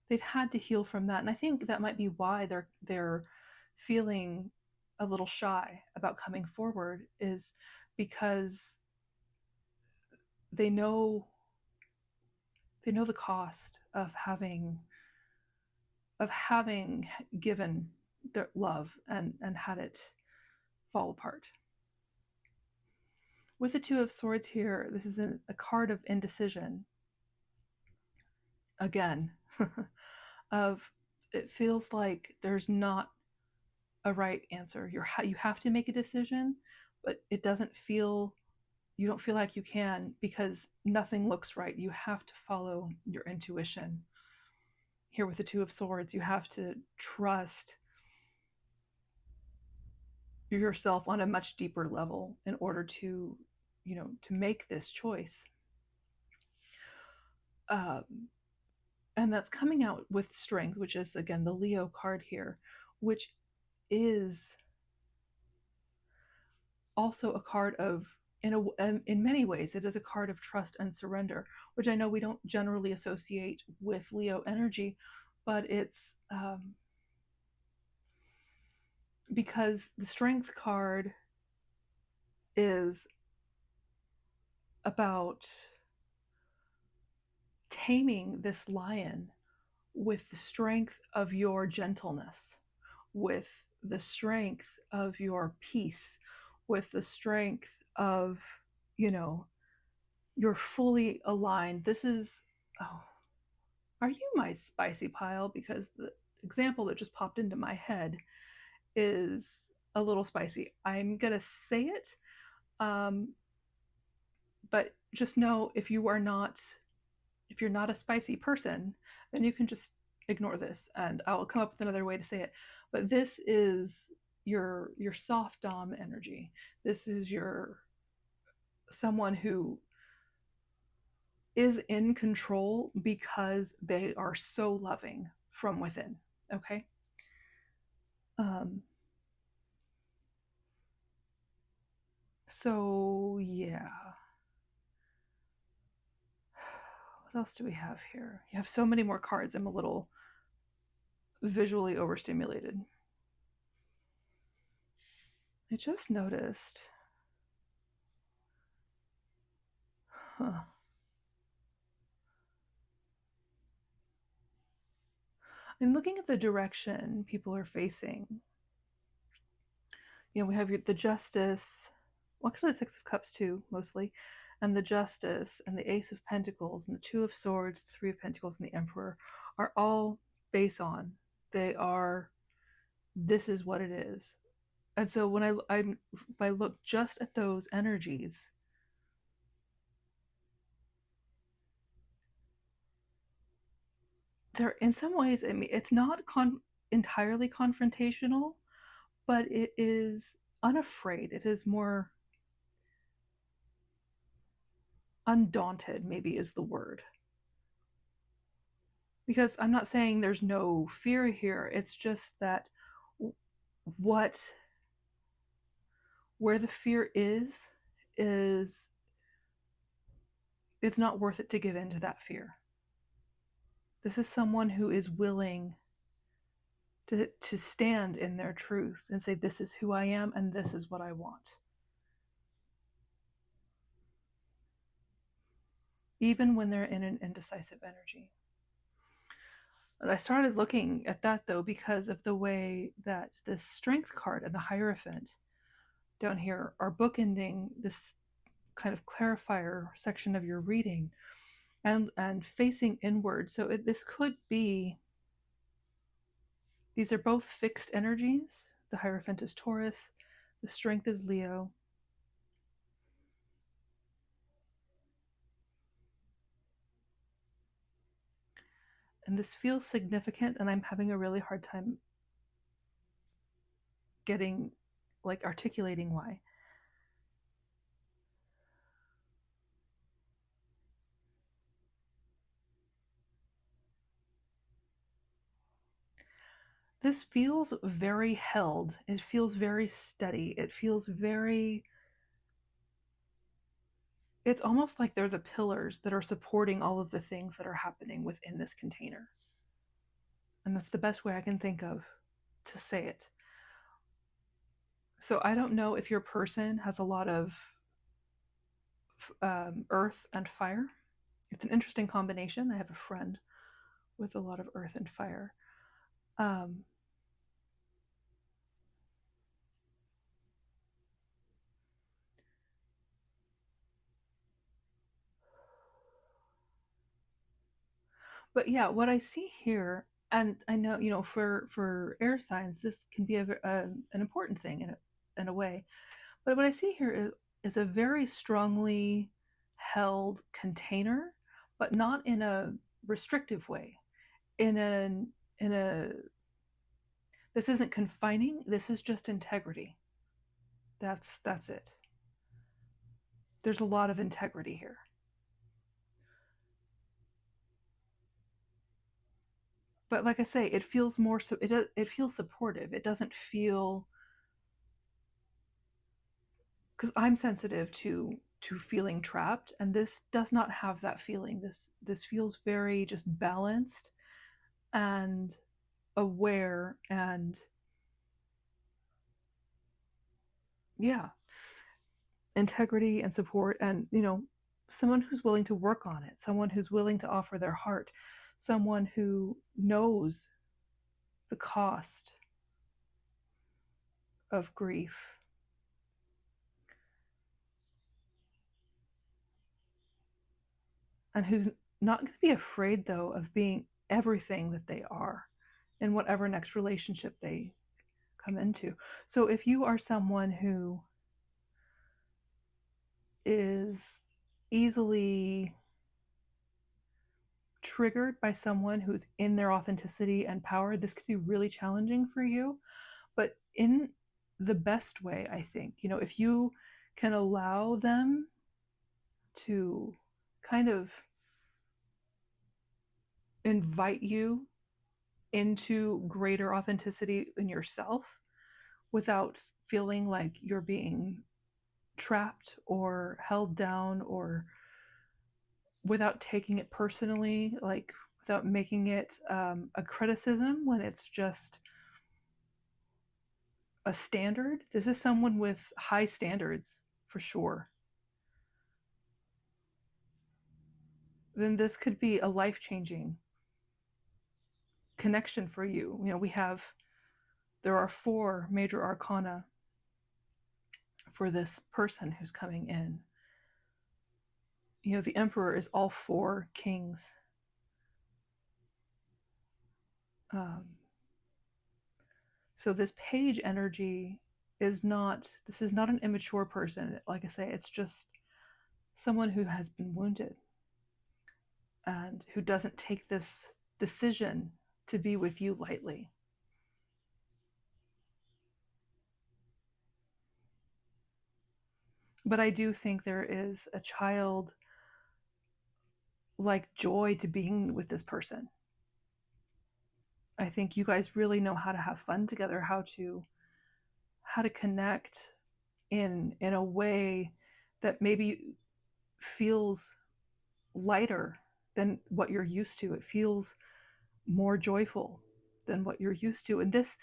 they've had to heal from that. And I think that might be why they're feeling a little shy about coming forward, is because they know the cost of having given their love and had it fall apart. With the Two of Swords here, this is a card of indecision. Again, of it feels like there's not a right answer. You have to make a decision, but it doesn't feel, you don't feel like you can, because nothing looks right. You have to follow your intuition. Here with the Two of Swords, you have to trust yourself on a much deeper level in order to, to make this choice. And that's coming out with Strength, which is again the Leo card here, which is also a card of, in many ways, it is a card of trust and surrender, which I know we don't generally associate with Leo energy, but it's because the Strength card is about taming this lion with the strength of your gentleness, with the strength of your peace, with the strength of, you're fully aligned. This is, oh, are you my spicy pile? Because the example that just popped into my head is a little spicy. I'm going to say it, but just know if you're not a spicy person, then you can just ignore this and I'll come up with another way to say it. But this is your soft dom energy. This is your someone who is in control because they are so loving from within. Okay. So yeah. What else do we have here? You have so many more cards. I'm a little visually overstimulated. I just noticed. Huh. I'm looking at the direction people are facing. We have the Justice, well, actually the Six of Cups too, mostly, and the Justice, and the Ace of Pentacles, and the Two of Swords, the Three of Pentacles, and the Emperor are all face on. They are, this is what it is. And so when if I look just at those energies, they're in some ways, I mean, it's not entirely confrontational, but it is unafraid. It is more undaunted, maybe is the word. Because I'm not saying there's no fear here. It's just that where the fear is it's not worth it to give in to that fear. This is someone who is willing to stand in their truth and say, this is who I am and this is what I want. Even when they're in an indecisive energy. And I started looking at that though because of the way that this Strength card and the Hierophant down here are bookending this kind of clarifier section of your reading and facing inward. So this could be, these are both fixed energies. The Hierophant is Taurus, the Strength is Leo. And this feels significant, and I'm having a really hard time articulating why. This feels very held. It feels very steady. It feels very, it's almost like they're the pillars that are supporting all of the things that are happening within this container. And that's the best way I can think of to say it. So I don't know if your person has a lot of earth and fire. It's an interesting combination. I have a friend with a lot of earth and fire. But yeah, what I see here, and I know, for air signs, this can be an important thing in a way. But what I see here is a very strongly held container, but not in a restrictive way. In a this isn't confining. This is just integrity. That's it. There's a lot of integrity here. But like I say, it feels more so. It feels supportive. It doesn't feel, because I'm sensitive to feeling trapped, and this does not have that feeling. This feels very just balanced and aware, and yeah, integrity and support, and someone who's willing to work on it, someone who's willing to offer their heart, someone who knows the cost of grief. And who's not going to be afraid, though, of being everything that they are in whatever next relationship they come into. So if you are someone who is easily triggered by someone who's in their authenticity and power, this could be really challenging for you. But in the best way, I think, if you can allow them to kind of invite you into greater authenticity in yourself without feeling like you're being trapped or held down, or without taking it personally, like without making it a criticism when it's just a standard. This is someone with high standards for sure. Then this could be a life-changing connection for you. There are 4 major arcana for this person who's coming in. The Emperor is all 4 kings. So this page energy this is not an immature person. Like I say, it's just someone who has been wounded and who doesn't take this decision to be with you lightly. But I do think there is a child like joy to being with this person. I think you guys really know how to have fun together, how to connect in a way that maybe feels lighter than what you're used to. It feels more joyful. than what you're used to. And this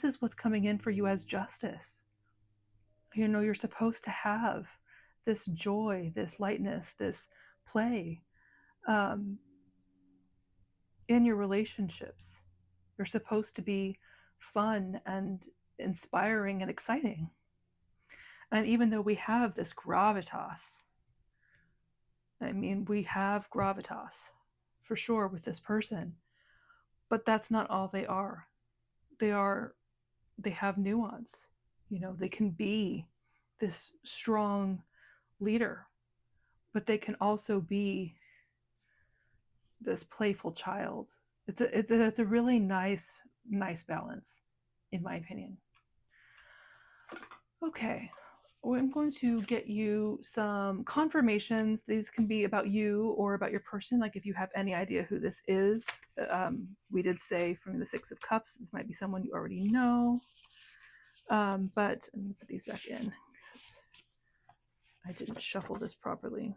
is what's coming in for you as justice. You know, you're supposed to have this joy, this lightness, this play in your relationships. They're supposed to be fun and inspiring and exciting. And even though we have this gravitas, I mean, we have gravitas for sure with this person, but that's not all they are. They have nuance. You know, they can be this strong leader, but they can also be this playful child. It's a really nice balance, in my opinion. Okay, well, I'm going to get you some confirmations. These can be about you or about your person. Like if you have any idea who this is, we did say from the Six of Cups, this might be someone you already know. But I'm gonna put these back in. I didn't shuffle this properly.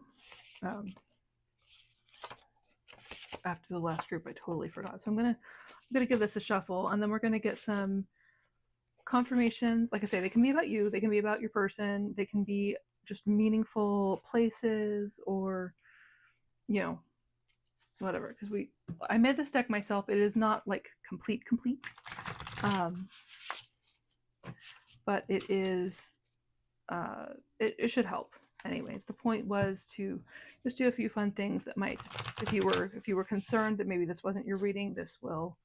After the last group, I totally forgot. So I'm gonna give this a shuffle, and then we're gonna get some confirmations. Like I say, they can be about you, they can be about your person, they can be just meaningful places, or you know, whatever. Because I made this deck myself. It is not like complete, but it is. It should help. Anyways, the point was to just do a few fun things that might, if you were concerned that maybe this wasn't your reading, this will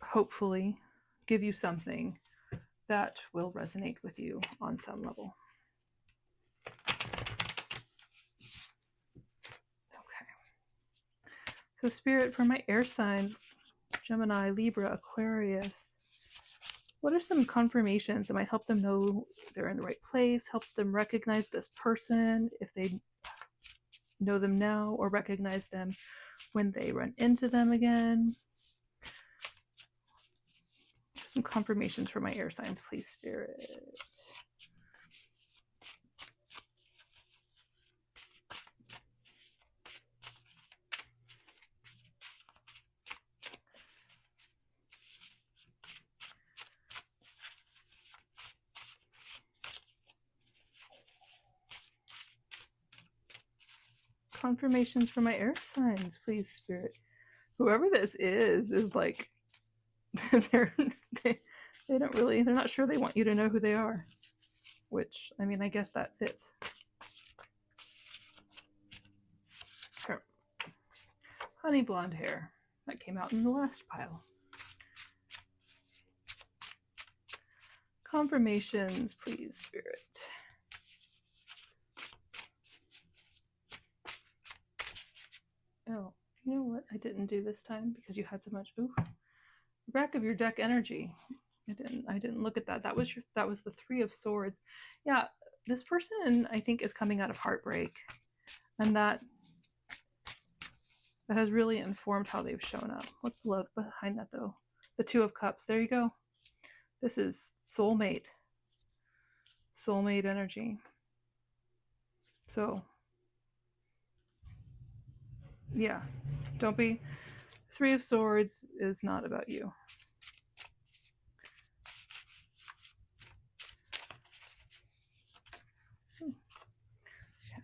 hopefully give you something that will resonate with you on some level. Okay. So Spirit, for my air signs, Gemini, Libra, Aquarius, what are some confirmations that might help them know they're in the right place, help them recognize this person if they know them now, or recognize them when they run into them again? Some confirmations for my air signs, please, Spirit. Confirmations for my air signs, please, Spirit. Whoever this is like they're not sure they want you to know who they are, which, I mean, I guess that fits. Sure. Honey blonde hair, that came out in the last pile. Confirmations, please, Spirit. Oh, you know what I didn't do this time because you had so much back of your deck energy. I didn't look at that. That was the Three of Swords. Yeah, this person, I think, is coming out of heartbreak, and that has really informed how they've shown up. What's behind that though? The Two of Cups. There you go. This is soulmate energy. So yeah, don't be. Three of Swords is not about you.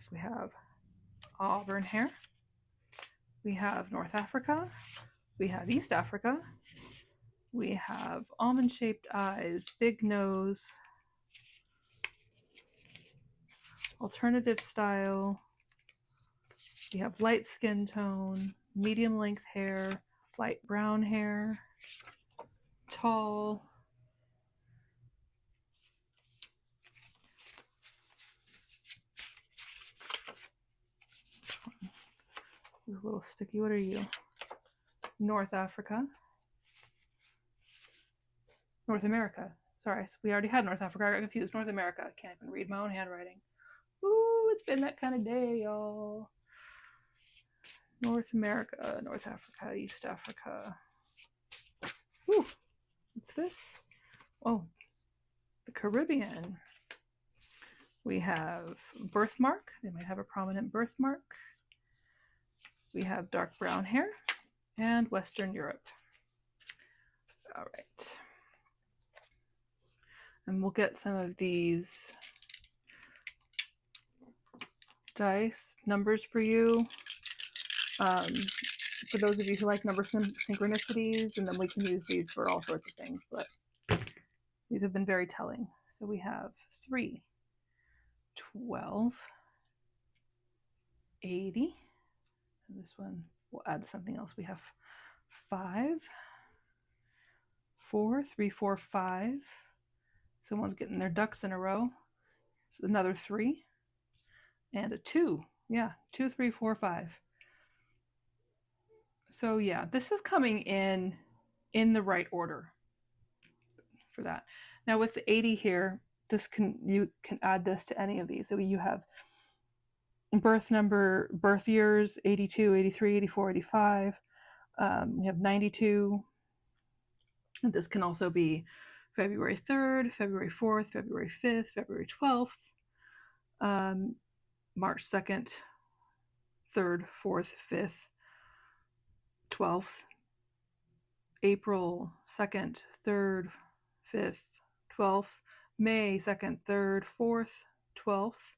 We have auburn hair. We have North Africa. We have East Africa. We have almond-shaped eyes, big nose, alternative style. We have light skin tone, medium length hair, light brown hair, tall. A little sticky. What are you? North Africa. North America. Sorry, we already had North Africa. I got confused. North America. I can't even read my own handwriting. Ooh, it's been that kind of day, y'all. North America, North Africa, East Africa. Ooh, what's this? Oh, the Caribbean. We have birthmark. They might have a prominent birthmark. We have dark brown hair and Western Europe. All right. And we'll get some of these dice numbers for you. For those of you who like number synchronicities, and then we can use these for all sorts of things, but these have been very telling. So we have 3, 12, 80. And this one, we'll add something else. We have 5, 4, 3, 4, 5. Someone's getting their ducks in a row. It's another 3 and a 2. Yeah, 2, 3, 4, 5. So yeah, this is coming in the right order for that. Now with the 80 here, you can add this to any of these. So you have birth number, birth years, 82, 83, 84, 85. We have 92. And this can also be February 3rd, February 4th, February 5th, February 12th, March 2nd, 3rd, 4th, 5th, 12th, April 2nd, 3rd, 5th, 12th, May 2nd, 3rd, 4th, 12th.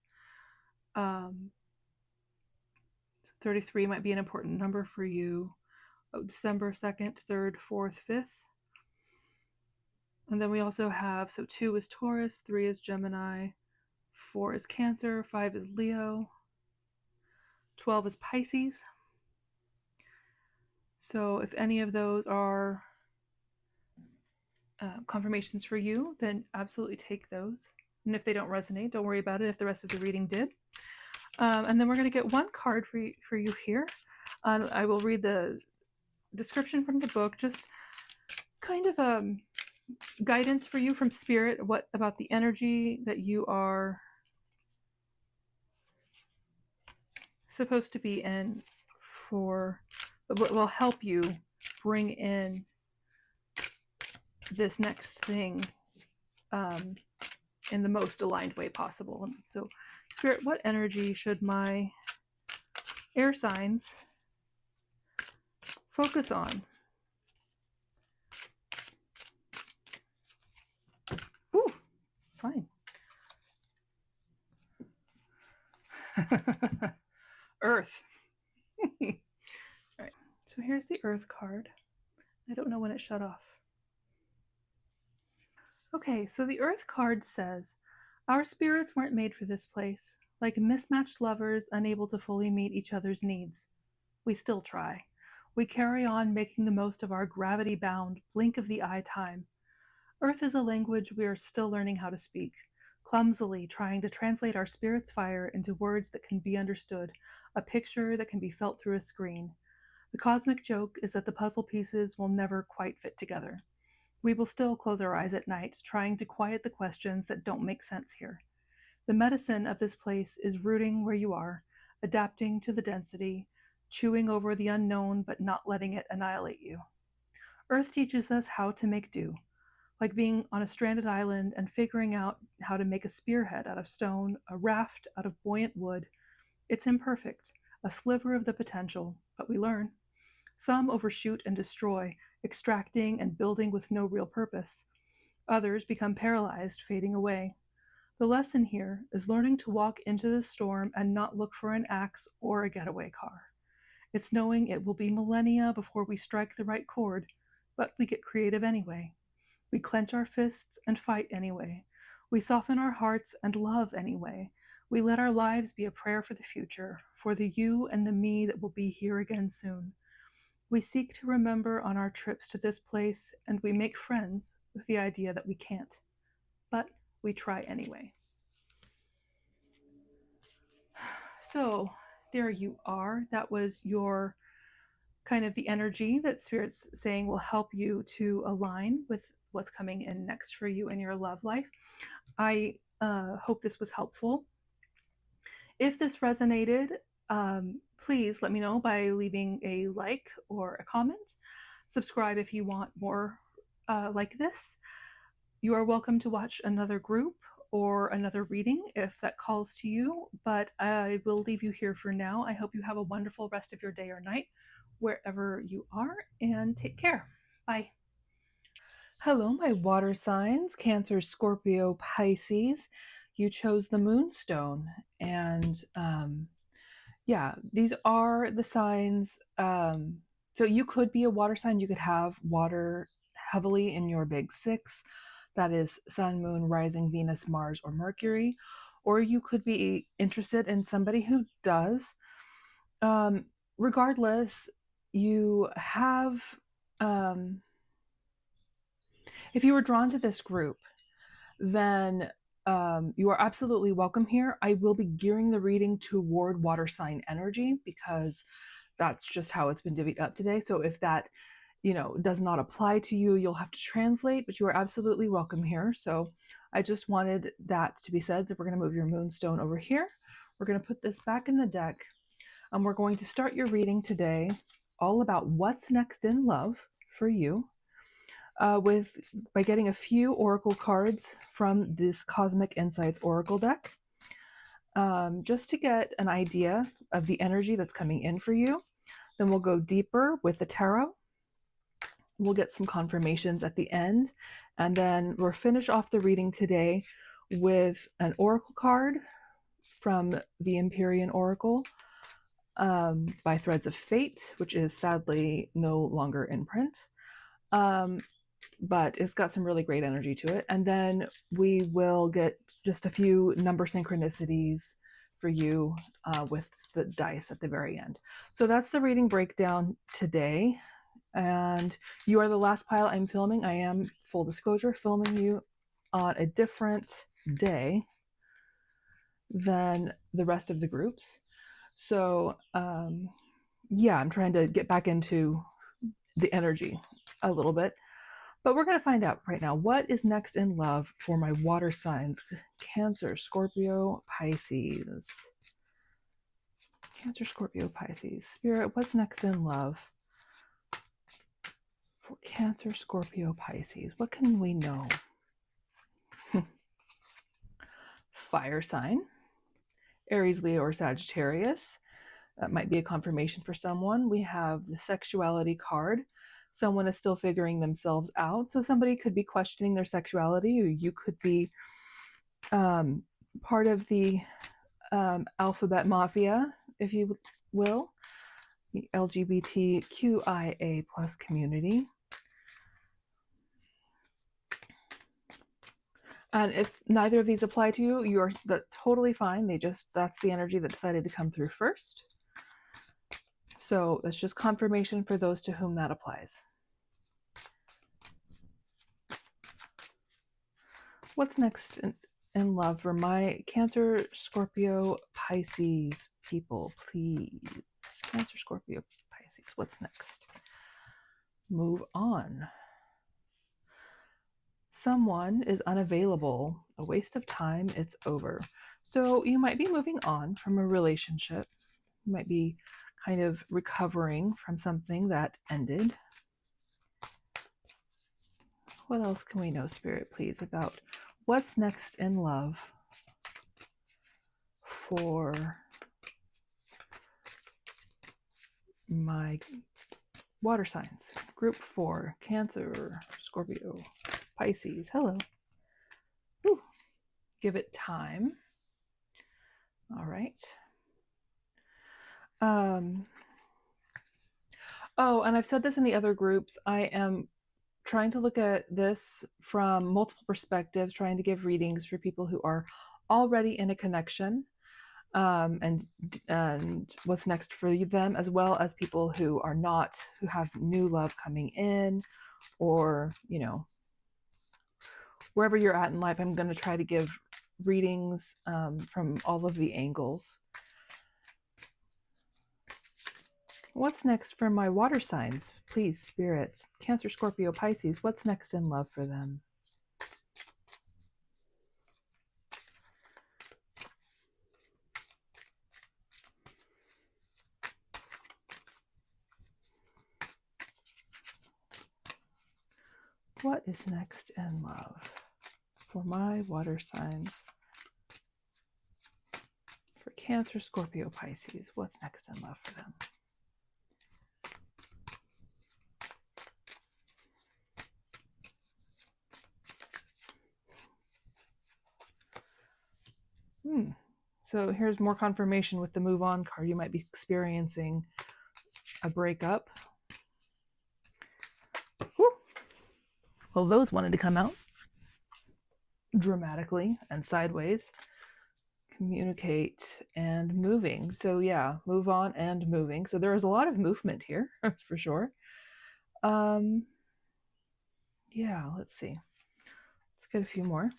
33 might be an important number for you. December 2nd, 3rd, 4th, 5th. And then we also have, so 2 is Taurus, 3 is Gemini, 4 is Cancer, 5 is Leo, 12 is Pisces. So if any of those are confirmations for you, then absolutely take those. And if they don't resonate, don't worry about it if the rest of the reading did. And then we're going to get one card for you here. I will read the description from the book, just kind of guidance for you from Spirit, what about the energy that you are supposed to be in, for what will help you bring in this next thing in the most aligned way possible. So Spirit, what energy should my air signs focus on? Ooh, fine. Earth. All right, so here's the Earth card. I don't know when it shut off. Okay, so the Earth card says, our spirits weren't made for this place, like mismatched lovers unable to fully meet each other's needs. We still try. We carry on making the most of our gravity-bound, blink-of-the-eye time. Earth is a language we are still learning how to speak, clumsily trying to translate our spirit's fire into words that can be understood, a picture that can be felt through a screen. The cosmic joke is that the puzzle pieces will never quite fit together. We will still close our eyes at night, trying to quiet the questions that don't make sense here. The medicine of this place is rooting where you are, adapting to the density, chewing over the unknown but not letting it annihilate you. Earth teaches us how to make do, like being on a stranded island and figuring out how to make a spearhead out of stone, a raft out of buoyant wood. It's imperfect, a sliver of the potential, but we learn. Some overshoot and destroy, extracting and building with no real purpose. Others become paralyzed, fading away. The lesson here is learning to walk into the storm and not look for an axe or a getaway car. It's knowing it will be millennia before we strike the right chord, but we get creative anyway. We clench our fists and fight anyway. We soften our hearts and love anyway. We let our lives be a prayer for the future, for the you and the me that will be here again soon. We seek to remember on our trips to this place, and we make friends with the idea that we can't. But we try anyway. So there you are. That was your kind of the energy that Spirit's saying will help you to align with what's coming in next for you in your love life. I hope this was helpful. If this resonated, please let me know by leaving a like or a comment. Subscribe if you want more like this. You are welcome to watch another group or another reading if that calls to you, but I will leave you here for now. I hope you have a wonderful rest of your day or night, wherever you are, and take care. Bye. Hello, my water signs, Cancer, Scorpio, Pisces. You chose the moonstone. And yeah, these are the signs. So you could be a water sign. You could have water heavily in your big six. That is Sun, Moon, Rising, Venus, Mars, or Mercury. Or you could be interested in somebody who does. Regardless, you have, if you were drawn to this group, then you are absolutely welcome here. I will be gearing the reading toward water sign energy because that's just how it's been divvied up today. So if that, does not apply to you, you'll have to translate, but you are absolutely welcome here. So I just wanted that to be said. So we're going to move your moonstone over here. We're going to put this back in the deck, and we're going to start your reading today all about what's next in love for you. By getting a few oracle cards from this Cosmic Insights Oracle deck, just to get an idea of the energy that's coming in for you. Then we'll go deeper with the tarot. We'll get some confirmations at the end, and then we'll finish off the reading today with an oracle card from the Empyrean Oracle by Threads of Fate, which is sadly no longer in print. But it's got some really great energy to it. And then we will get just a few number synchronicities for you with the dice at the very end. So that's the reading breakdown today. And you are the last pile I'm filming. I am, full disclosure, filming you on a different day than the rest of the groups. So yeah, I'm trying to get back into the energy a little bit. But we're going to find out right now what is next in love for my water signs, Cancer, Scorpio, Pisces. Cancer, Scorpio, Pisces. Spirit, what's next in love for Cancer, Scorpio, Pisces? What can we know? Fire sign, Aries, Leo, or Sagittarius. That might be a confirmation for someone. We have the sexuality card. Someone is still figuring themselves out. So somebody could be questioning their sexuality, or you could be part of the alphabet mafia, if you will, the LGBTQIA plus community. And if neither of these apply to you, you're totally fine. That's the energy that decided to come through first. So that's just confirmation for those to whom that applies. What's next in love for my Cancer, Scorpio, Pisces people, please? Cancer, Scorpio, Pisces, what's next? Move on. Someone is unavailable, a waste of time, it's over. So you might be moving on from a relationship. You might be kind of recovering from something that ended. What else can we know, Spirit, please, about what's next in love for my water signs? Group 4, Cancer, Scorpio, Pisces. Hello. Whew. Give it time. All right. Oh, and I've said this in the other groups. I am trying to look at this from multiple perspectives, trying to give readings for people who are already in a connection, and what's next for them, as well as people who are not, who have new love coming in, or, wherever you're at in life. I'm going to try to give readings from all of the angles. What's next for my water signs? Please, Spirit. Cancer, Scorpio, Pisces. What's next in love for them? What is next in love for my water signs? For Cancer, Scorpio, Pisces. What's next in love for them? So here's more confirmation with the move on card. You might be experiencing a breakup. Whew. Well, those wanted to come out dramatically and sideways. Communicate and moving. So yeah, move on and moving. So there is a lot of movement here for sure. Yeah, let's see. Let's get a few more.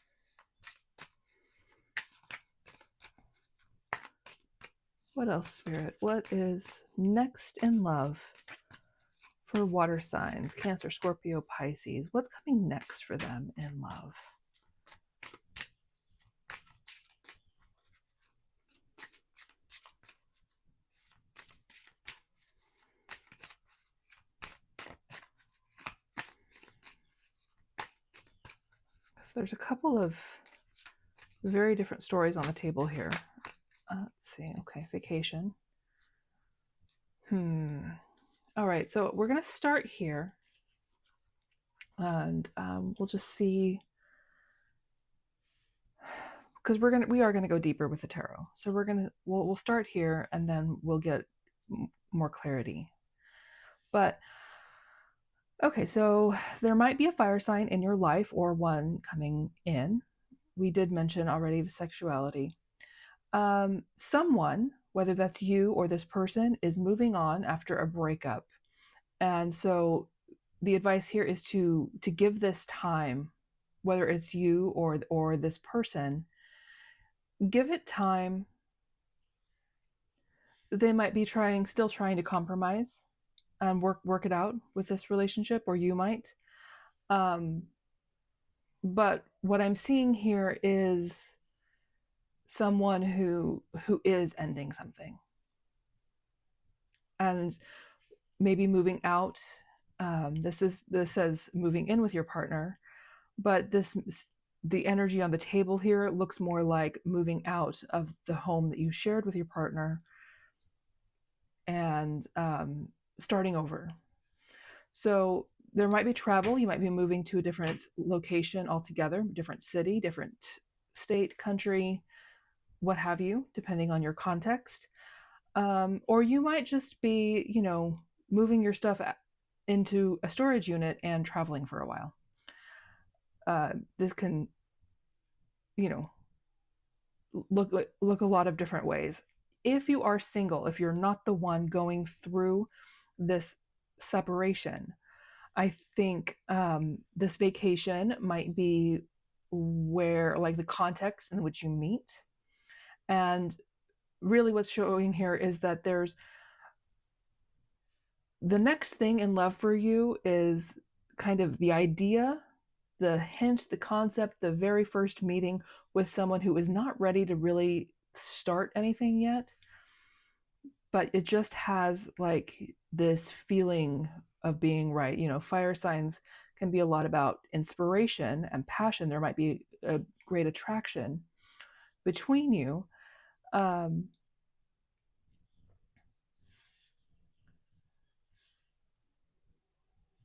What else, Spirit? What is next in love for water signs? Cancer, Scorpio, Pisces. What's coming next for them in love? So there's a couple of very different stories on the table here. Let's see. Okay, vacation. All right, so we're going to start here, and we'll just see, because we are gonna go deeper with the tarot. So we'll start here, and then we'll get more clarity. But okay, so there might be a fire sign in your life or one coming in. We did mention already the sexuality. Someone, whether that's you or this person, is moving on after a breakup. And so the advice here is to give this time, whether it's you or this person, give it time. They might be still trying to compromise and work it out with this relationship, or you might. But what I'm seeing here is someone who is ending something and maybe moving out. This says moving in with your partner, but the energy on the table here looks more like moving out of the home that you shared with your partner and starting over. So there might be travel. You might be moving to a different location altogether, different city, different state, country, what have you, depending on your context. Or you might just be, moving your stuff into a storage unit and traveling for a while. This can, look a lot of different ways. If you are single, if you're not the one going through this separation, I think this vacation might be where, like, the context in which you meet. And really what's showing here is that there's the next thing in love for you is kind of the idea, the hint, the concept, the very first meeting with someone who is not ready to really start anything yet, but it just has like this feeling of being right. Fire signs can be a lot about inspiration and passion. There might be a great attraction between you.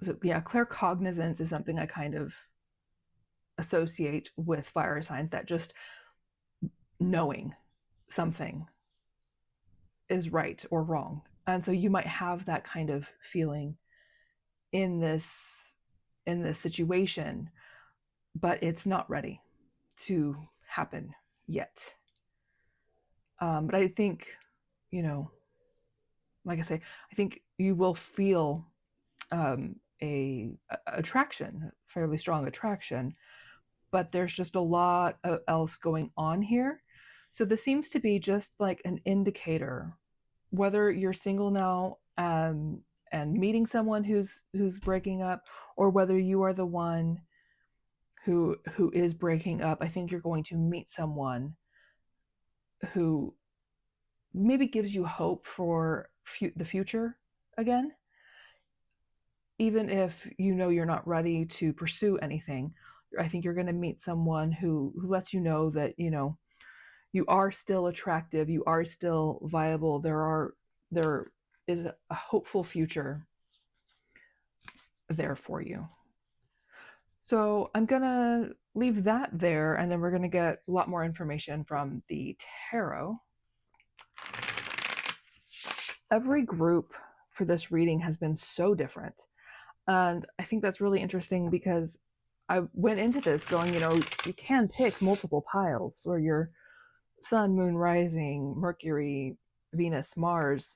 So yeah, claircognizance is something I kind of associate with fire signs, that just knowing something is right or wrong. And so you might have that kind of feeling in this situation, but it's not ready to happen yet. But I think, like I say, I think you will feel a attraction, fairly strong attraction, but there's just a lot else going on here. So this seems to be just like an indicator, whether you're single now and meeting someone who's breaking up, or whether you are the one who is breaking up. I think you're going to meet someone who maybe gives you hope for the future again, even if you're not ready to pursue anything. I think you're going to meet someone who lets you know that you are still attractive, you are still viable. There is a hopeful future there for you. So I'm gonna leave that there, and then we're going to get a lot more information from the tarot. Every group for this reading has been so different. And I think that's really interesting because I went into this going, you can pick multiple piles for your sun, moon, rising, Mercury, Venus, Mars.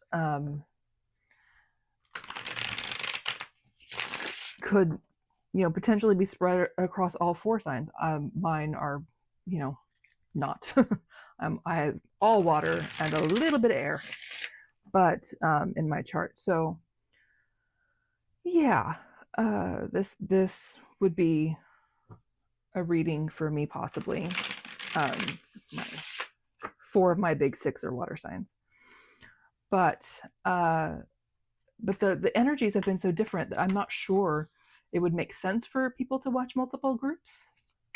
Could potentially be spread across all 4 signs. Mine are not. I have all water and a little bit of air, but in my chart. So yeah, this would be a reading for me possibly. 4 of my big 6 are water signs, but the energies have been so different that I'm not sure it would make sense for people to watch multiple groups.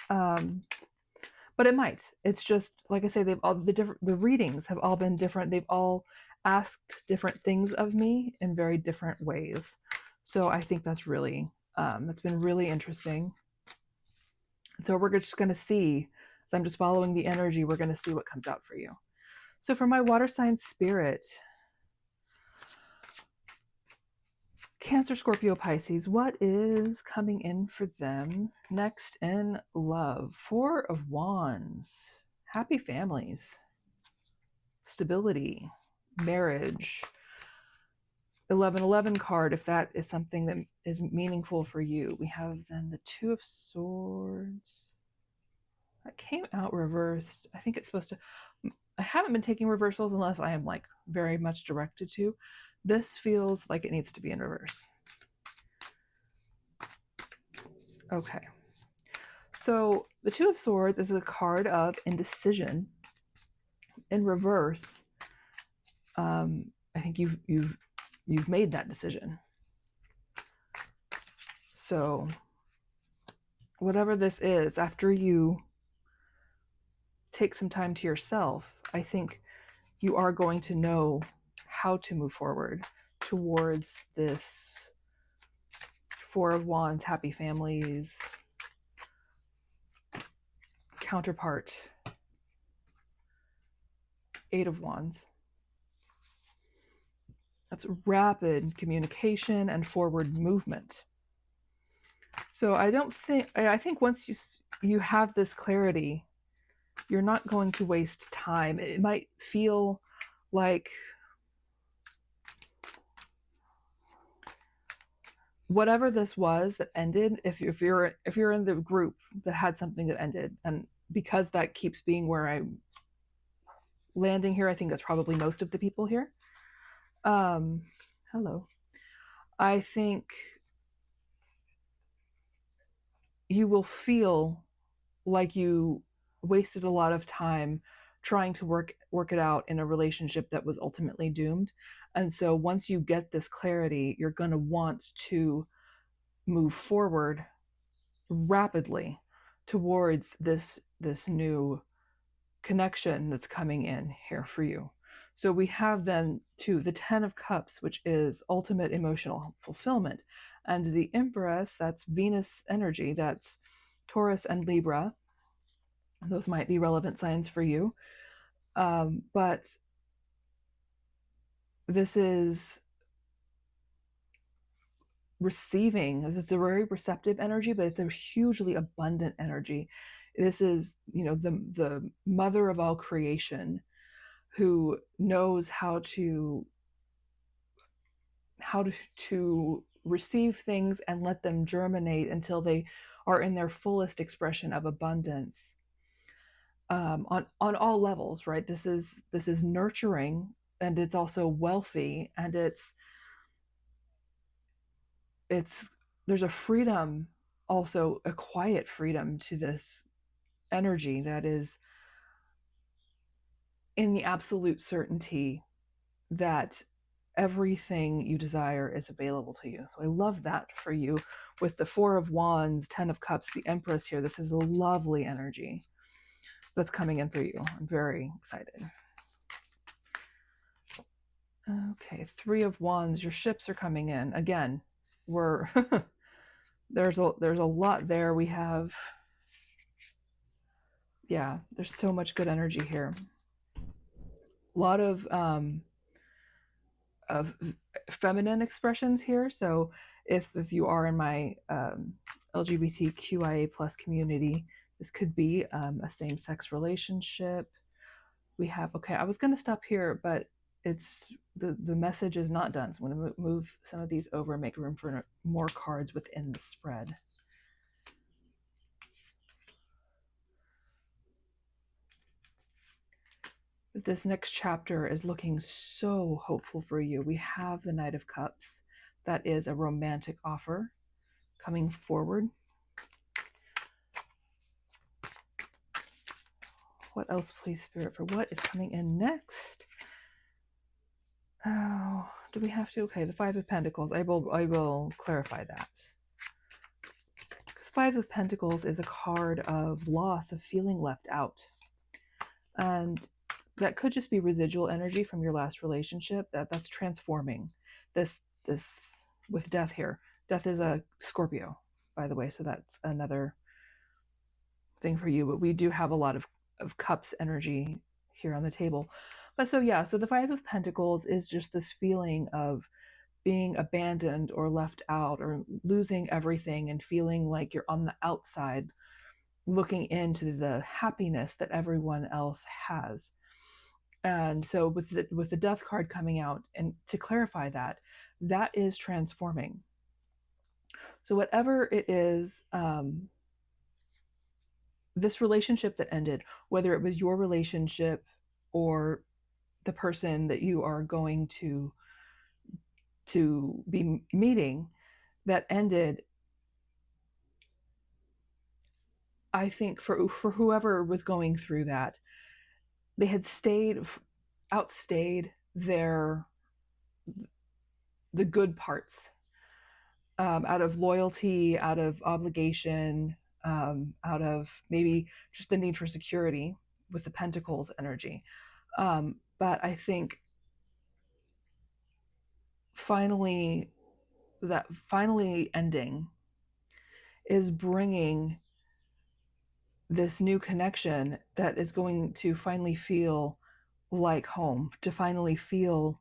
But it might. It's just like I say, the readings have all been different. They've all asked different things of me in very different ways. So I think that's been really interesting. So we're just going to see. So I'm just following the energy. We're going to see what comes out for you. So for my water sign spirit, Cancer, Scorpio, Pisces, what is coming in for them next in love? 4 of Wands, happy families, stability, marriage. 1111 card, if that is something that is meaningful for you. We have then the 2 of Swords. That came out reversed. I think it's supposed to... I haven't been taking reversals unless I am like very much directed to. This feels like it needs to be in reverse. Okay. So the 2 of Swords is a card of indecision. In reverse, I think you've made that decision. So whatever this is, after you take some time to yourself, I think you are going to know how to move forward towards this 4 of Wands, happy families counterpart. 8 of Wands. That's rapid communication and forward movement. So I think once you have this clarity, you're not going to waste time. It might feel like whatever this was that ended, if you're in the group that had something that ended, and because that keeps being where I'm landing here, I think that's probably most of the people here. Hello. I think you will feel like you wasted a lot of time trying to work it out in a relationship that was ultimately doomed. And so once you get this clarity, you're going to want to move forward rapidly towards this new connection that's coming in here for you. So we have then too the 10 of Cups, which is ultimate emotional fulfillment, and the Empress, that's Venus energy, that's Taurus and Libra. Those might be relevant signs for you. But this is receiving. It's a very receptive energy, but it's a hugely abundant energy. This is, the mother of all creation, who knows how to receive things and let them germinate until they are in their fullest expression of abundance. On all levels, right? This is nurturing, and it's also wealthy, and it's there's a freedom, also a quiet freedom to this energy that is in the absolute certainty that everything you desire is available to you. So I love that for you with the 4 of Wands, 10 of Cups, the Empress here. This is a lovely energy that's coming in for you. I'm very excited. Okay, 3 of Wands, your ships are coming in. Again, we're there's a lot there. We have Yeah, there's so much good energy here. A lot of feminine expressions here. So if you are in my LGBTQIA plus community, this could be a same sex relationship. We have, okay, I was going to stop here, but it's the message is not done. So I'm going to move some of these over and make room for more cards within the spread. This next chapter is looking so hopeful for you. We have the Knight of Cups. That is a romantic offer coming forward. What else, please, Spirit, for what is coming in next? Oh, do we have to? Okay, the Five of Pentacles. I will clarify that. Because Five of Pentacles is a card of loss, of feeling left out. And that could just be residual energy from your last relationship. That's transforming. This with death here. Death is a Scorpio, by the way, so that's another thing for you. But we do have a lot of cups energy here on the table. But so yeah, so the Five of Pentacles is just this feeling of being abandoned or left out or losing everything and feeling like you're on the outside looking into the happiness that everyone else has. And so with the death card coming out, and to clarify that, that is transforming. So whatever it is, this relationship that ended, whether it was your relationship or the person that you are going to be meeting that ended, I think for whoever was going through that, they had outstayed the good parts, out of loyalty, out of obligation, out of maybe just the need for security with the Pentacles energy. But I think finally ending is bringing this new connection that is going to finally feel like home, to finally feel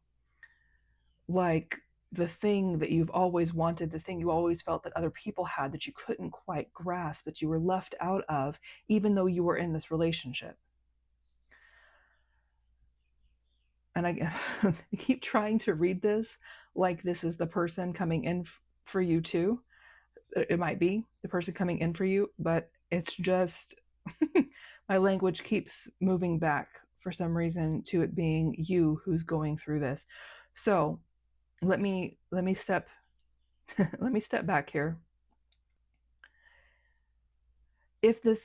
like the thing that you've always wanted, the thing you always felt that other people had that you couldn't quite grasp, that you were left out of, even though you were in this relationship. And I keep trying to read this like this is the person coming in for you too. It might be the person coming in for you, but it's just my language keeps moving back for some reason to it being you who's going through this. So let me step let me step back here. If this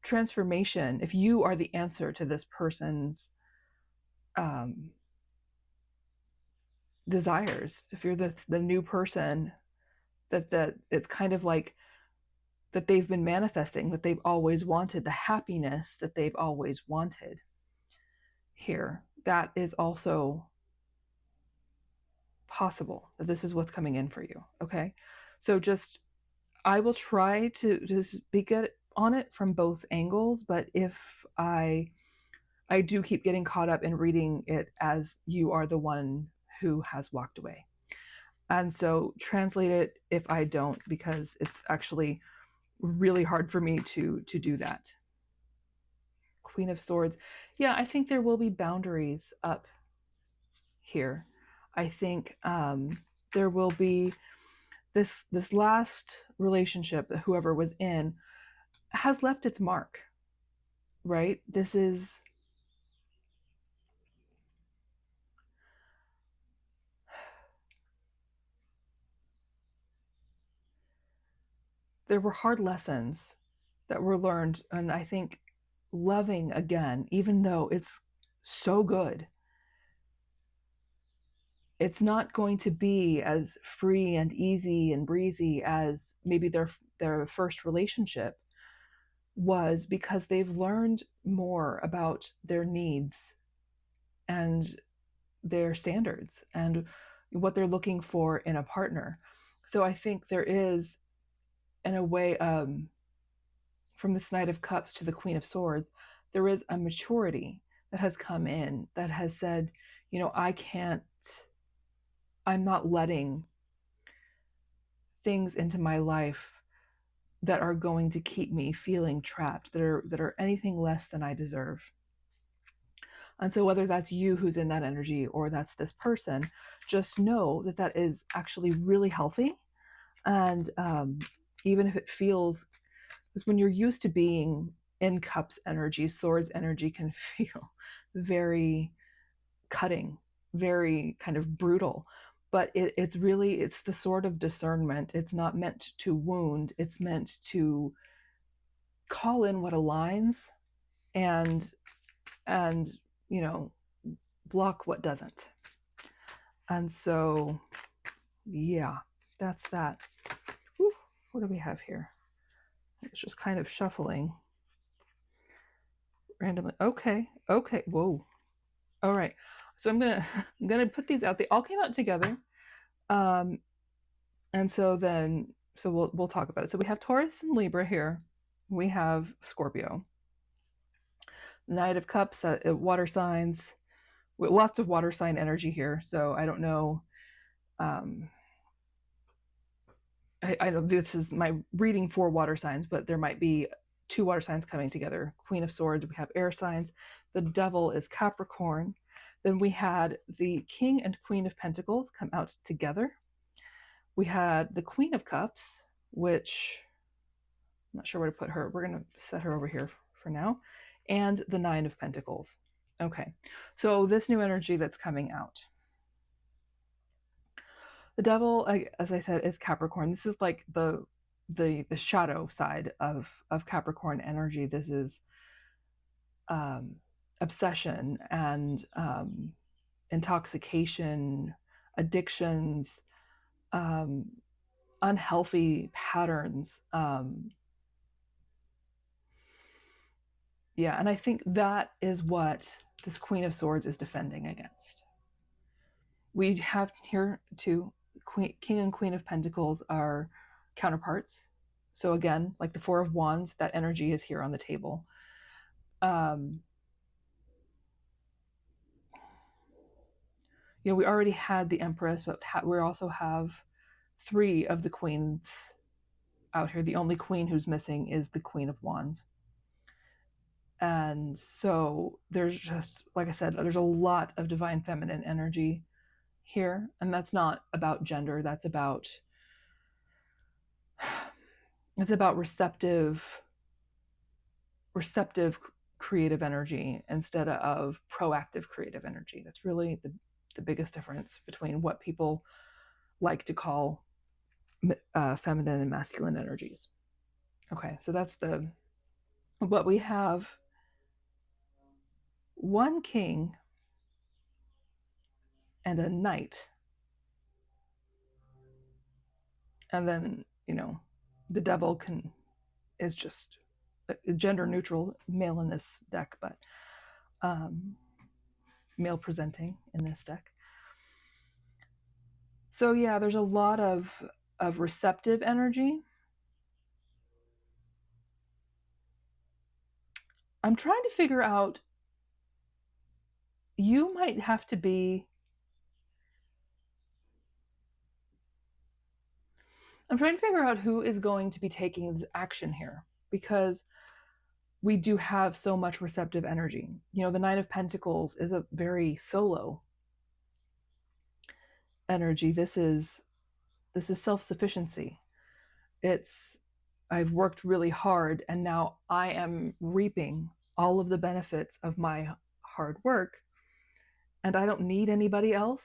transformation, if you are the answer to this person's desires, if you're the new person that it's kind of like that they've been manifesting, that they've always wanted, the happiness that they've always wanted here, that is also possible, that this is what's coming in for you. Okay, so just I will try to just speak on it from both angles, but if I do keep getting caught up in reading it as you are the one who has walked away. And so translate it if I don't, because it's actually really hard for me to do that. Queen of Swords. Yeah, I think there will be boundaries up here. I think there will be this last relationship that whoever was in has left its mark, right? This is there were hard lessons that were learned, and I think loving again, even though it's so good, it's not going to be as free and easy and breezy as maybe their first relationship was, because they've learned more about their needs and their standards and what they're looking for in a partner. So I think there is, in a way, from this Knight of Cups to the Queen of Swords, there is a maturity that has come in that has said, you know, I'm not letting things into my life that are going to keep me feeling trapped, that are anything less than I deserve. And so whether that's you who's in that energy or that's this person, just know that that is actually really healthy. And even if it feels, because when you're used to being in cups energy, swords energy can feel very cutting, very kind of brutal. But it's the sword of discernment. It's not meant to wound. It's meant to call in what aligns and and you know, block what doesn't. And so yeah, that's that. Whew, what do we have here? It's just kind of shuffling randomly. Okay. Whoa. All right. So I'm gonna put these out. They all came out together. And so we'll talk about it. So we have Taurus and Libra here. We have Scorpio. Knight of Cups, water signs. Lots of water sign energy here. So I don't know. Um, I know this is my reading for water signs, but there might be two water signs coming together. Queen of Swords, we have air signs. The Devil is Capricorn. Then we had the King and Queen of Pentacles come out together. We had the Queen of Cups, which I'm not sure where to put her. We're going to set her over here for now. And the Nine of Pentacles. Okay, so this new energy that's coming out. The Devil, as I said, is Capricorn. This is like the shadow side of Capricorn energy. This is obsession and intoxication, addictions, unhealthy patterns. Yeah, and I think that is what this Queen of Swords is defending against. We have here too, King and Queen of Pentacles are counterparts. So again, like the Four of Wands, that energy is here on the table. You know, we already had the Empress, but we also have three of the queens out here. The only queen who's missing is the Queen of Wands. And so there's just, like I said, there's a lot of divine feminine energy here. And that's not about gender. That's about receptive creative energy instead of proactive creative energy. That's really the biggest difference between what people like to call feminine and masculine energies. Okay, so that's but we have one king and a knight. And then, you know, the devil is just gender neutral, male in this deck, but male presenting in this deck. So yeah, there's a lot of receptive energy. I'm trying to figure out, you might have to be, I'm trying to figure out who is going to be taking action here, because we do have so much receptive energy. You know, the Nine of Pentacles is a very solo energy. This is self-sufficiency. It's, I've worked really hard and now I am reaping all of the benefits of my hard work and I don't need anybody else.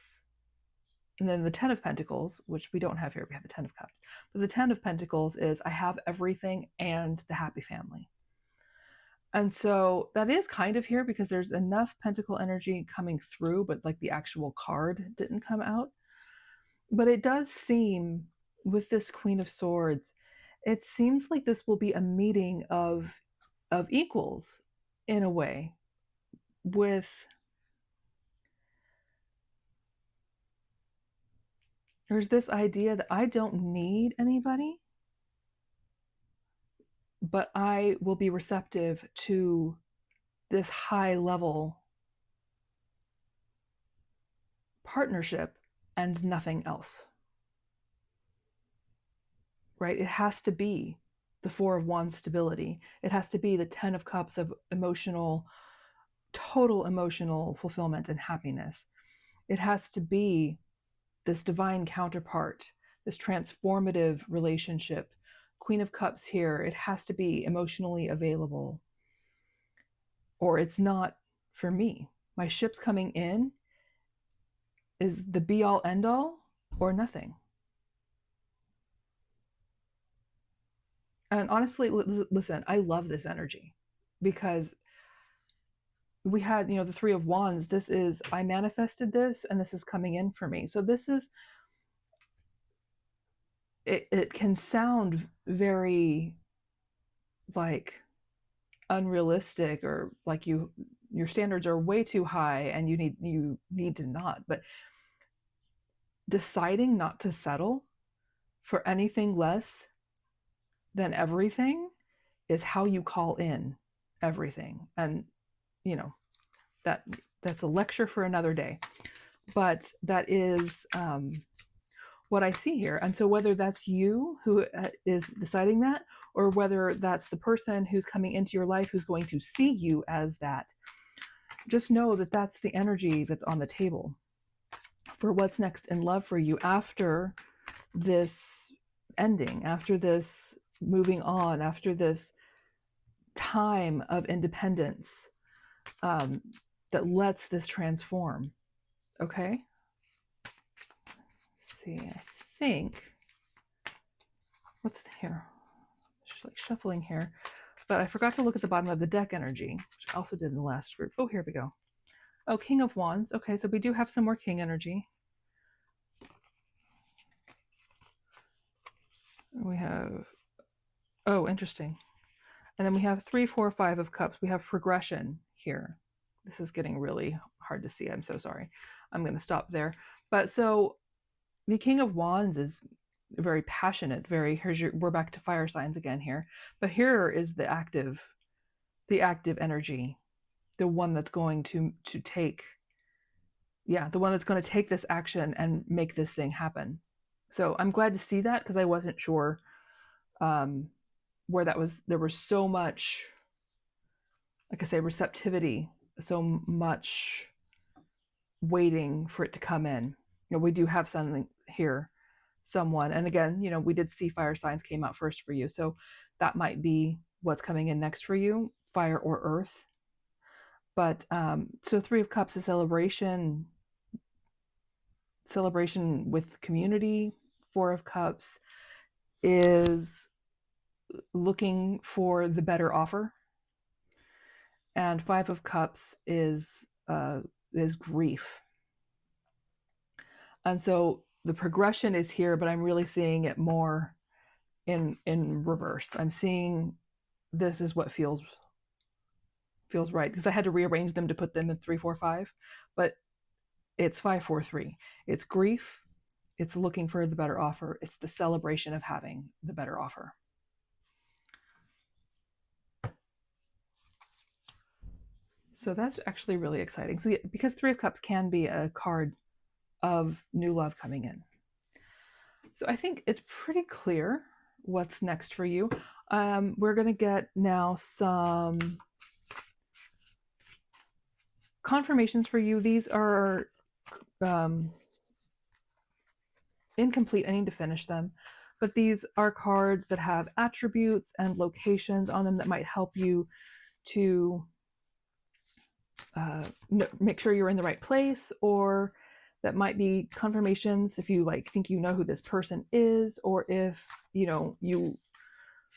And then the Ten of Pentacles, which we don't have here, we have the Ten of Cups. But the Ten of Pentacles is I have everything and the happy family. And so that is kind of here because there's enough pentacle energy coming through, but like the actual card didn't come out. But it does seem with this Queen of Swords, it seems like this will be a meeting of equals in a way, with there's this idea that I don't need anybody. but I will be receptive to this high level partnership and nothing else, right? It has to be the Four of Wands stability. It has to be the Ten of Cups of emotional, total emotional fulfillment and happiness. It has to be this divine counterpart, this transformative relationship. Queen of Cups here, it has to be emotionally available, or it's not for me. My ship's coming in is the be all end all or nothing. And honestly, listen, I love this energy because we had, the Three of Wands. This is, I manifested this and this is coming in for me. So this is, it can sound very like unrealistic, or like your standards are way too high and you need to not. But deciding not to settle for anything less than everything is how you call in everything. And you know that's a lecture for another day, but that is what I see here. And so whether that's you who is deciding that, or whether that's the person who's coming into your life who's going to see you as that, just know that that's the energy that's on the table for what's next in love for you after this ending, after this moving on, after this time of independence, that lets this transform. Okay? Let's see, I think, what's here? Just like shuffling here. But I forgot to look at the bottom of the deck energy, which I also did in the last group. Oh, here we go. Oh, King of Wands. Okay, so we do have some more King energy. We have, oh, interesting. And then we have 3, 4, 5 of Cups. We have progression here. This is getting really hard to see. I'm so sorry. I'm going to stop there. But so the King of Wands is very passionate, we're back to fire signs again here. But here is the active energy, the one that's going to take, the one that's going to take this action and make this thing happen. So I'm glad to see that, because I wasn't sure where that was. There was so much, like I say, receptivity, so much waiting for it to come in. We do have something here, someone, and again, we did see fire signs came out first for you, so that might be what's coming in next for you, fire or earth. But so 3 of Cups is celebration with community. 4 of Cups is looking for the better offer, and 5 of Cups is grief. And so the progression is here, but I'm really seeing it more in reverse. I'm seeing this is what feels right, because I had to rearrange them to put them in 3, 4, 5, but it's 5, 4, 3. It's grief. It's looking for the better offer. It's the celebration of having the better offer. So that's actually really exciting. So because 3 of Cups can be a card of new love coming in. So I think it's pretty clear what's next for you. We're going to get now some confirmations for you. These are incomplete. I need to finish them. But these are cards that have attributes and locations on them that might help you to make sure you're in the right place, or that might be confirmations if you think who this person is, or if you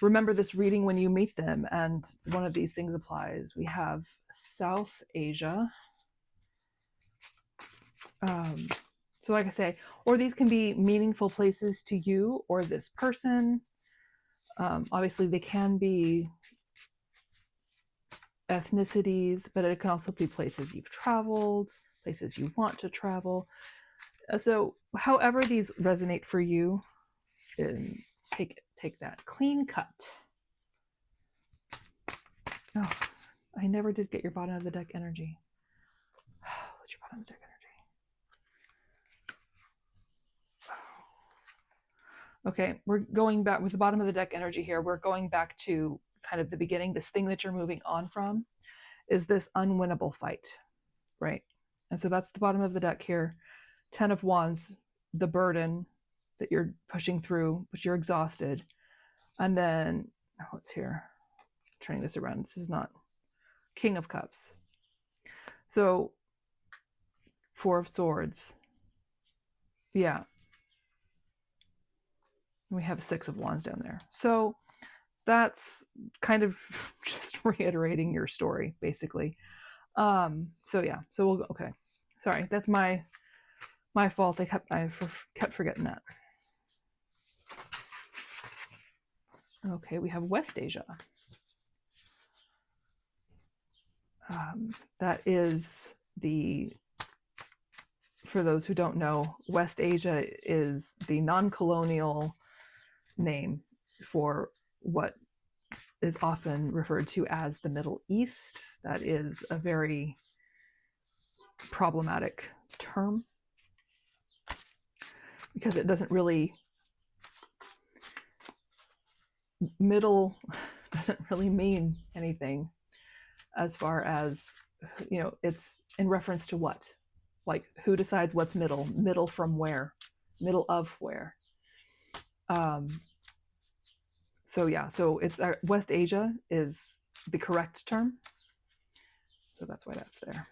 remember this reading when you meet them and one of these things applies. We have South Asia. So like I say, or these can be meaningful places to you or this person. Obviously they can be ethnicities, but it can also be places you've traveled, places you want to travel. So however these resonate for you, take that. Clean cut. Oh, I never did get your bottom of the deck energy. What's your bottom of the deck energy? Okay, we're going back with the bottom of the deck energy here. We're going back to kind of the beginning. This thing that you're moving on from is this unwinnable fight, right? And so that's the bottom of the deck here. 10 of Wands, the burden that you're pushing through, but you're exhausted. And then, what's here? Turning this around. This is not King of Cups. So, Four of Swords. Yeah. We have Six of Wands down there. So, that's kind of just reiterating your story, basically. So yeah, so we'll go. Okay, sorry, that's my fault. I kept forgetting that. Okay, we have West Asia. That is for those who don't know, West Asia is the non-colonial name for what is often referred to as the Middle East. That is a very problematic term because it doesn't really mean anything as far as, it's in reference to what, like who decides what's middle from where, middle of where. So yeah, so it's West Asia is the correct term, so that's why that's there.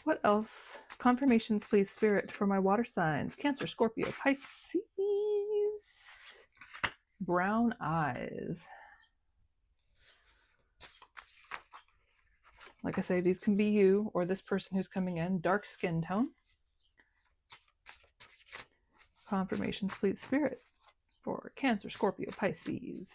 What else? Confirmations, please, Spirit, for my water signs: Cancer, Scorpio, Pisces. Brown eyes. Like I say, these can be you or this person who's coming in. Dark skin tone. Confirmations, please, Spirit, for Cancer, Scorpio, Pisces.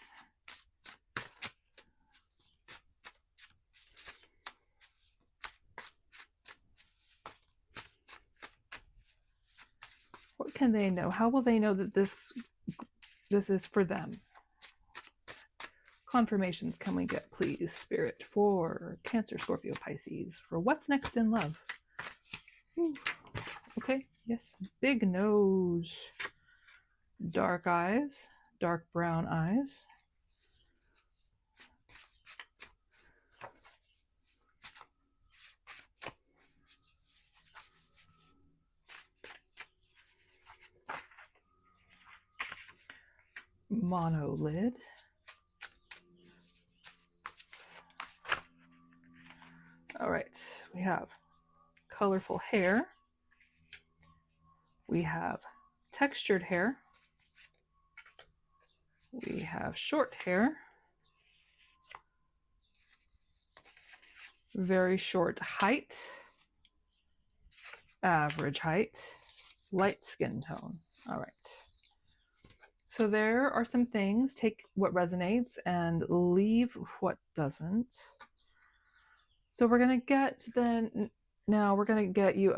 What can they know? How will they know that this is for them? Confirmations can we get, please, Spirit, for Cancer, Scorpio, Pisces, for what's next in love? Ooh. Okay, yes, big nose, dark eyes, dark brown eyes. Monolid. All right, we have colorful hair. We have textured hair. We have short hair. Very short height. Average height. Light skin tone. All right. So there are some things. Take what resonates and leave what doesn't. So we're going to get now we're going to get you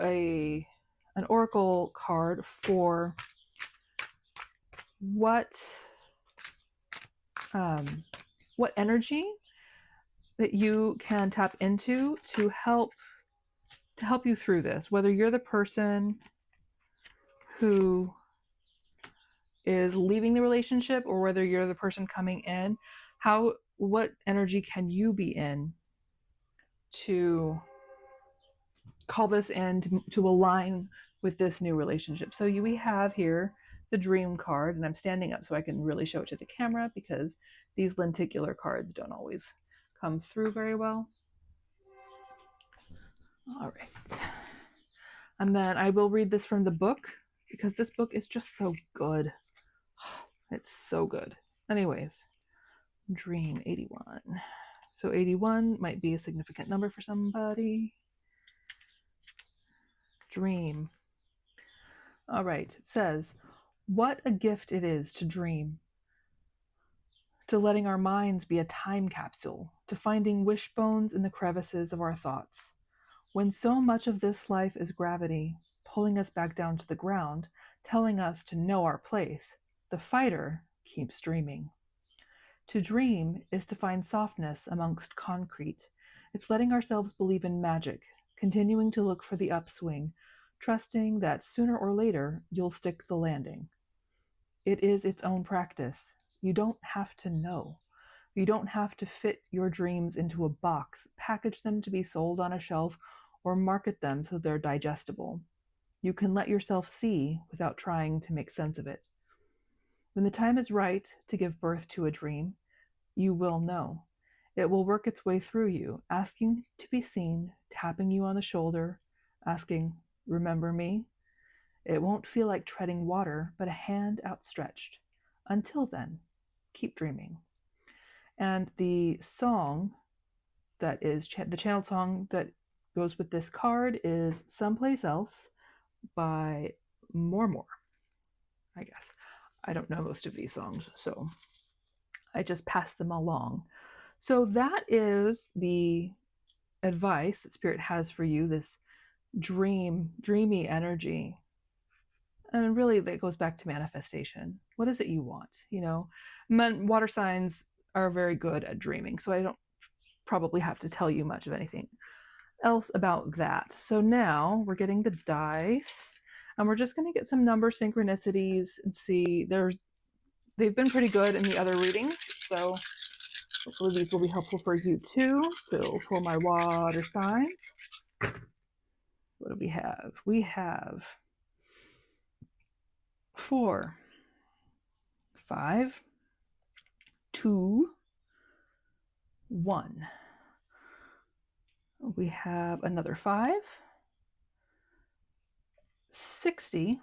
an oracle card for what energy that you can tap into to help you through this, whether you're the person who is leaving the relationship or whether you're the person coming in. What energy can you be in to call this in to align with this new relationship? So we have here the dream card, and I'm standing up so I can really show it to the camera because these lenticular cards don't always come through very well. All right. And then I will read this from the book because this book is just so good. It's so good. Anyways, Dream 81. So 81 might be a significant number for somebody. Dream. All right, it says, what a gift it is to dream, to letting our minds be a time capsule, to finding wishbones in the crevices of our thoughts. When so much of this life is gravity, pulling us back down to the ground, telling us to know our place, the fighter keeps dreaming. To dream is to find softness amongst concrete. It's letting ourselves believe in magic, continuing to look for the upswing, trusting that sooner or later you'll stick the landing. It is its own practice. You don't have to know. You don't have to fit your dreams into a box, package them to be sold on a shelf, or market them so they're digestible. You can let yourself see without trying to make sense of it. When the time is right to give birth to a dream, you will know. It will work its way through you, asking to be seen, tapping you on the shoulder, asking, "Remember me?" It won't feel like treading water, but a hand outstretched. Until then, keep dreaming. And the song that is the channel song that goes with this card is Someplace Else by More, I guess. I don't know most of these songs, so I just pass them along. So that is the advice that Spirit has for you, this dreamy energy. And really, that goes back to manifestation. What is it you want? You know, water signs are very good at dreaming, so I don't probably have to tell you much of anything else about that. So now we're getting the dice, and we're just going to get some number synchronicities and see. They've been pretty good in the other readings, so hopefully these will be helpful for you too. So for my water signs, what do we have? We have 4, 5, 2, 1. We have another 5, 60,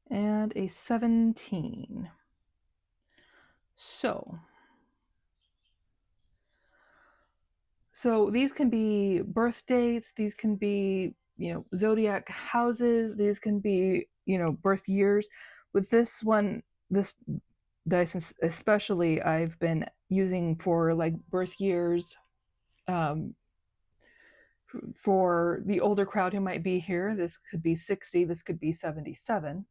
and a 17. So these can be birth dates, these can be, zodiac houses, these can be, birth years. With this one, this dice especially, I've been using for like birth years. For the older crowd who might be here, this could be 60, this could be 77.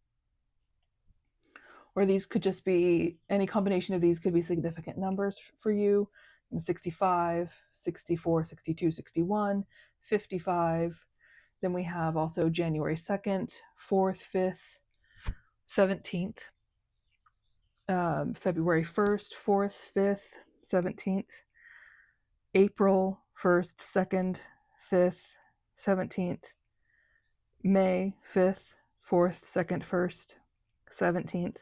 Or these could just be, any combination of these could be significant numbers for you. 65, 64, 62, 61, 55. Then we have also January 2nd, 4th, 5th, 17th, February 1st, 4th, 5th, 17th, April 1st, 2nd, 5th, 17th, May 5th, 4th, 2nd, 1st, 17th.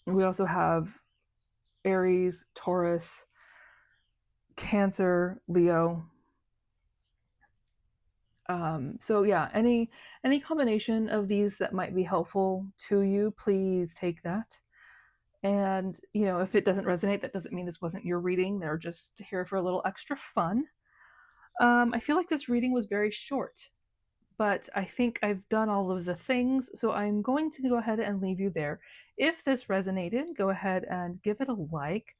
We also have Aries, Taurus, Cancer, Leo. So yeah, any combination of these that might be helpful to you, please take that. And if it doesn't resonate, that doesn't mean this wasn't your reading. They're just here for a little extra fun. I feel like this reading was very short, but I think I've done all of the things, so I'm going to go ahead and leave you there. If this resonated, go ahead and give it a like.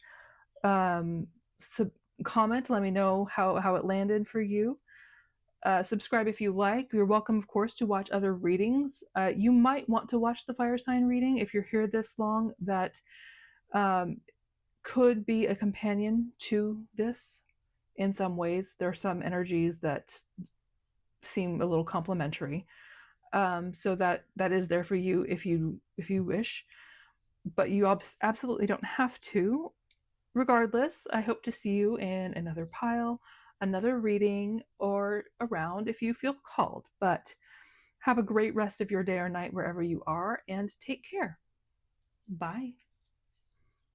Comment, let me know how it landed for you. Subscribe if you like. You're welcome, of course, to watch other readings. You might want to watch the fire sign reading if you're here this long. That could be a companion to this in some ways. There are some energies that seem a little complementary. So that is there for you if you wish, but you absolutely don't have to. Regardless, I hope to see you in another pile, another reading, or around if you feel called. But have a great rest of your day or night wherever you are, and take care. Bye.